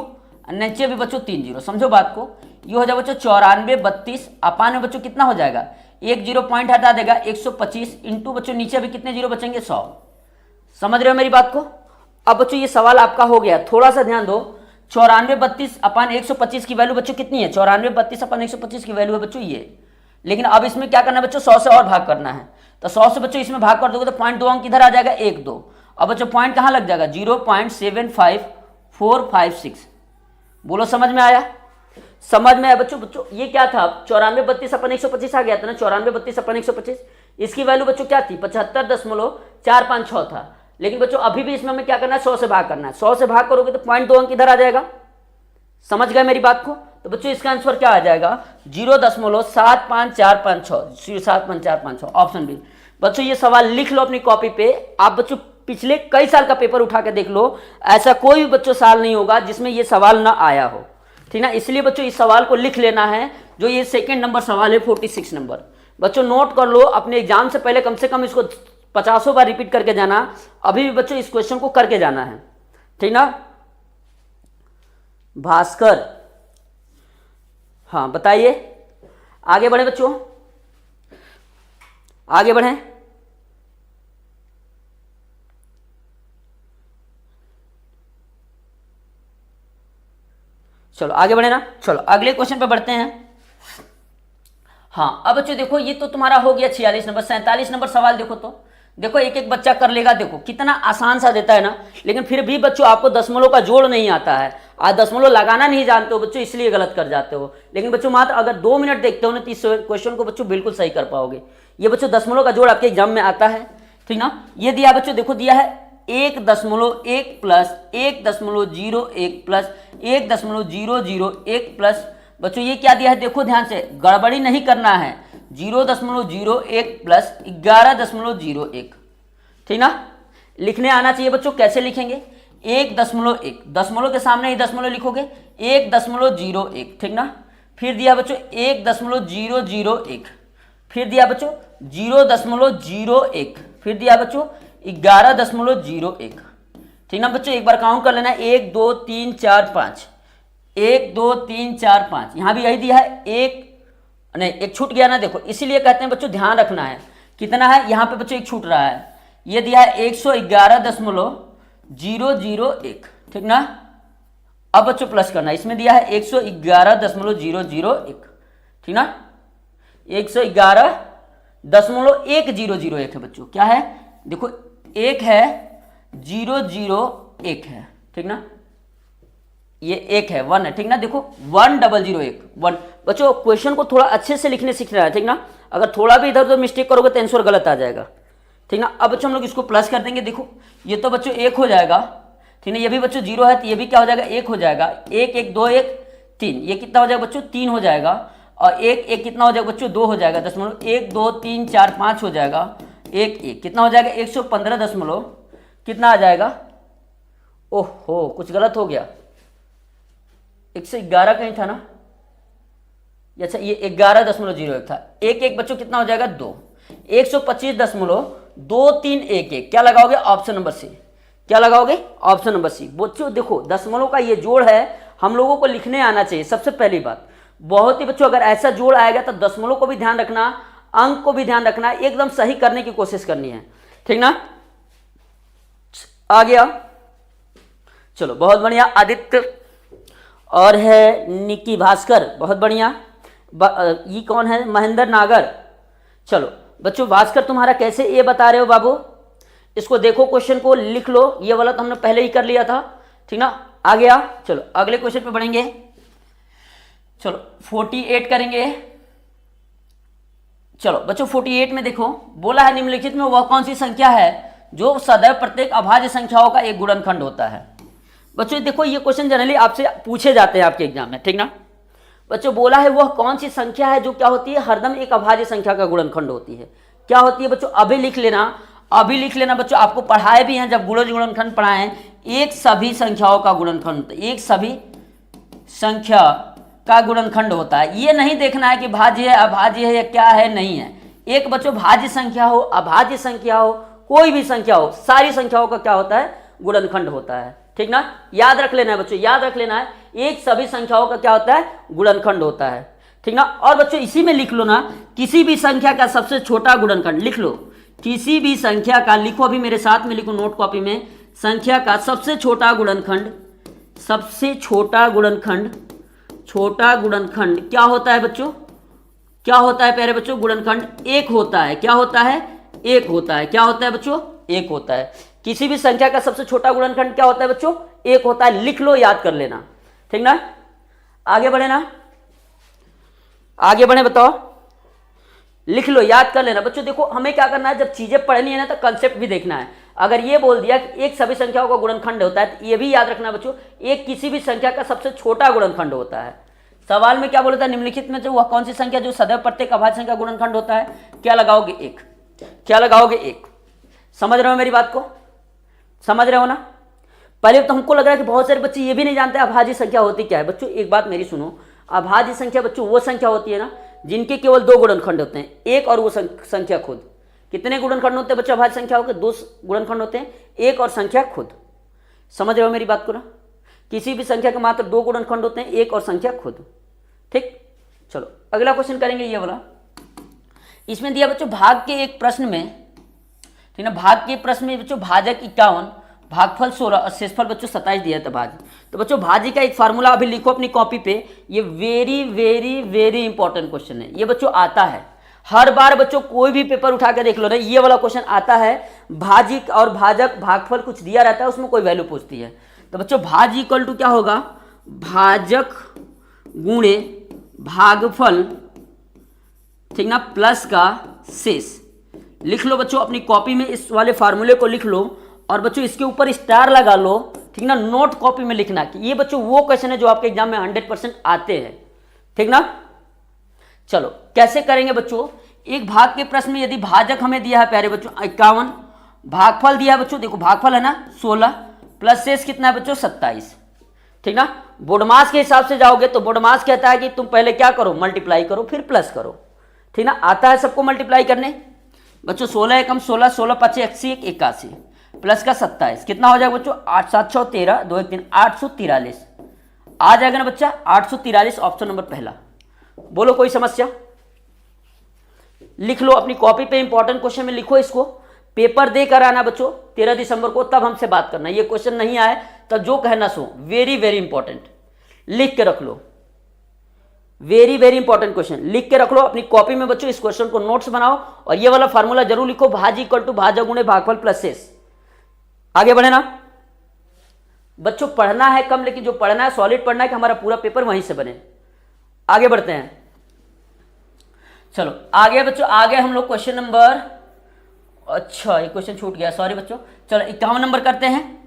नीचे भी बच्चों 3 जीरो, समझो बात को। ये हो जाएगा बच्चों 94 32 अपान में बच्चों कितना हो जाएगा, 1 जीरो पॉइंट हटा देगा 125 इंटू बच्चों नीचे भी कितने जीरो बचेंगे 100, समझ रहे हो मेरी बात को। अब बच्चों ये सवाल आपका हो गया, थोड़ा सा ध्यान दो। 94 32 अपान 125 की वैल्यू बच्चों कितनी है, 94 32 अपान 125 की वैल्यू है बच्चों ये। लेकिन अब इसमें क्या करना है बच्चों, 100 से और भाग करना है, तो 100 से बच्चों इसमें भाग कर दोगे तो 0.2 अंक इधर आ जाएगा 1 2, अब बच्चों पॉइंट कहाँ लग जाएगा, 0.75456। बोलो समझ में आया, समझ में आया बच्चों। बच्चों ये क्या था, 94 32 अपन 125 आ गया था ना, 94 32 अपन 125। इसकी वैल्यू बच्चों क्या थी, 75.456 था। लेकिन बच्चों अभी भी इसमें हमें क्या करना है, 100 से भाग करना है। 100 से भाग करोगे तो 0.2 अंक इधर आ जाएगा। समझ गए मेरी बात को। तो बच्चों इसका आंसर क्या आ जाएगा, 0.75456, 0.75456, ऑप्शन बी। बच्चों ये सवाल लिख लो अपनी कॉपी पे। आप बच्चों पिछले कई साल का पेपर उठा के देख लो, ऐसा कोई भी बच्चों साल नहीं होगा जिसमें ये सवाल ना आया हो, ठीक ना। इसलिए बच्चों इस सवाल को लिख लेना है, जो ये सेकंड नंबर सवाल है 46 नंबर। बच्चों नोट कर लो, अपने एग्जाम से पहले कम से कम इसको 50 बार रिपीट करके जाना। अभी भी बच्चों इस क्वेश्चन को करके जाना है, ठीक ना। भास्कर, हाँ बताइए, आगे बढ़े बच्चों, आगे बढ़े। चलो आगे बढ़े ना, चलो अगले क्वेश्चन पे बढ़ते हैं। हाँ अब बच्चों देखो, ये तो तुम्हारा हो गया 46 नंबर। 47 नंबर सवाल देखो, तो देखो एक एक बच्चा कर लेगा। देखो कितना आसान सा देता है ना, लेकिन फिर भी बच्चों आपको दशमलव का जोड़ नहीं आता है, आज दशमलव लगाना नहीं जानते हो बच्चों, इसलिए गलत कर जाते हो। लेकिन बच्चों मात्र अगर 2 मिनट देखते हो ना, तो इस क्वेश्चन को बच्चों बिल्कुल सही कर पाओगे। ये बच्चों दशमलव का जोड़ आपके एग्जाम में आता है, ठीक ना। ये दिया बच्चों, देखो दिया है 1.1 प्लस 1.01 प्लस 1.001 प्लस, बच्चों ये क्या दिया है, देखो ध्यान से, गड़बड़ी नहीं करना है, 0.01 प्लस 11.01, ठीक ना। लिखने आना चाहिए बच्चों। कैसे लिखेंगे, 1.1, दशमलव के सामने ही दशमलव लिखोगे, 1.01, ठीक ना। फिर दिया बच्चों 1.001, फिर दिया बच्चों 0.01, फिर दिया बच्चों 11.01, ठीक ना बच्चों। एक बार काउंट कर लेना है, 1 2 3 4 5, 1 2 3 4 5, यहाँ भी यही दिया है। एक नहीं, एक छूट गया ना, देखो इसीलिए कहते हैं बच्चों ध्यान रखना है। कितना है यहाँ पे बच्चों, एक छूट रहा है, ये दिया है 111.001, ठीक ना। अब बच्चों प्लस करना है, इसमें दिया है 111.001, ठीक ना। 111.1001 है बच्चों, क्या है, देखो एक है 001 है, ठीक ना, ये एक है 1 है, ठीक ना। देखो 1001 1। बच्चों क्वेश्चन को थोड़ा अच्छे से लिखने सीखना है, ठीक ना। अगर थोड़ा भी इधर उधर मिस्टेक करोगे तो आंसर गलत आ जाएगा, ठीक ना। अब बच्चों हम लोग इसको प्लस कर देंगे। देखो ये तो बच्चों 1 हो जाएगा, ठीक ना। ये भी बच्चों 0 है तो ये भी क्या हो जाएगा, 1 हो जाएगा। 1 1 2 1 3, ये कितना हो जाएगा बच्चों, 3 हो जाएगा। और 1 1 कितना हो जाएगा बच्चों, 2 हो जाएगा। दशमलव 1 2 3 4 5 हो जाएगा, 1 1 कितना हो जाएगा, 115 दशमलव कितना आ जाएगा। ओहो कुछ गलत हो गया, 111 कहीं था ना, अच्छा ये 11.01 था। 1 1 बच्चों कितना हो जाएगा, 2, 125.2311, क्या लगाओगे, ऑप्शन नंबर सी। क्या लगाओगे, ऑप्शन नंबर सी। बच्चों देखो दशमलव का ये जोड़ है, हम लोगों को लिखने आना चाहिए सबसे पहली बात। बहुत ही बच्चों अगर ऐसा जोड़ आएगा तो दशमलव को भी ध्यान रखना, अंक को भी ध्यान रखना, एकदम सही करने की कोशिश करनी है, ठीक ना। आ गया, चलो बहुत बढ़िया। आदित्य और है निकी भास्कर, बहुत बढ़िया। ये कौन है, महेंद्र नागर। चलो बच्चों भास्कर तुम्हारा कैसे ये बता रहे हो बाबू, इसको देखो, क्वेश्चन को लिख लो। ये वाला तो हमने पहले ही कर लिया था, ठीक ना। आ गया, चलो अगले क्वेश्चन पे बढ़ेंगे। चलो 48 करेंगे। चलो बच्चों 48 में देखो बोला है, निम्नलिखित में वह कौन सी संख्या है जो सदैव प्रत्येक अभाज्य संख्याओं का एक गुणनखंड होता है। बच्चों देखो ये क्वेश्चन जनरली आपसे पूछे जाते हैं आपके एग्जाम में, ठीक ना। बच्चों बोला है वह कौन सी संख्या है जो क्या होती है, हरदम एक अभाज्य संख्या का गुणनखंड होती है। क्या होती है बच्चों, अभी लिख लेना, अभी लिख लेना बच्चों। आपको पढ़ाए भी हैं, जब गुणनखंड पढ़ाएं, एक सभी संख्याओं का गुणनखंड, एक सभी संख्या का गुणनखंड होता है। ये नहीं देखना है कि भाज्य है अभाज्य है या क्या है, नहीं है। एक बच्चों भाज्य संख्या हो अभाज्य संख्या हो कोई भी संख्या हो, सारी संख्याओं का क्या होता है, गुणनखंड होता है, ठीक ना। याद रख लेना है बच्चों, याद रख लेना है, एक सभी संख्याओं का क्या होता है, गुणनखंड होता है, ठीक ना। और बच्चों इसी में लिख लो ना, किसी भी संख्या का सबसे छोटा गुणनखंड लिख लो, किसी भी संख्या का, लिखो अभी मेरे साथ में लिखो नोट कॉपी में, संख्या का सबसे छोटा गुणनखंड, सबसे छोटा गुणनखंड, छोटा गुणनखंड क्या होता है बच्चों, क्या होता है प्यारे बच्चों, गुणनखंड एक होता है। क्या होता है, एक होता है। क्या होता है बच्चों, एक होता है। किसी भी संख्या का सबसे छोटा गुणनखंड क्या होता है बच्चों? 1 होता है। लिख लो, याद कर लेना, ठीक ना। आगे बढ़े ना, आगे बढ़े, बताओ, लिख लो, याद कर लेना बच्चों। देखो हमें क्या करना है, जब चीजें पढ़नी है ना तो कंसेप्ट भी देखना है। अगर ये बोल दिया कि एक सभी संख्याओं का गुणनखंड होता है तो ये भी याद रखना बच्चों, एक किसी भी संख्या का सबसे छोटा गुणनखंड होता है। सवाल में क्या बोला था, निम्नलिखित में जो वह कौन सी संख्या जो सदैव प्रत्येक अभाज्य संख्या गुणनखंड होता है? क्या लगाओगे? 1। क्या लगाओगे? 1। समझ रहे हो मेरी बात को? समझ रहे हो ना? पहले तो हमको लग रहा है कि बहुत सारे बच्चे ये भी नहीं जानते अभाज्य संख्या होती क्या है। बच्चों एक बात मेरी सुनो, अभाज्य संख्या बच्चों वो संख्या होती है ना जिनके केवल 2 गुणनखंड होते हैं, एक और वो संख्या खुद। कितने गुणनखंड होते हैं बच्चों अभाज्य संख्याओं के? 2 गुणनखंड होते हैं, एक और संख्या खुद। समझ रहे हो मेरी बात को ना? किसी भी संख्या के मात्र 2 गुणनखंड होते हैं, एक और संख्या खुद, ठीक। चलो अगला क्वेश्चन करेंगे ये वाला। इसमें दिया बच्चों भाग के एक प्रश्न में, ठीक ना, भाग के प्रश्न में बच्चों भाजक 51, भागफल 16 और शेषफल बच्चों 27 दिया था भाज्य। तो बच्चों भाज्य का एक फार्मूला अभी लिखो अपनी कॉपी पे। ये very very very important question है। ये बच्चों आता है हर बार बच्चों, कोई भी पेपर उठा के देख लो ना, ये वाला क्वेश्चन आता है। भाज्य और भाजक भागफल कुछ दिया रहता है, उसमें कोई वैल्यू पूछती है। तो बच्चों भाज्य इक्वल टू क्या होगा? भाजक गुणे भागफल, ठीक ना, प्लस का शेष। लिख लो बच्चों अपनी कॉपी में, इस वाले फार्मूले को लिख लो और बच्चों इसके ऊपर स्टार लगा लो, ठीक ना। नोट कॉपी में लिखना कि ये बच्चों वो क्वेश्चन है जो आपके एग्जाम में 100% आते हैं, ठीक ना। चलो कैसे करेंगे बच्चों? एक भाग के प्रश्न में यदि भाजक हमें दिया है प्यारे बच्चों 51, भागफल दिया है बच्चों, देखो भागफल है ना 16, प्लस शेष कितना है बच्चों? 27, ठीक ना। बोडमास के हिसाब से जाओगे तो बोडमास कहता है कि तुम पहले क्या करो? मल्टीप्लाई करो फिर प्लस करो, ठीक ना। आता है सबको मल्टीप्लाई करने बच्चों। 16 एकम 16, 16 पचे 81, 81 प्लस का 27 कितना हो जाएगा बच्चों? 8 7 6 13, 2 1 3, 843 आ जाएगा ना बच्चा। 843 ऑप्शन नंबर पहला। बोलो कोई समस्या? लिख लो अपनी कॉपी पे, इंपॉर्टेंट क्वेश्चन में लिखो इसको। पेपर देकर आना बच्चों 13 दिसंबर को, तब हमसे बात करना। ये क्वेश्चन नहीं आए तो जो कहना सो, वेरी वेरी इंपॉर्टेंट, लिख के रख लो। वेरी वेरी इंपॉर्टेंट क्वेश्चन लिख के रख लो अपनी कॉपी में बच्चों। इस क्वेश्चन को नोट्स बनाओ और ये वाला फार्मूला जरूर लिखो, भाज्य इक्वल टू भाजक गुणे भागफल प्लस शेष। आगे बढ़े ना बच्चों। पढ़ना है कम, लेकिन जो पढ़ना है सॉलिड पढ़ना है कि हमारा पूरा पेपर वहीं से बने। आगे बढ़ते हैं। चलो आगे बच्चों, आगे हम लोग क्वेश्चन नंबर, अच्छा ये क्वेश्चन छूट गया, सॉरी बच्चों। चलो 51 नंबर करते हैं।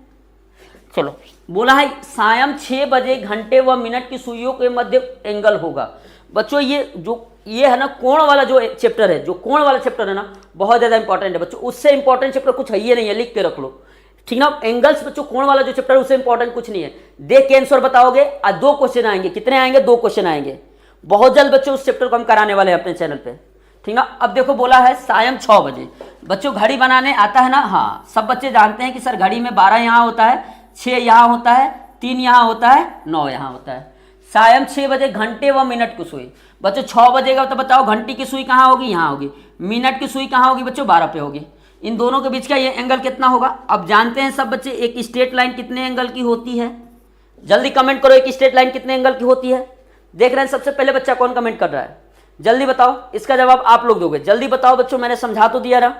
चलो बोला है सायं 6 बजे घंटे व मिनट की सुइयों के मध्य एंगल होगा। बच्चों ये है ना कोण वाला जो चैप्टर है, जो कोण वाला चैप्टर है ना, बहुत ज्यादा इंपॉर्टेंट है बच्चों। उससे इंपॉर्टेंट चैप्टर कुछ है ही नहीं है, लिख के रख लो, ठीक ना। एंगल्स बच्चों कोण वाला जो चैप्टर है उससे इंपॉर्टेंट कुछ नहीं है। देख के आंसर बताओगे, 2 क्वेश्चन आएंगे। कितने आएंगे? 2 क्वेश्चन आएंगे। बहुत जल्द बच्चों उस चैप्टर को हम कराने वाले हैं अपने चैनल पे, ठीक ना। अब देखो बोला है सायं 6 बजे। बच्चों घड़ी बनाने आता है ना? हाँ, सब बच्चे जानते हैं कि सर घड़ी में 12 यहाँ होता है, 6 यहाँ होता है, 3 यहाँ होता है, 9 यहाँ होता है। सायं 6 बजे घंटे व मिनट की सुई। बच्चों 6 बजेगा तो बताओ घंटी की सुई कहाँ होगी? यहाँ होगी। मिनट की सुई कहाँ होगी बच्चों? 12 पे होगी। इन दोनों के बीच का ये एंगल कितना होगा? अब जानते हैं सब बच्चे एक स्ट्रेट लाइन कितने एंगल की होती है? जल्दी कमेंट करो, एक स्ट्रेट लाइन कितने एंगल की होती है? देख रहे हैं सबसे पहले बच्चा कौन कमेंट कर रहा है? जल्दी बताओ, इसका जवाब आप लोग दोगे। जल्दी बताओ बच्चों, मैंने समझा तो दिया रहा,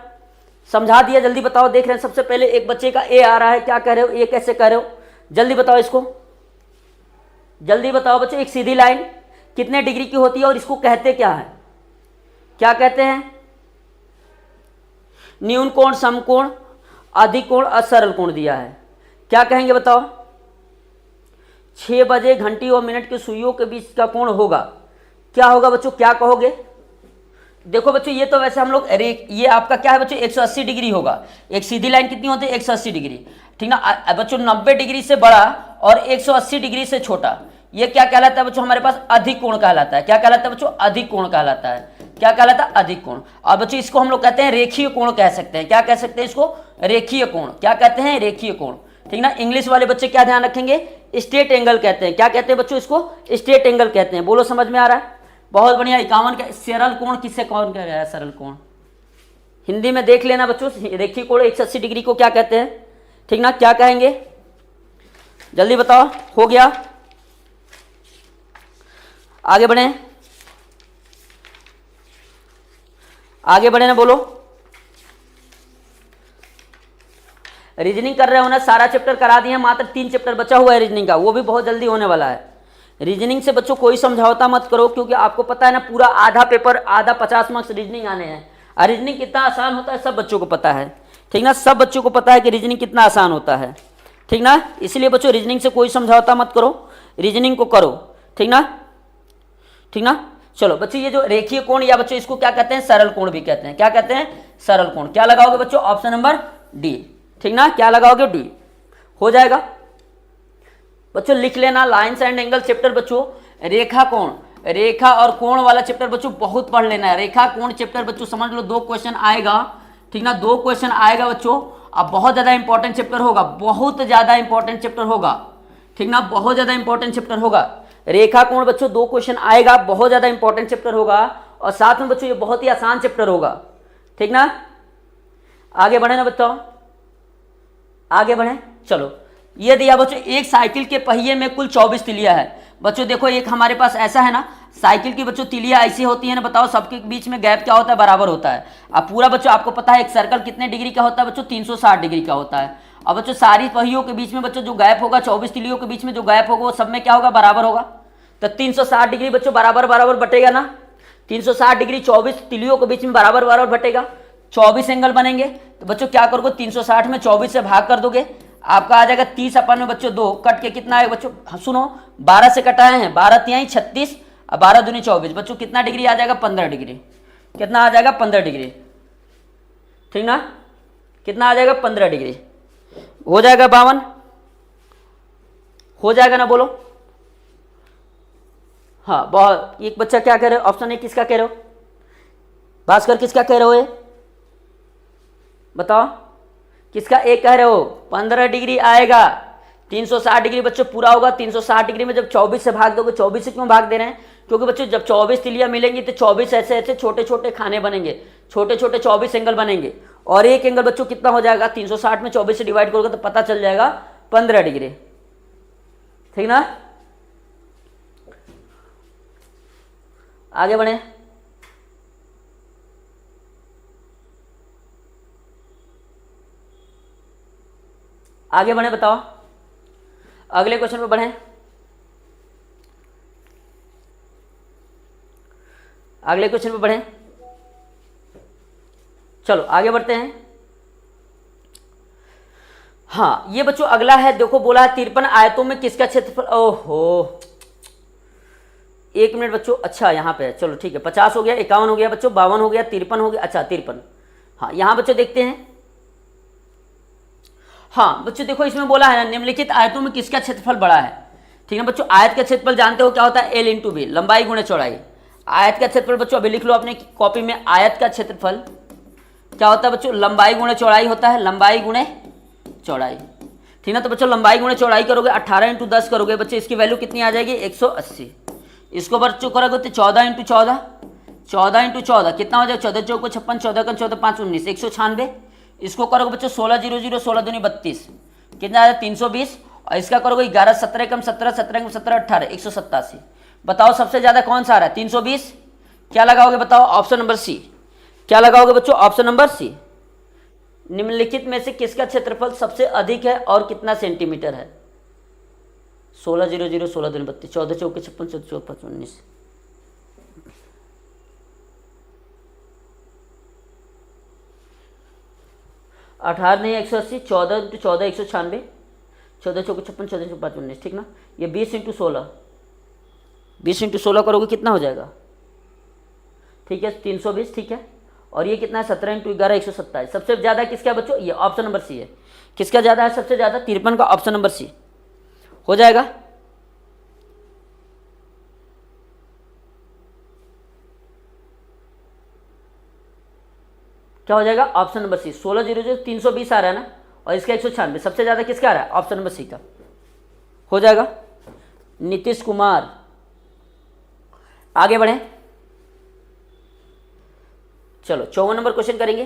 समझा दिया, जल्दी बताओ। देख रहे हैं सबसे पहले एक बच्चे का ए आ रहा है, क्या कह रहे हो? ए कैसे कह रहे हो? जल्दी बताओ इसको, जल्दी बताओ बच्चों। एक सीधी लाइन कितने डिग्री की होती है और इसको कहते क्या है? क्या कहते हैं? न्यून कोण, समकोण, अधिक कोण, असरल कोण दिया है। क्या कहेंगे बताओ? 6 बजे घंटी और मिनट की सुइयों के बीच का कोण होगा, क्या होगा बच्चों? क्या कहोगे? देखो बच्चों ये तो वैसे हम लोग, ये आपका क्या है बच्चों? 180 डिग्री होगा। एक सीधी लाइन कितनी होती है? 180 डिग्री, ठीक ना बच्चों। 90 डिग्री से बड़ा और 180 डिग्री से छोटा, ये क्या कहलाता है बच्चों? हमारे पास अधिक कोण कहलाता है। क्या कहलाता है बच्चों? अधिक कोण कहलाता है। क्या कहलाता है? अधिक कोण। और बच्चों इसको हम लोग कहते हैं रेखीय कोण कह सकते हैं। क्या कह सकते हैं इसको? रेखीय कोण। क्या कहते हैं? रेखीय कोण, ठीक ना। इंग्लिश वाले बच्चे क्या ध्यान रखेंगे? स्ट्रेट एंगल कहते हैं। क्या कहते हैं बच्चों? इसको स्ट्रेट एंगल कहते हैं। बोलो समझ में आ रहा है? बहुत बढ़िया। 51 का सरल कोण किससे कौन कह रहा है? सरल कोण हिंदी में देख लेना बच्चों। रेखीय कोण 180 डिग्री को क्या कहते हैं, ठीक ना। क्या कहेंगे? जल्दी बताओ। हो गया, आगे बढ़े, आगे बढ़े ना, बोलो। रीजनिंग कर रहे हो ना, सारा चैप्टर करा दिए, मात्र 3 चैप्टर बचा हुआ है रीजनिंग का, वो भी बहुत जल्दी होने वाला है। रीजनिंग से बच्चों कोई समझौता मत करो, क्योंकि आपको पता है ना पूरा आधा पेपर, आधा 50 मार्क्स रीजनिंग आने हैं। और रीजनिंग कितना आसान होता है सब बच्चों को पता है, ठीक ना, सब बच्चों को पता है कि रीजनिंग कितना आसान होता है, ठीक ना। इसलिए बच्चों रीजनिंग से कोई समझौता मत करो, रीजनिंग को करो, ठीक ना, ठीक ना। चलो बच्चों, ये जो रेखीय कोण या बच्चों इसको क्या कहते हैं, सरल कोण भी कहते हैं। क्या कहते हैं, सरल कोण। क्या लगाओगे बच्चों, ऑप्शन नंबर डी, ठीक ना, क्या लगाओगे, डी। हो जाएगा बच्चों, लिख लेना लाइन्स एंड एंगल चैप्टर बच्चों, रेखा कोण, रेखा और कोण वाला चैप्टर बच्चों बहुत पढ़ लेना है। रेखा कोण चैप्टर बच्चों समझ लो 2 क्वेश्चन आएगा, ठीक ना, 2 क्वेश्चन आएगा बच्चों। अब बहुत ज्यादा इंपॉर्टेंट चैप्टर होगा, बहुत ज्यादा इंपॉर्टेंट चैप्टर होगा, ठीक ना, बहुत ज्यादा इंपॉर्टेंट चैप्टर होगा। रेखा कोण बच्चों 2 क्वेश्चन आएगा, बहुत ज्यादा इंपॉर्टेंट चैप्टर होगा, और साथ में बच्चों ये बहुत ही आसान चैप्टर होगा, ठीक ना। आगे बढ़े ना बच्चों, आगे बढ़े। चलो, ये दिया बच्चों, एक साइकिल के पहिए में कुल 24 तिलिया है। बच्चों देखो, एक हमारे पास ऐसा है ना, साइकिल की बच्चों तिलिया ऐसी होती है ना, बताओ सबके बीच में गैप क्या होता है, बराबर होता है। अब पूरा बच्चों आपको पता है एक सर्कल कितने डिग्री का होता है बच्चों, 360 डिग्री का होता है। अब बच्चों सारी पहियों के बीच में बच्चों जो गैप होगा, 24 तिलियों के बीच में जो गैप होगा वो सब में क्या होगा, बराबर होगा। तो 360 डिग्री बच्चों बराबर बराबर बटेगा ना, 360 डिग्री 24 तिलियों के बीच में बराबर बराबर बटेगा, 24 एंगल बनेंगे। तो बच्चों क्या करोगे, 360 में 24 से भाग कर दोगे, आपका आ जाएगा 30 अपन में बच्चों 2 कट के कितना आएगा बच्चों, सुनो 12 से कटाए हैं, 12 तिहाई 36 और 12 दूनी 24 बच्चों कितना डिग्री आ जाएगा, 15 डिग्री। कितना आ जाएगा, 15 डिग्री, ठीक ना, कितना आ जाएगा, 15 डिग्री। हो जाएगा 52, हो जाएगा ना, बोलो। हाँ, बहुत। एक बच्चा क्या कह रहे हो, ऑप्शन ए किसका कह रहे हो, भास्कर किसका कह रहे हो, ये बताओ, किसका एक कह रहे हो, 15 डिग्री आएगा। 360 डिग्री बच्चों पूरा होगा, 360 डिग्री में जब 24 से भाग दोगे, 24 से क्यों भाग दे रहे हैं, क्योंकि बच्चों जब 24 तिलियां मिलेंगी तो 24 ऐसे ऐसे छोटे छोटे खाने बनेंगे, छोटे छोटे 24 एंगल बनेंगे, और एक एंगल बच्चों कितना हो जाएगा, 360 में 24 से डिवाइड करोगे तो पता चल जाएगा 15 डिग्री, ठीक ना। आगे बढ़े, आगे बढ़े, बताओ, अगले क्वेश्चन पे बढ़े, अगले क्वेश्चन पे बढ़े। चलो आगे बढ़ते हैं। हाँ, ये बच्चों अगला है, देखो बोला है 53 आयतों में किसका क्षेत्रफल, ओहो 1 मिनट बच्चों, अच्छा यहाँ पे है, चलो ठीक है, 50 हो गया, 51 हो गया बच्चों, 52 हो गया, 53 हो गया, अच्छा 53। हाँ, यहाँ बच्चों देखते हैं। हाँ बच्चों देखो, इसमें बोला है ना, निम्नलिखित आयतों में किसका क्षेत्रफल बड़ा है, ठीक है बच्चों। आयत का क्षेत्रफल जानते हो क्या होता है, L इंटू बी, लंबाई गुणे चौड़ाई। आयत का क्षेत्रफल बच्चों अभी लिख लो अपने कॉपी में, आयत का क्षेत्रफल क्या होता है बच्चों, लंबाई गुणे चौड़ाई होता है, लंबाई गुणे चौड़ाई, ठीक ना। तो बच्चों लंबाई गुणे चौड़ाई करोगे, 18 इंटू 10 करोगे बच्चों, इसकी वैल्यू कितनी आ जाएगी, 180। इसको बच्चों करोगे तो 14 इंटू 14, 14 इंटू 14 कितना हो जाएगा, 14 चौको 56, 14 का 14 5 19, 196। इसको करोगे बच्चों 16 0 0, 16 दूनी 32, कितना आ जाएगा 320। और इसका करोगे 11 17 कम 17, 17 कम 17 18, 187। बताओ सबसे ज्यादा कौन सा आ रहा है, 320। क्या लगाओगे बताओ, ऑप्शन नंबर सी। क्या लगाओगे बच्चों, ऑप्शन नंबर सी। निम्नलिखित में से किसका क्षेत्रफल सबसे अधिक है और कितना सेंटीमीटर है, 16 0 0, 16 दूनी 32, 14 चौके 56, 14 चौक 5 19। अठारह नहीं 180, 14 इंटू 14 196, 14 चौके 56, 14 चौक 5 19, ठीक ना। ये 20 इंटू 16, 20 इंटू 16 करोगे कितना हो जाएगा, ठीक है 320, ठीक है। और ये कितना है 17 इंटू 11 127। सबसे ज़्यादा किसका है बच्चों, ये ऑप्शन नंबर सी है। किसका ज़्यादा है सबसे ज़्यादा, 53 का, ऑप्शन नंबर सी हो जाएगा। क्या हो जाएगा, ऑप्शन नंबर सी। 16 0 0 320 आ रहा है ना, और इसका 196, सबसे ज़्यादा किसका आ रहा है, ऑप्शन नंबर सी का हो जाएगा। नीतीश कुमार, आगे बढ़ें। चलो 54 नंबर क्वेश्चन करेंगे।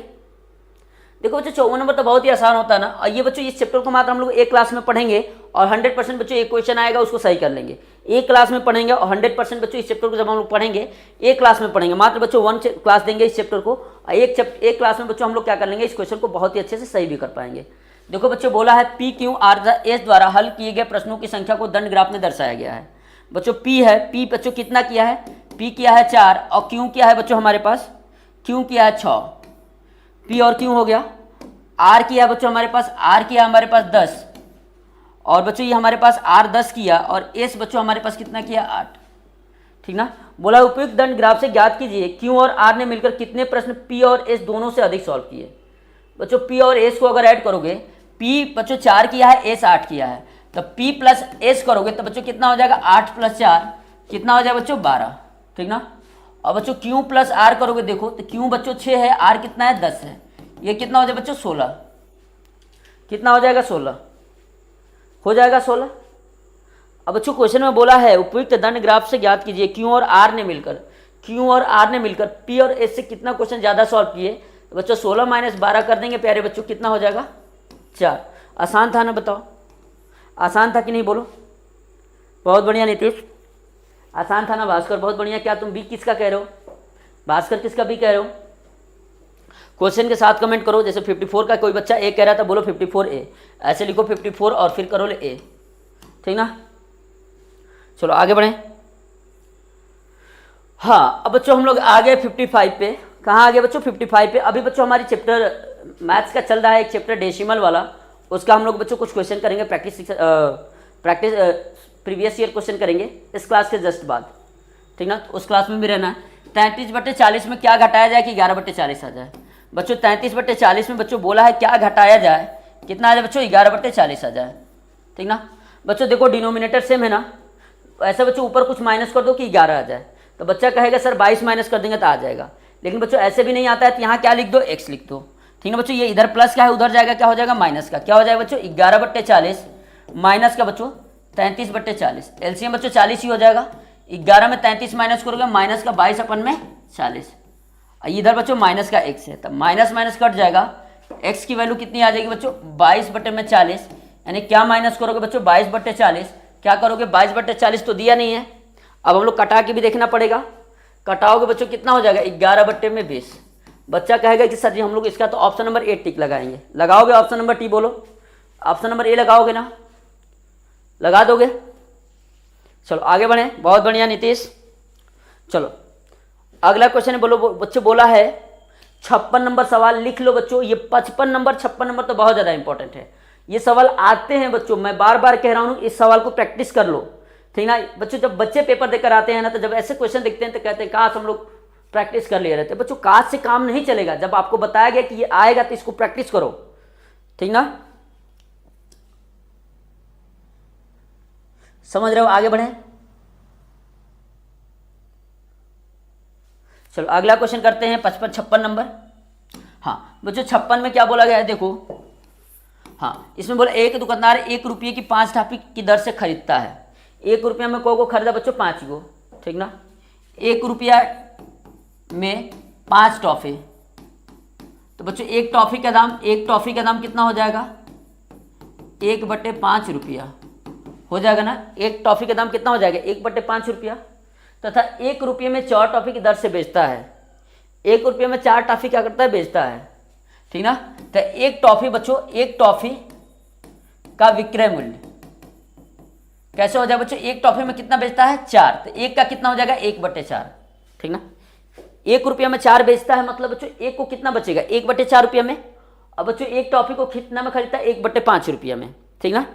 देखो बच्चों 54 नंबर तो बहुत ही आसान होता है ना, और ये बच्चों इस चैप्टर को मात्र हम लोग एक क्लास में पढ़ेंगे, और 100% बच्चों एक क्वेश्चन आएगा उसको सही कर लेंगे। एक क्लास में पढ़ेंगे, और 100% बच्चों इस चैप्टर को जब हम लोग पढ़ेंगे एक क्लास में पढ़ेंगे, मात्र बच्चों 1 क्लास देंगे इस चैप्टर को, एक क्लास में बच्चों हम लोग क्या कर लेंगे, इस क्वेश्चन को बहुत ही अच्छे से सही भी कर पाएंगे। देखो बच्चों बोला है पी क्यू आर एस द्वारा हल किए गए प्रश्नों की संख्या को दंड ग्राफ में दर्शाया गया है। बच्चों पी है, पी बच्चों कितना किया है, पी किया है 4 और क्यू किया है बच्चों हमारे पास, क्यू किया है 6, पी और क्यू हो गया। आर किया है बच्चों हमारे पास, आर किया हमारे पास 10 और बच्चों ये हमारे पास आर 10 किया और एस बच्चों हमारे पास कितना किया 8। ठीक ना। बोला उपयुक्त दंड ग्राफ से ज्ञात कीजिए क्यू और आर ने मिलकर कितने प्रश्न पी और एस दोनों से अधिक सॉल्व किए। बच्चों पी और एस को अगर ऐड करोगे, पी बच्चों 4 किया है, एस 8 किया है, तो पी प्लस एस करोगे तो बच्चों कितना हो जाएगा 8 + 4 कितना हो जाएगा बच्चों 12। ठीक ना। और बच्चों क्यू प्लस आर करोगे, देखो तो क्यू बच्चों 6 है, आर कितना है 10 है, ये कितना हो जाएगा बच्चों 16, कितना हो जाएगा 16, हो जाएगा 16। अब बच्चों क्वेश्चन में बोला है उपयुक्त दंड ग्राफ से ज्ञात कीजिए क्यू और आर ने मिलकर पी और एस से कितना क्वेश्चन ज़्यादा सॉल्व किए। तो बच्चों 16 - 12 कर देंगे प्यारे बच्चों, कितना हो जाएगा 4। आसान था ना, बताओ आसान था कि नहीं, बोलो। बहुत बढ़िया नीतीश, आसान था ना। भास्कर बहुत बढ़िया। क्या तुम बी किसका कह रहे हो, भास्कर किसका बी कह रहे हो? क्वेश्चन के साथ कमेंट करो। जैसे 54 का कोई बच्चा ए कह रहा था, बोलो 54A, ऐसे लिखो 54 और फिर करो ए। ठीक ना। चलो आगे बढ़ें। हाँ अब बच्चों हम लोग आ गए 55 पे। कहाँ आ गए बच्चों 55 पे। अभी बच्चों हमारी चैप्टर मैथ्स का चल रहा है एक चैप्टर डेसिमल वाला, उसका हम लोग बच्चों कुछ क्वेश्चन करेंगे, प्रैक्टिस प्रीवियस ईयर क्वेश्चन करेंगे इस क्लास के जस्ट बाद। ठीक ना। तो उस क्लास में भी रहना है। 33/40 में क्या घटाया जाए कि 11/40 आ जाए। बच्चों 33/40 में बच्चों बोला है क्या घटाया जाए, कितना आ जाए बच्चों 11/40 आ जाए। ठीक ना। बच्चों देखो डिनोमिनेटर सेम है ना, ऐसा बच्चों ऊपर कुछ माइनस कर दो कि 11 आ जाए, तो बच्चा कहेगा सर 22 माइनस कर देंगे तो आ जाएगा। लेकिन बच्चों ऐसे भी नहीं आता है, तो यहाँ क्या लिख दो x लिख दो। ठीक है बच्चों, ये इधर प्लस का है उधर जाएगा, क्या हो जाएगा माइनस का। क्या हो जाएगा बच्चों 11/40 माइनस का बच्चों 33/40। एलसीएम बच्चों 40 ही हो जाएगा। 11 में 33 माइनस करोगे, माइनस का 22 अपन में 40। इधर बच्चों माइनस का x है, तब माइनस माइनस कट जाएगा, x की वैल्यू कितनी आ जाएगी बच्चों 22/40। यानी क्या माइनस करोगे बच्चों 22/40, क्या करोगे 22/40 तो दिया नहीं है। अब हम लोग कटा के भी देखना पड़ेगा। कटाओगे बच्चों कितना हो जाएगा 11/20। बच्चा कहेगा कि सर जी हम लोग इसका तो ऑप्शन नंबर ए टिक लगाएंगे। लगाओगे ऑप्शन नंबर टी, बोलो ऑप्शन नंबर ए लगाओगे ना, लगा दोगे। चलो आगे बढ़े। बहुत बढ़िया नीतीश। चलो अगला क्वेश्चन है, बोलो बच्चों बोला है 56 नंबर सवाल लिख लो बच्चों। ये 56 नंबर तो बहुत ज़्यादा इंपॉर्टेंट है। ये सवाल आते हैं बच्चों, मैं बार बार कह रहा हूँ इस सवाल को प्रैक्टिस कर लो। ठीक ना बच्चों, जब बच्चे पेपर देकर आते हैं ना, तो जब ऐसे क्वेश्चन देखते हैं तो कहते हैं काश हम लोग प्रैक्टिस कर लिए रहते। बच्चों काश से काम नहीं चलेगा, जब आपको बताया गया कि ये आएगा तो इसको प्रैक्टिस करो। ठीक ना, समझ रहे हो। आगे बढ़े। चलो अगला क्वेश्चन करते हैं 56 नंबर। हाँ बच्चों 56 में क्या बोला गया है देखो। हाँ इसमें बोला एक दुकानदार 1 रुपये की 5 टॉफी की दर से खरीदता है। 1 रुपया में को खरीदा बच्चों 5 गो। ठीक ना। 1 रुपया में 5 टॉफी, तो बच्चों एक टॉफी का दाम कितना हो जाएगा 1/5 रुपया हो जाएगा ना। एक टॉफी का दाम कितना हो जाएगा 1/5 रुपया, तथा 1 रुपये में 4 टॉफी की दर से बेचता है। 1 रुपये में 4 टॉफी क्या करता है बेचता है। ठीक ना। तो एक टॉफी बच्चों, एक टॉफी का विक्रय मूल्य कैसे हो जाएगा बच्चों, एक टॉफी में कितना बेचता है 4, तो एक का कितना हो जाएगा 1/4। ठीक ना। 1 रुपया में 4 बेचता है, मतलब बच्चों एक को कितना बचेगा 1/4 रुपया में। अब बच्चों एक टॉफी को कितना में खरीदता है 1/5 रुपया में। ठीक ना।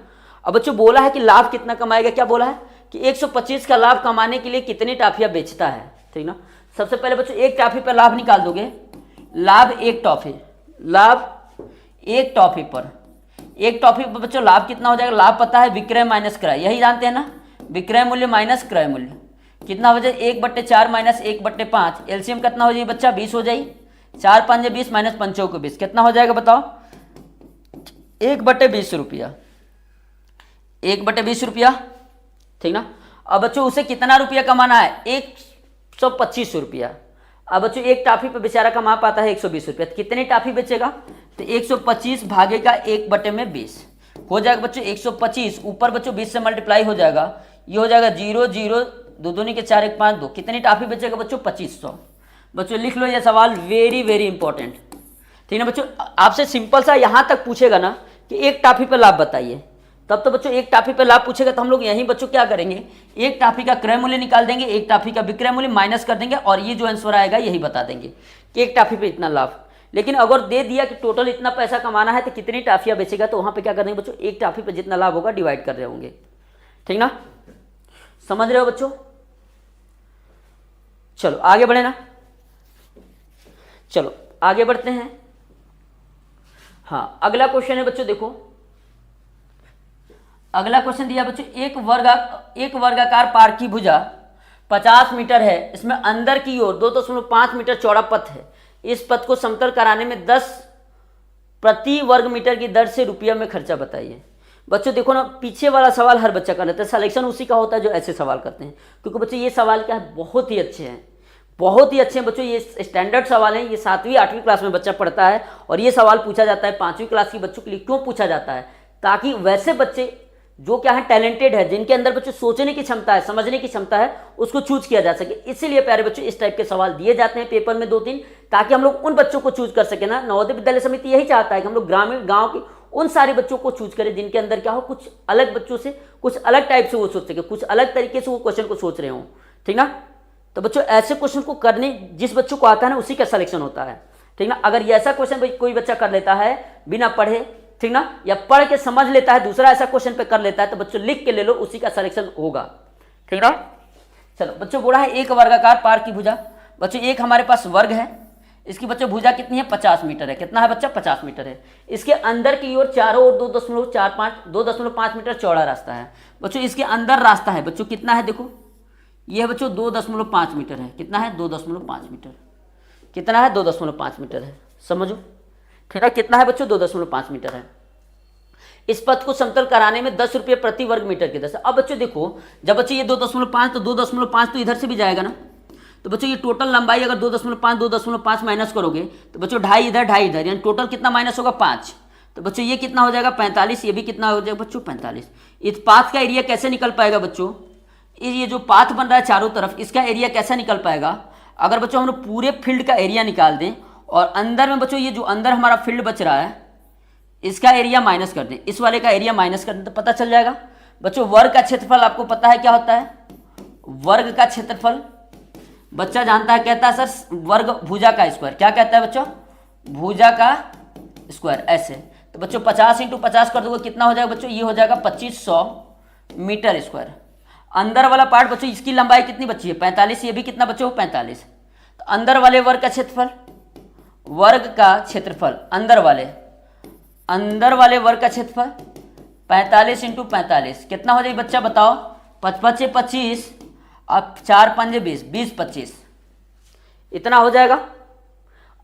अब बच्चों बोला है कि लाभ कितना कमाएगा, क्या बोला है कि 125 का लाभ कमाने के लिए कितनी टॉफियां बेचता है। ठीक ना। सबसे पहले बच्चों एक टॉफी पर लाभ निकाल दोगे। लाभ एक टॉफी पर, एक टॉफी पर बच्चों लाभ कितना हो जाएगा, लाभ पता है विक्रय माइनस क्रय, यही जानते हैं ना, विक्रय मूल्य माइनस क्रय मूल्य कितना हो जाए 1/4 माइनस 1/5। एलसीएम कितना हो जाए बच्चा 20 हो जाए। 4 5 20 माइनस 5 को 20 कितना हो जाएगा बताओ 1/20 रुपया, 1/20 रुपया। ठीक ना। अब बच्चों उसे कितना रुपया कमाना है 125 रुपया। अब बच्चों एक टॉफी पे बेचारा कमा पाता है 120 रुपया, तो कितनी टॉफी बेचेगा तो 125 भागेगा 1/20 हो जाएगा बच्चों 125। ऊपर बच्चों 20 से मल्टीप्लाई हो जाएगा, ये हो जाएगा 0 0 2 दूनी के 4 1 5 2। कितनी टॉफी बेचेगा बच्चों 2500। बच्चों लिख लो ये सवाल, वेरी वेरी इंपॉर्टेंट। ठीक है बच्चों, आपसे सिंपल सा यहाँ तक पूछेगा ना कि एक टॉफी पर लाभ बताइए, तब तो बच्चों एक टॉफी पर लाभ पूछेगा तो हम लोग यहीं बच्चों क्या करेंगे, एक टॉफी का क्रय मूल्य निकाल देंगे, एक टॉफी का विक्रय मूल्य माइनस कर देंगे और ये जो आंसर आएगा यही बता देंगे कि एक टॉफी पे इतना लाभ। लेकिन अगर दे दिया कि टोटल इतना पैसा कमाना है तो कितनी टॉफियाँ बेचेगा, तो वहाँ पे क्या कर देंगे बच्चों, एक टॉफी पे जितना लाभ होगा डिवाइड कर रहे होंगे। ठीक ना, समझ रहे हो बच्चों। चलो आगे बढ़े ना, चलो आगे बढ़ते हैं। हाँ, अगला क्वेश्चन है बच्चों, देखो अगला क्वेश्चन दिया बच्चों, एक वर्गाकार पार्क की भुजा 50 मीटर है, इसमें अंदर की ओर 2.5 मीटर चौड़ा पथ है, इस पथ को समतल कराने में 10 प्रति वर्ग मीटर की दर से रुपया में खर्चा बताइए। बच्चों देखो ना, पीछे वाला सवाल हर बच्चा कर लेता है, सिलेक्शन उसी का होता है जो ऐसे सवाल करते हैं, क्योंकि बच्चों ये सवाल क्या है, बहुत ही अच्छे हैं, बहुत ही अच्छे हैं बच्चों। ये स्टैंडर्ड सवाल हैं, ये 7वीं 8वीं क्लास में बच्चा पढ़ता है और ये सवाल पूछा जाता है 5वीं क्लास के बच्चों के लिए। क्यों पूछा जाता है, ताकि वैसे बच्चे जो क्या है टैलेंटेड है, जिनके अंदर बच्चों सोचने की क्षमता है, समझने की क्षमता है, उसको चूज किया जा सके। इसीलिए प्यारे बच्चों इस टाइप के सवाल दिए जाते हैं पेपर में 2-3, ताकि हम लोग उन बच्चों को चूज कर सके ना। नवोदय विद्यालय समिति यही चाहता है कि हम लोग ग्रामीण गाँव के उन सारे बच्चों को चूज करें जिनके अंदर क्या हो, कुछ अलग बच्चों से कुछ अलग टाइप से वो सोच सके, कुछ अलग तरीके से वो क्वेश्चन को सोच रहे हो। ठीक ना, तो बच्चों ऐसे क्वेश्चन को करने जिस बच्चों को आता है ना उसी का सिलेक्शन होता है। ठीक ना, अगर ये ऐसा क्वेश्चन कोई बच्चा कर लेता है बिना पढ़े, ठीक ना, या पढ़ के समझ लेता है, दूसरा ऐसा क्वेश्चन पे कर लेता है, तो बच्चों लिख के ले लो, उसी का सिलेक्शन होगा। ठीक ना, चलो बच्चों बोला है एक वर्गाकार पार्क की भुजा। बच्चों एक हमारे पास वर्ग है, इसकी बच्चों भुजा कितनी है, 50 मीटर है। कितना है बच्चा, 50 मीटर है। इसके अंदर की ओर चारों ओर 2.5 मीटर चौड़ा रास्ता है। बच्चों इसके अंदर रास्ता है बच्चों कितना है, देखो ये है बच्चों 2.5 मीटर है। कितना है, 2.5 मीटर। कितना है, 2.5 मीटर है, समझो। ठीक है, कितना है बच्चों, 2.5 मीटर है। इस पथ को समतल कराने में 10 रुपये प्रति वर्ग मीटर की दर से। अब बच्चों देखो, जब बच्चों ये 2.5 तो 2.5 तो इधर से भी जाएगा ना, तो बच्चों ये टोटल लंबाई अगर 2.5 माइनस करोगे तो बच्चों 2.5 इधर 2.5 इधर, यानी टोटल कितना माइनस होगा, 5। तो बच्चों ये कितना हो जाएगा, 45। ये भी कितना हो जाएगा बच्चों, 45। इस पाथ का एरिया कैसे निकल पाएगा बच्चों, ये जो पाथ बन रहा है चारों तरफ, इसका एरिया कैसे निकल पाएगा। अगर बच्चों हम लोग पूरे फील्ड का एरिया निकाल दें और अंदर में बच्चों ये जो अंदर हमारा फील्ड बच रहा है इसका एरिया माइनस कर दें, इस वाले का एरिया माइनस कर दें, तो पता चल जाएगा बच्चों वर्ग का क्षेत्रफल आपको पता है क्या होता है, वर्ग का क्षेत्रफल बच्चा जानता है, कहता है सर वर्ग भुजा का स्क्वायर। क्या कहता है बच्चों, भुजा का स्क्वायर, ऐसे। तो बच्चों 50 × 50 कर दोगे कितना हो जाएगा बच्चों, ये हो जाएगा 2500 मीटर स्क्वायर। अंदर वाला पार्ट बच्चों इसकी लंबाई कितनी बची है, 45। ये भी कितना बच्चों, 45। तो अंदर वाले वर्ग का क्षेत्रफल, वर्ग का क्षेत्रफल अंदर वाले वर्ग का क्षेत्रफल 45 × 45 कितना हो जाएगा बच्चा बताओ, 55 × 25 अब 4 × 5 = 20, 20 × 25 इतना हो जाएगा।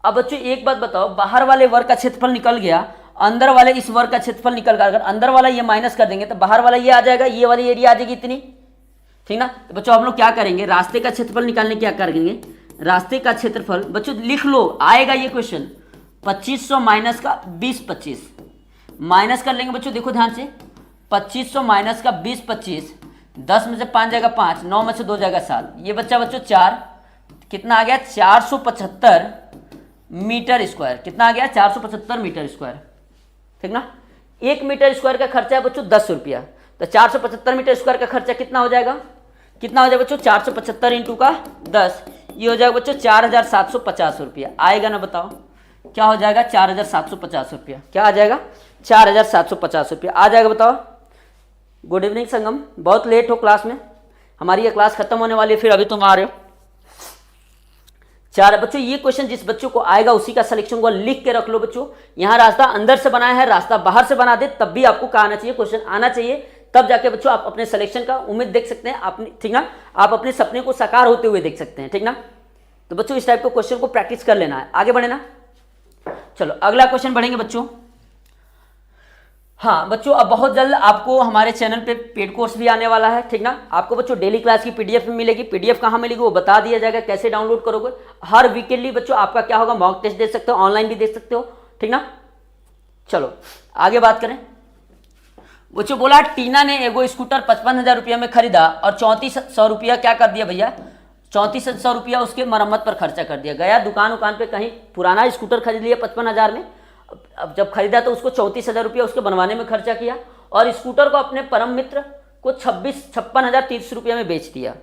अब बच्चों एक बात बताओ, बाहर वाले वर्ग का क्षेत्रफल निकल गया, अंदर वाले इस वर्ग का क्षेत्रफल निकल गया। अगर अंदर वाला ये माइनस कर देंगे तो बाहर वाला ये आ जाएगा, ये वाली एरिया आ जाएगी इतनी। ठीक ना, तो बच्चों हम लोग क्या करेंगे, रास्ते का क्षेत्रफल निकालने क्या करेंगे, रास्ते का क्षेत्रफल बच्चों लिख लो, आएगा ये क्वेश्चन। 2500 माइनस का 20 × 25 माइनस कर लेंगे बच्चों, देखो ध्यान से, 2500 माइनस का 20 × 25, 10 में से 5 जाएगा 5, 9 में से 2 जाएगा 7, ये बच्चा बच्चों 4, कितना आ गया 475 मीटर स्क्वायर। कितना आ गया 475 मीटर स्क्वायर। ठीक ना, 1 मीटर स्क्वायर का खर्चा है बच्चों 10 रुपया, तो 475 मीटर स्क्वायर का खर्चा कितना हो जाएगा, कितना हो जाएगा बच्चों, 475 × का 10, ये हो जाएगा बच्चों 4750 रुपया। आएगा ना बताओ, क्या हो जाएगा, 4750 रुपया। क्या आ जाएगा, 4750 रुपया आ जाएगा, बताओ। गुड इवनिंग संगम, बहुत लेट हो क्लास में, हमारी ये क्लास खत्म होने वाली है, फिर अभी तुम आ रहे हो। चार बच्चों ये क्वेश्चन जिस बच्चों को आएगा उसी का सिलेक्शन को लिख के रख लो बच्चों। यहाँ रास्ता अंदर से बनाया है, रास्ता बाहर से बना दे तब भी आपको क्या आना चाहिए, क्वेश्चन आना चाहिए, तब जाके बच्चों आप अपने सिलेक्शन का उम्मीद देख सकते हैं अपनी। ठीक ना, आप अपने सपने को साकार होते हुए देख सकते हैं। ठीक ना, तो बच्चों इस टाइप के क्वेश्चन को प्रैक्टिस कर लेना है। आगे बढ़े ना, चलो अगला क्वेश्चन बढ़ेंगे बच्चों। हाँ बच्चों, अब बहुत जल्द आपको हमारे चैनल पे पेड कोर्स भी आने वाला है। ठीक ना, आपको बच्चों डेली क्लास की पीडीएफ में मिलेगी। पीडीएफ कहाँ मिलेगी वो बता दिया जाएगा, कैसे डाउनलोड करोगे। हर वीकेंडली बच्चों आपका क्या होगा, मॉक टेस्ट दे सकते हो, ऑनलाइन भी दे सकते हो। ठीक ना, चलो आगे बात करें। बच्चों बोला टीना ने एगो स्कूटर 55,000 रुपया में खरीदा और 3400 रुपया क्या कर दिया भैया, 3400 रुपया उसके मरम्मत पर खर्चा कर दिया। गया दुकान पे कहीं पुराना स्कूटर खरीद लिया 55,000 में, अब जब खरीदा तो उसको 34,000 रुपया उसके बनवाने में खर्चा किया, और स्कूटर को अपने परम मित्र को 56,030 रुपये में बेच दिया,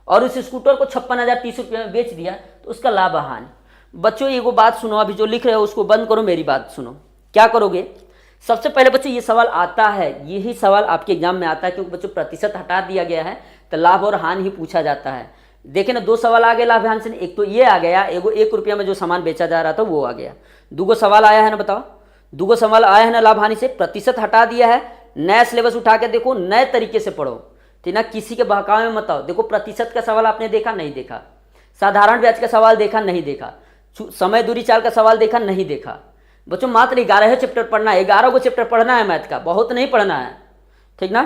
और उस स्कूटर को 56,030 रुपये में बेच दिया, तो उसका लाभ हानि। बच्चों एगो बात सुनो, अभी जो लिख रहे हो उसको बंद करो, मेरी बात सुनो। क्या करोगे, सबसे पहले बच्चों ये सवाल आता है, यही सवाल आपके एग्जाम में आता है, क्योंकि बच्चों प्रतिशत हटा दिया गया है तो लाभ और हानि ही पूछा जाता है। देखे ना, 2 सवाल आ गए लाभ हानि से, एक तो ये आ गया, एगो 1 रुपया में जो सामान बेचा जा रहा था वो आ गया। 2 सवाल आया है ना, बताओ 2 सवाल आया है ना लाभ हानि से, प्रतिशत हटा दिया है। नया सिलेबस उठा के देखो, नए तरीके से पढ़ो, ठीक ना, किसी के बहकावे में मत आओ। देखो प्रतिशत का सवाल आपने देखा नहीं देखा, साधारण ब्याज का सवाल देखा नहीं देखा, समय दूरी चाल का सवाल देखा नहीं देखा। बच्चों मात्र 11 चैप्टर पढ़ना है, 11 को चैप्टर पढ़ना है मैथ का, बहुत नहीं पढ़ना है, ठीक ना,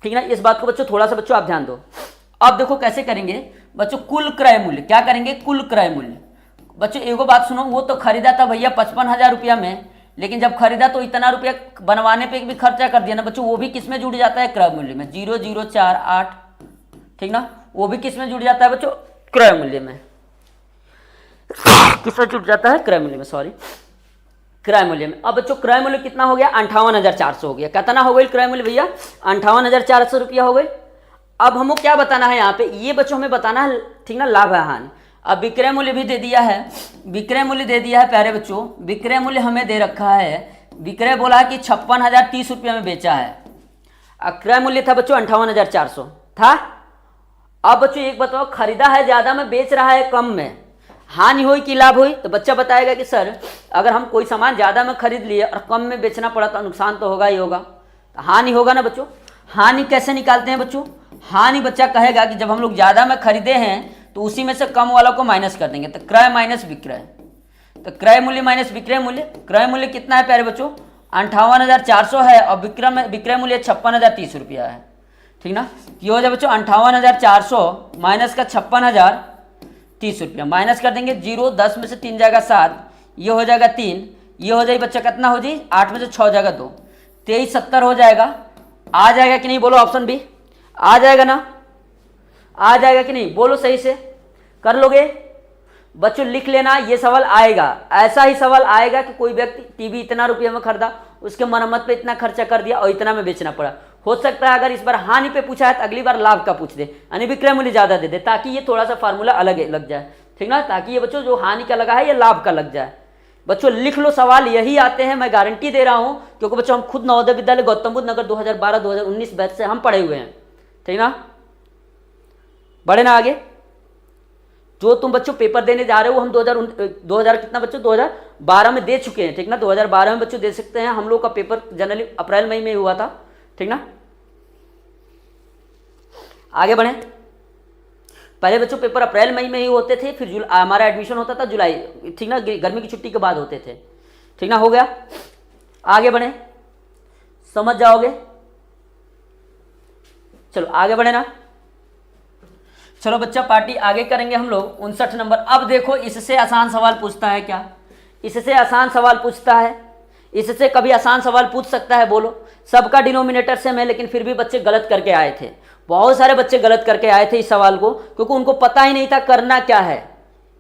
ठीक ना। इस बात को बच्चों थोड़ा सा बच्चों आप ध्यान दो। अब देखो कैसे करेंगे बच्चों, कुल क्रय मूल्य। क्या करेंगे, कुल क्रय मूल्य। बच्चों एगो बात सुनो, वो तो खरीदा था भैया 55,000 रुपया में, लेकिन जब खरीदा तो इतना रुपया बनवाने पे भी खर्चा कर दिया ना बच्चों, वो भी किस में जुड़ जाता है, क्रय मूल्य में, 0048, ठीक ना, वो भी किस में जुड़ जाता है बच्चों, क्रय मूल्य में। किसमें जुड़ जाता है, क्रय मूल्य में, सॉरी, क्रय मूल्य में। अब बच्चों क्रय मूल्य कितना हो गया, 58,400 हो गया। कितना हो गई क्रय मूल्य भैया, 58,400 रुपया हो गई। अब हमको क्या बताना है यहाँ पे, ये बच्चों हमें बताना है, ठीक ना, लाभ है हानि। अब विक्रय मूल्य भी दे दिया है, विक्रय मूल्य दे दिया है प्यारे बच्चों, विक्रय मूल्य हमें दे रखा है, विक्रय बोला है कि 56,030 रुपये में बेचा है, क्रय मूल्य था बच्चों 58,400 था। अब बच्चों एक बताओ, खरीदा है ज़्यादा में, बेच रहा है कम में, हानि हुई कि लाभ हुई। तो बच्चा बताएगा कि सर अगर हम कोई सामान ज़्यादा में खरीद लिए और कम में बेचना पड़ा तो नुकसान तो होगा ही होगा, तो हानि होगा ना बच्चों। हानि कैसे निकालते हैं बच्चों, हानि बच्चा कहेगा कि जब हम लोग ज़्यादा में खरीदे हैं तो उसी में से कम वाला को माइनस कर देंगे, तो क्रय माइनस विक्रय, तो क्रय मूल्य माइनस विक्रय मूल्य। क्रय मूल्य कितना है प्यारे बच्चों, 58,400 है, और विक्रय मूल्य 56,030 रुपया है, ठीक ना। ये हो जाए बच्चों 58,400 माइनस का 56,030 रुपया, माइनस कर देंगे 0, 10 में से 3 जाएगा 7, ये हो जाएगा 3, ये हो जाएगी बच्चा कितना हो जाए, 8 में से 6 जाएगा 2, 2370 हो जाएगा। आ जाएगा कि नहीं, बोलो ऑप्शन बी, आ जाएगा ना, आ जाएगा कि नहीं, बोलो सही से, कर लोगे बच्चों, लिख लेना, ये सवाल आएगा। ऐसा ही सवाल आएगा कि कोई व्यक्ति टीवी इतना रुपये में खरीदा, उसके मरम्मत पे इतना खर्चा कर दिया और इतना में बेचना पड़ा। हो सकता है अगर इस बार हानि पे पूछा है तो अगली बार लाभ का पूछ दे, यानी विक्रय मूल्य ज़्यादा दे दे, ताकि ये थोड़ा सा फार्मूला अलग लग जाए, ठीक ना, ताकि ये बच्चों जो हानि का लगा है ये लाभ का लग जाए। बच्चों लिख लो, सवाल यही आते हैं, मैं गारंटी दे रहा हूँ, क्योंकि बच्चों हम खुद नवोदय विद्यालय गौतम बुद्ध नगर 2012-2019 बैच से हम पढ़े हुए हैं, ठीक ना। बढ़े ना आगे, जो तुम बच्चों पेपर देने जा रहे हो हम 2000 कितना बच्चों 2012 में दे चुके हैं, ठीक ना। 2012 में बच्चों दे सकते हैं, हम लोग का पेपर जनरली अप्रैल मई में हुआ था, ठीक ना। आगे बढ़े, पहले बच्चों पेपर अप्रैल मई में ही होते थे, फिर हमारा एडमिशन होता था जुलाई, ठीक ना, गर्मी की छुट्टी के बाद होते थे, ठीक ना। हो गया, आगे बढ़े, समझ जाओगे, चलो आगे बढ़े ना। चलो बच्चा पार्टी आगे करेंगे हम लोग 59 नंबर। अब देखो इससे आसान सवाल पूछता है क्या, इससे आसान सवाल पूछता है, इससे कभी आसान सवाल पूछ सकता है, बोलो। सबका डिनोमिनेटर सेम है, लेकिन फिर भी बच्चे गलत करके आए थे, बहुत सारे बच्चे गलत करके आए थे इस सवाल को, क्योंकि उनको पता ही नहीं था करना क्या है,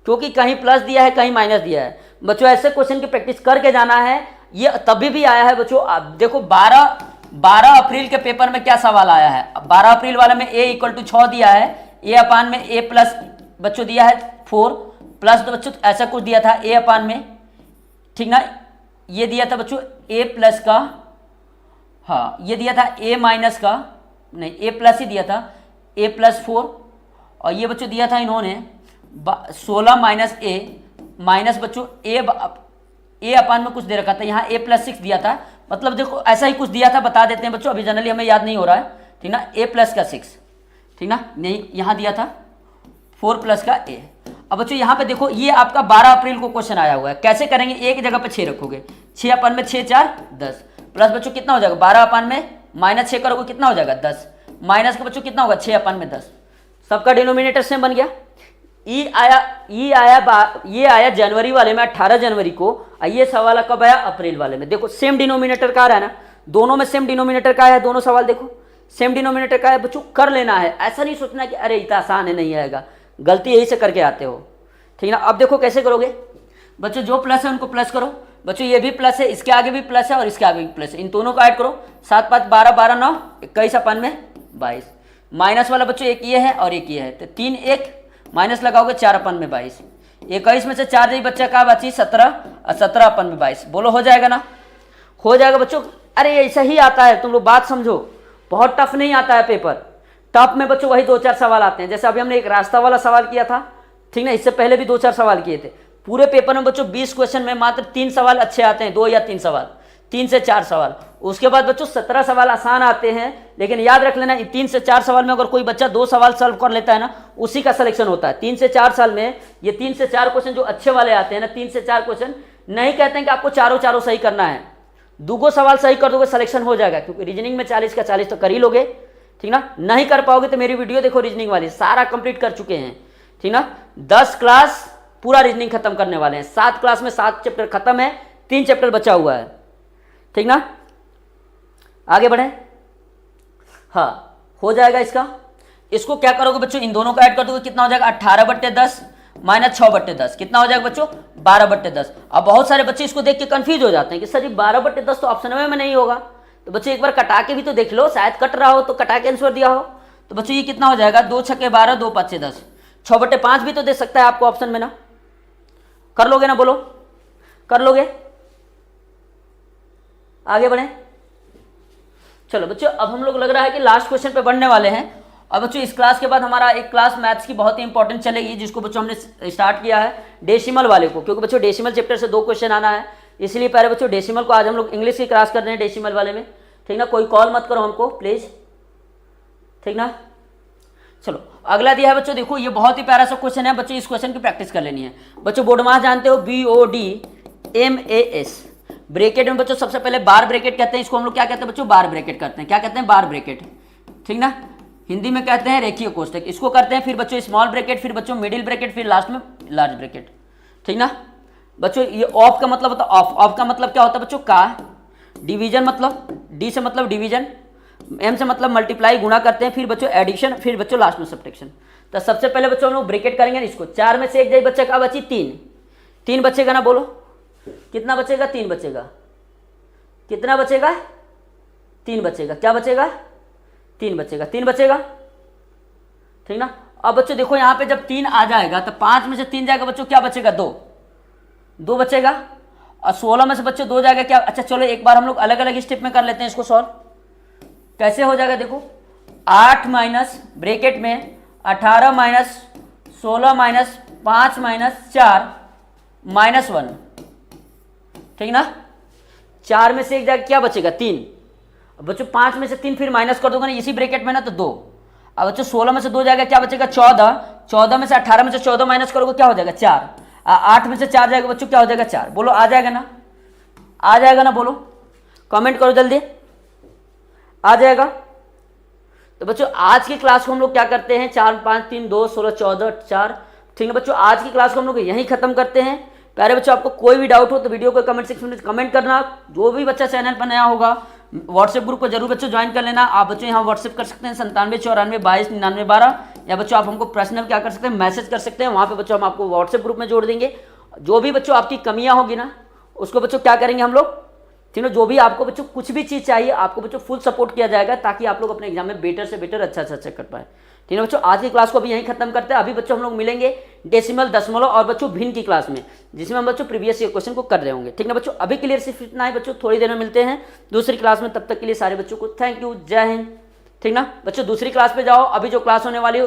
क्योंकि कहीं प्लस दिया है कहीं माइनस दिया है। बच्चों ऐसे क्वेश्चन की प्रैक्टिस करके जाना है। ये तभी भी आया है बच्चों, देखो 12 अप्रैल के पेपर में क्या सवाल आया है, 12 अप्रैल वाले में a = 6 दिया है, ए अपान में a प्लस बच्चों दिया है 4 प्लस, तो बच्चों ऐसा कुछ दिया था a अपान में, ठीक ना, ये दिया था बच्चों a प्लस का, हाँ ये दिया था a माइनस का, नहीं a प्लस ही दिया था, a प्लस 4, और ये बच्चों दिया था इन्होंने 16 माइनस a माइनस बच्चों a अपान में कुछ दे रखा था, यहाँ a प्लस 6 दिया था, मतलब देखो ऐसा ही कुछ दिया था, बता देते हैं बच्चों, अभी जनरली हमें याद नहीं हो रहा है, ठीक ना, a प्लस का 6, ठीक ना, नहीं यहाँ दिया था 4 प्लस का a। अब बच्चों यहाँ पे देखो ये आपका 12 अप्रैल को क्वेश्चन आया हुआ है, कैसे करेंगे, एक जगह पे 6 रखोगे, 6 अपान में 6 4 10 प्लस बच्चों कितना हो जाएगा 12 अपान में माइनस 6 करोगे कितना हो जाएगा 10, माइनस का बच्चों कितना होगा 6 अपान में 10, सबका डिनोमिनेटर सेम बन गया। ये आया जनवरी वाले में 18 जनवरी को, ये सवाल कब आया अप्रैल वाले में। देखो सेम डिनोमिनेटर का आ रहा है ना, दोनों में सेम डिनोमिनेटर का है, दोनों सवाल देखो सेम डिनोमिनेटर का है बच्चों, कर लेना है, ऐसा नहीं सोचना कि अरे इतना आसान है नहीं आएगा, गलती यही से करके आते हो, ठीक ना। अब देखो कैसे करोगे बच्चों, जो प्लस है उनको प्लस करो बच्चों ये भी प्लस है, इसके आगे भी प्लस है और इसके आगे भी प्लस है, इन दोनों को ऐड करो। 7 5 12 12 9 21 अपन में 22। माइनस वाला बच्चों एक ये है और एक ये है, तो 3 1 माइनस लगाओगे 4 अपन में 22। 21 में से 4 यही बच्चा का बची 17 और 17 अपन में 22। बोलो हो जाएगा ना? हो जाएगा बच्चों। अरे ऐसा ही आता है, तुम लोग बात समझो, बहुत टफ नहीं आता है पेपर। टफ में बच्चों वही 2 4 सवाल आते हैं, जैसे अभी हमने एक रास्ता वाला सवाल किया था, ठीक ना, इससे पहले भी 2 4 सवाल किए थे। पूरे पेपर में बच्चों 20 क्वेश्चन में मात्र 3 सवाल अच्छे आते हैं, 2 या 3 सवाल, 3 से 4 सवाल। उसके बाद बच्चों 17 सवाल आसान आते हैं, लेकिन याद रख लेना 3 से 4 सवाल में अगर कोई बच्चा 2 सवाल सॉल्व कर लेता है ना, उसी का सिलेक्शन होता है। 3 से 4 साल में ये 3 से 4 क्वेश्चन जो अच्छे वाले आते हैं ना, 3 से 4 क्वेश्चन नहीं कहते हैं कि आपको चारों सही करना है, 2 सवाल सही कर दोगे सिलेक्शन हो जाएगा, क्योंकि रीजनिंग में 40 का 40 तो कर ही लोगे, ठीक ना। नहीं कर पाओगे तो मेरी वीडियो देखो रीजनिंग वाली, सारा कंप्लीट कर चुके हैं, ठीक ना। 10 क्लास पूरा रीजनिंग खत्म करने वाले हैं, 7 क्लास में 7 चैप्टर खत्म है, 3 चैप्टर बचा हुआ है, ठीक ना। आगे बढ़े, हाँ हो जाएगा इसका। इसको क्या करोगे बच्चों, इन दोनों को ऐड कर दोगे, कितना हो जाएगा 18/10 माइनस 6/10, कितना हो जाएगा बच्चों 12/10। अब बहुत सारे बच्चे इसको देख के कंफ्यूज हो जाते हैं कि सर जी 12/10 तो ऑप्शन में नहीं होगा, तो बच्चे एक बार कटा के भी तो देख लो, शायद कट रहा हो तो कटा के आंसर दिया हो। तो बच्चों ये कितना हो जाएगा 2 छक्के 12 2 5 10, 6/5 भी तो दे सकता है आपको ऑप्शन में ना। कर लोगे ना, बोलो कर लोगे? आगे बढ़े, चलो बच्चों अब हम लोग लग रहा है कि लास्ट क्वेश्चन पे बढ़ने वाले हैं। और बच्चों इस क्लास के बाद हमारा एक क्लास मैथ्स की बहुत ही इंपॉर्टेंट चलेगी, जिसको बच्चों हमने स्टार्ट किया है डेसिमल वाले को, क्योंकि बच्चों डेसिमल चैप्टर से 2 क्वेश्चन आना है, इसलिए पहले बच्चों डेसिमल को आज हम लोग इंग्लिश की क्लास कर रहे हैं डेसिमल वाले में, ठीक ना। कोई कॉल मत करो हमको प्लीज, ठीक ना। चलो अगला दिया है बच्चों, देखो ये बहुत ही प्यारा सा क्वेश्चन है बच्चों, इस क्वेश्चन की प्रैक्टिस कर लेनी है बच्चों। बोर्डमास जानते हो, BODMAS, ब्रैकेट में बच्चों सबसे पहले बार ब्रैकेट कहते हैं, इसको हम लोग क्या कहते हैं बच्चों, बार ब्रैकेट करते हैं। क्या कहते हैं, बार ब्रैकेट, ठीक ना। हिंदी में कहते हैं रेखीय कोष्ठक, इसको करते हैं। फिर बच्चों स्मॉल ब्रैकेट, फिर बच्चों मिडिल ब्रैकेट, फिर लास्ट में लार्ज ब्रैकेट, ठीक ना। बच्चों ये ऑफ का मतलब होता है ऑफ, ऑफ का मतलब क्या होता है बच्चों, का। डिवीजन मतलब डी से मतलब डिवीजन, एम से मतलब मल्टीप्लाई गुणा करते हैं, फिर बच्चों एडिशन, फिर बच्चों लास्ट में सब्ट्रैक्शन। तो सबसे पहले बच्चों हम लोग ब्रैकेट करेंगे इसको, 4 में से एक जाए बच्चा का बची 3 बचेगा ना, बोलो कितना बचेगा, 3 बचेगा, कितना बचेगा 3 बचेगा, क्या बचेगा 3 बचेगा, 3 बचेगा, ठीक ना। अब बच्चों देखो यहाँ पे जब 3 आ जाएगा तो 5 में से 3 जाएगा बच्चों, क्या बचेगा 2 बचेगा, और 16 में से बच्चों 2 जाएगा क्या। अच्छा चलो एक बार हम लोग अलग अलग स्टेप में कर लेते हैं इसको सॉल्व। कैसे हो जाएगा देखो, 8 माइनस ब्रैकेट में 18 माइनस 16 माइनस 5 माइनस 4 माइनस 1, ठीक ना। 4 में से एक जाएगा क्या बचेगा 3, बच्चों 5 में से 3 फिर माइनस कर दोगे ना इसी ब्रैकेट में ना, तो 2। अब बच्चों 16 में से 2 जाएगा क्या बचेगा 14, 14 में से 18 में से 14 माइनस करोगे क्या हो जाएगा 4, 8 में से 4 जाएगा बच्चों क्या हो जाएगा 4। बोलो आ जाएगा ना, आ जाएगा ना, बोलो कमेंट करो जल्दी, आ जाएगा। तो बच्चों आज की क्लास को हम लोग क्या करते हैं, 4 5 3 2 16 14 4, ठीक है बच्चों। आज की क्लास को हम लोग यहीं खत्म करते हैं। प्यारे बच्चों आपको कोई भी डाउट हो तो वीडियो को कमेंट सेक्शन में कमेंट करना। जो भी बच्चा चैनल पर नया होगा व्हाट्सएप ग्रुप को जरूर बच्चों ज्वाइन कर लेना। आप बच्चों यहाँ व्हाट्सएप कर सकते हैं 97 94 22 99 12, या बच्चों आप हमको पर्सनल क्या कर सकते हैं, मैसेज कर सकते हैं, वहाँ पे बच्चों हम आपको व्हाट्सएप ग्रुप में जोड़ देंगे। जो भी बच्चों आपकी कमियाँ होगी ना उसको बच्चों क्या करेंगे हम लोग, ठीक है। जो भी आपको बच्चों कुछ भी चीज़ चाहिए आपको बच्चों फुल सपोर्ट किया जाएगा, ताकि आप लोग अपने एग्जाम में बेटर से बेटर अच्छा कर पाए, ठीक है बच्चों। आज की क्लास को अभी यहीं खत्म करते हैं। अभी बच्चों हम लोग मिलेंगे डेसिमल दशमलव और बच्चों भिन्न की क्लास में, जिसमें हम बच्चों प्रीवियस ईयर क्वेश्चन को कर रहे होंगे, ठीक है बच्चों। अभी क्लियर सिर्फ इतना है बच्चों, थोड़ी देर में मिलते हैं दूसरी क्लास में। तब तक के लिए सारे बच्चों को थैंक यू, जय हिंद, ठीक ना बच्चों। दूसरी क्लास पे जाओ, अभी जो क्लास होने वाली है